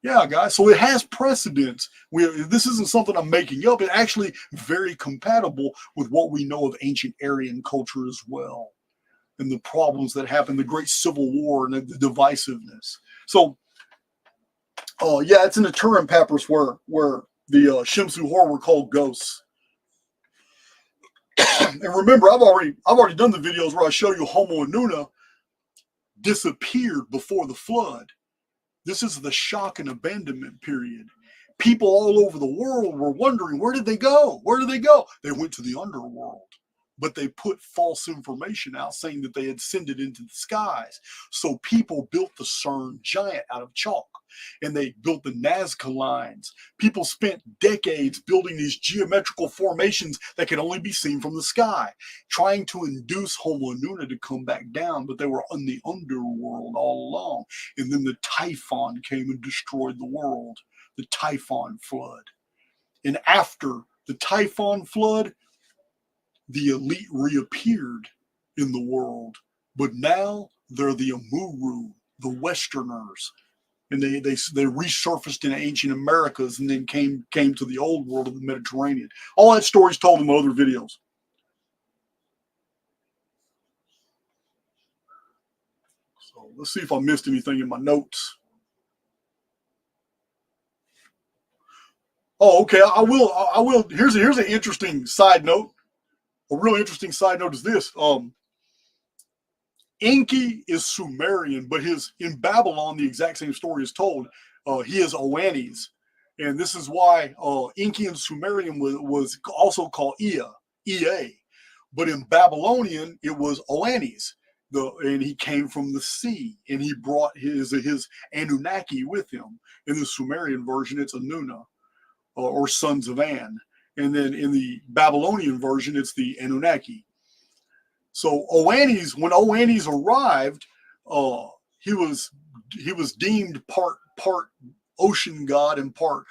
Yeah, guys. So it has precedence. This isn't something I'm making up. It's actually very compatible with what we know of ancient Aryan culture as well, and the problems that happened, the Great Civil War, and the divisiveness. So, yeah, it's in the Turin Papyrus where the Shemsu-Hor were called ghosts. And remember, I've already done the videos where I show you Homo Inuna disappeared before the flood. This is the shock and abandonment period. People all over the world were wondering, where did they go? Where did they go? They went to the underworld. But they put false information out saying that they had ascended into the skies. So people built the CERN giant out of chalk, and they built the Nazca lines. People spent decades building these geometrical formations that could only be seen from the sky, trying to induce Homo Inuna to come back down, but they were in the underworld all along. And then the Typhon came and destroyed the world, the Typhon flood. And after the Typhon flood, the elite reappeared in the world, but now they're the Amuru, the Westerners, and they resurfaced in ancient Americas and then came to the old world of the Mediterranean. All that story's told in my other videos. So let's see if I missed anything in my notes. Oh, okay. I will. Here's an interesting side note. A really interesting side note is this. Enki is Sumerian, but in Babylon, the exact same story is told. He is Oannes. And this is why Enki in Sumerian was also called Ea. But in Babylonian, it was Oannes. And he came from the sea, and he brought his Anunnaki with him. In the Sumerian version, it's Anuna, or sons of An. And then in the Babylonian version, it's the Anunnaki. So Oannes, when Oannes arrived, he was deemed part ocean god and part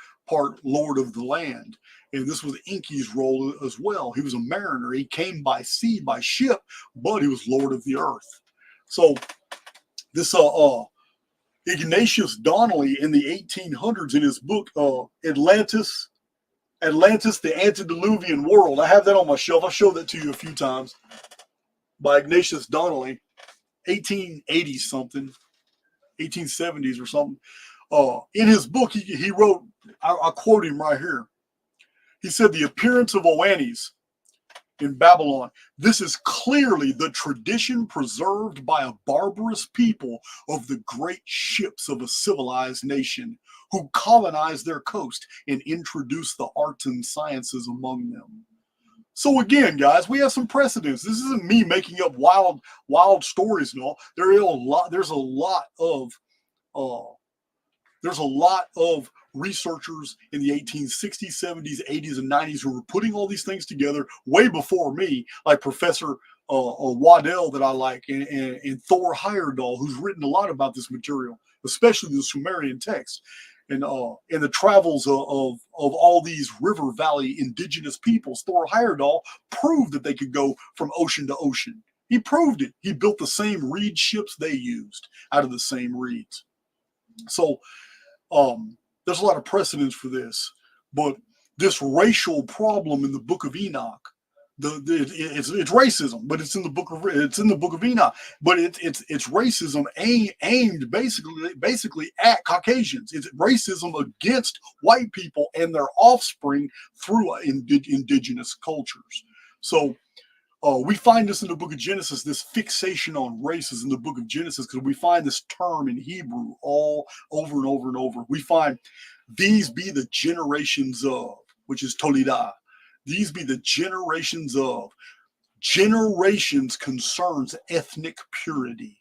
lord of the land. And this was Enki's role as well. He was a mariner. He came by sea, by ship, but he was lord of the earth. So this Ignatius Donnelly in the 1800s in his book Atlantis, the Antediluvian World. I have that on my shelf. I showed that to you a few times. By Ignatius Donnelly, 1880 something, 1870s or something. In his book, he wrote, I quote him right here. He said, the appearance of Oannes in Babylon. This is clearly the tradition preserved by a barbarous people of the great ships of a civilized nation who colonized their coast and introduced the arts and sciences among them. So again, guys, we have some precedents. This isn't me making up wild stories and all. There's a lot of researchers in the 1860s, 70s, 80s, and 90s who were putting all these things together way before me, like Professor Waddell that I like, and Thor Heyerdahl, who's written a lot about this material, especially the Sumerian text, and the travels of all these river valley indigenous peoples. Thor Heyerdahl proved that they could go from ocean to ocean. He proved it. He built the same reed ships they used out of the same reeds. So there's a lot of precedence for this, but this racial problem in the Book of Enoch, it's racism, but it's in the Book of Enoch, but it's racism aimed basically at Caucasians. It's racism against white people and their offspring through indigenous cultures. So we find this in the book of Genesis, this fixation on races in the book of Genesis, because we find this term in Hebrew all over and over and over. We find these be the generations of, which is Toledah. These be the generations of. Generations concerns ethnic purity.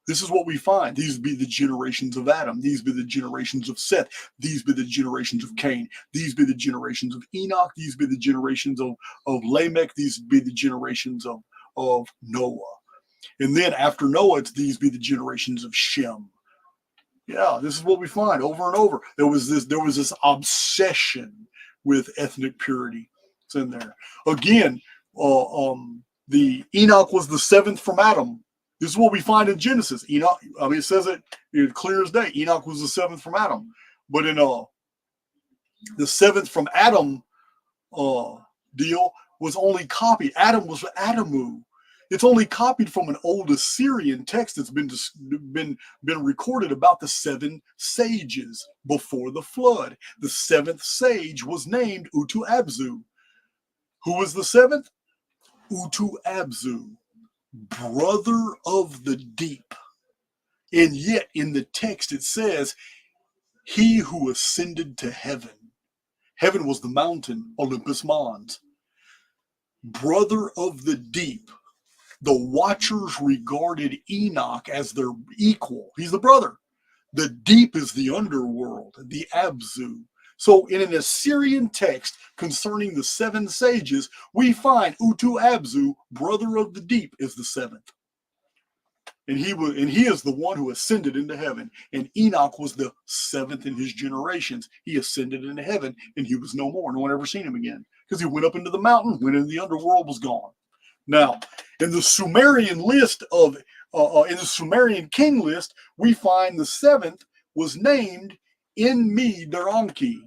This is what we find. These be the generations of Adam. These be the generations of Seth. These be the generations of Cain. These be the generations of Enoch. These be the generations of Lamech. These be the generations of Noah. And then after Noah, it's these be the generations of Shem. Yeah, this is what we find over and over. There was this obsession with ethnic purity. It's in there. Again, the Enoch was the seventh from Adam. This is what we find in Genesis. Enoch, I mean, it says it clear as day. Enoch was the seventh from Adam. But in the seventh from Adam deal was only copied. Adam was Adamu. It's only copied from an old Assyrian text that's been recorded about the seven sages before the flood. The seventh sage was named Utu-Abzu. Who was the seventh? Utu-Abzu, brother of the deep. And yet in the text it says, he who ascended to heaven. Heaven was the mountain, Olympus Mons. Brother of the deep. The Watchers regarded Enoch as their equal. He's the brother. The deep is the underworld, the Abzu. So in an Assyrian text concerning the seven sages, we find Utu-Abzu, brother of the deep, is the seventh. And he is the one who ascended into heaven. And Enoch was the seventh in his generations. He ascended into heaven and he was no more. No one ever seen him again because he went up into the mountain, went into the underworld, was gone. Now, in the Sumerian list in the Sumerian king list, we find the seventh was named Enmi-Daranki.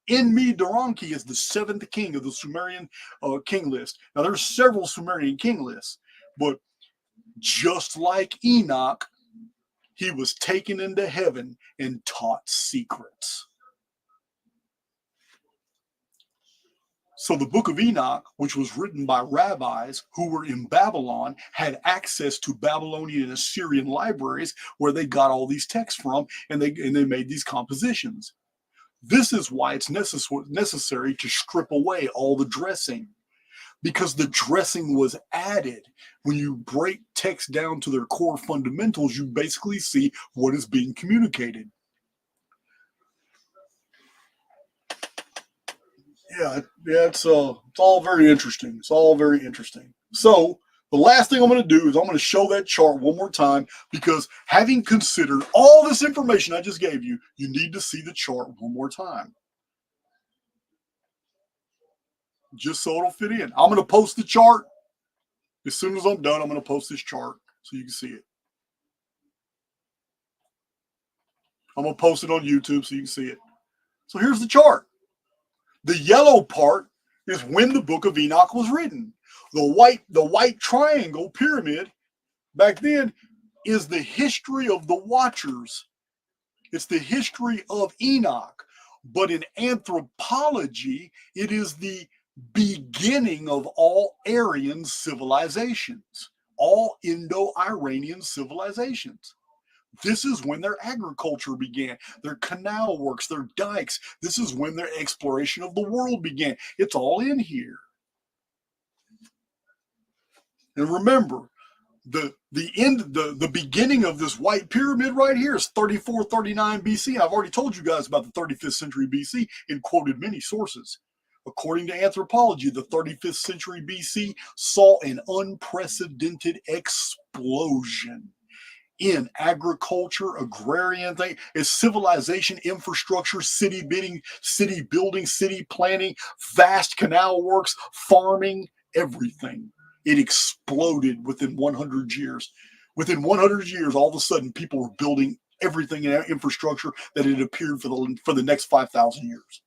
Enmi-Daranki is the seventh king of the Sumerian king list. Now, there's several Sumerian king lists, but just like Enoch, he was taken into heaven and taught secrets. So the Book of Enoch, which was written by rabbis who were in Babylon, had access to Babylonian and Assyrian libraries where they got all these texts from, and they made these compositions. This is why it's necessary to strip away all the dressing, because the dressing was added. When you break text down to their core fundamentals, you basically see what is being communicated. Yeah, it's all very interesting. It's all very interesting. So the last thing I'm going to do is I'm going to show that chart one more time, because having considered all this information I just gave you, you need to see the chart one more time, just so it'll fit in. I'm going to post the chart. As soon as I'm done, I'm going to post this chart so you can see it. I'm going to post it on YouTube so you can see it. So here's the chart. The yellow part is when the Book of Enoch was written. The white triangle pyramid back then is the history of the Watchers It's the history of Enoch. But in anthropology, it is the beginning of all Aryan civilizations, all Indo-Iranian civilizations. This is when their agriculture began, their canal works, their dikes. This is when their exploration of the world began. It's all in here. And remember, the beginning of this white pyramid right here is 3439 BC. I've already told you guys about the 35th century BC and quoted many sources. According to anthropology, the 35th century BC saw an unprecedented explosion in agriculture, agrarian thing, is civilization, infrastructure, city building, city planning, vast canal works, farming, everything. It exploded within 100 years. Within 100 years, all of a sudden, people were building everything in infrastructure that had appeared for the next 5,000 years.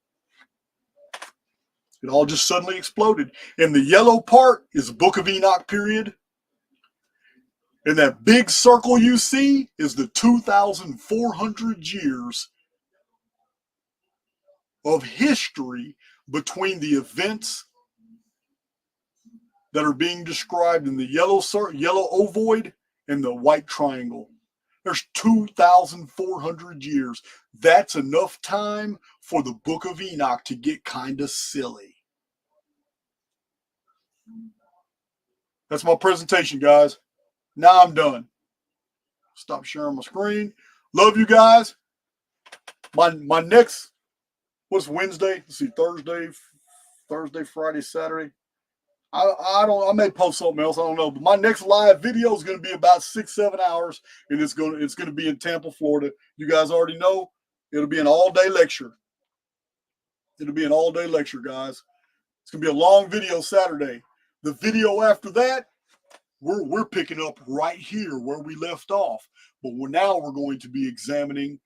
It all just suddenly exploded. And the yellow part is the Book of Enoch period. And that big circle you see is the 2,400 years of history between the events that are being described in the yellow ovoid and the white triangle. There's 2,400 years. That's enough time for the Book of Enoch to get kind of silly. That's my presentation, guys. Now I'm done. Stop sharing my screen. Love you guys. My next, what's Wednesday? Let's see, Thursday, Friday, Saturday. I may post something else. I don't know. But my next live video is going to be about 6-7 hours, and it's going to be in Tampa, Florida. You guys already know. It'll be an all-day lecture. It'll be an all-day lecture, guys. It's going to be a long video Saturday. The video after that, we're picking up right here where we left off. But now we're going to be examining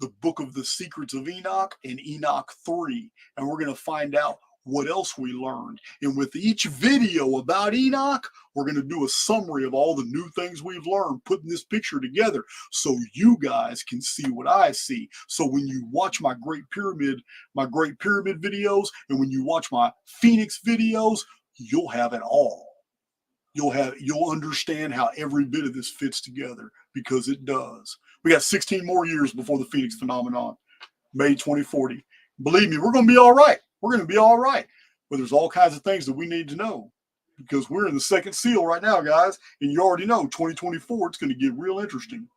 the Book of the Secrets of Enoch and Enoch 3. And we're going to find out what else we learned. And with each video about Enoch, we're going to do a summary of all the new things we've learned, putting this picture together so you guys can see what I see. So when you watch my Great Pyramid videos, and when you watch my Phoenix videos, you'll have it all. You'll understand how every bit of this fits together, because it does. We got 16 more years before the Phoenix phenomenon, May 2040. Believe me, we're going to be all right. We're going to be all right. But there's all kinds of things that we need to know, because we're in the second seal right now, guys. And you already know 2024, it's going to get real interesting.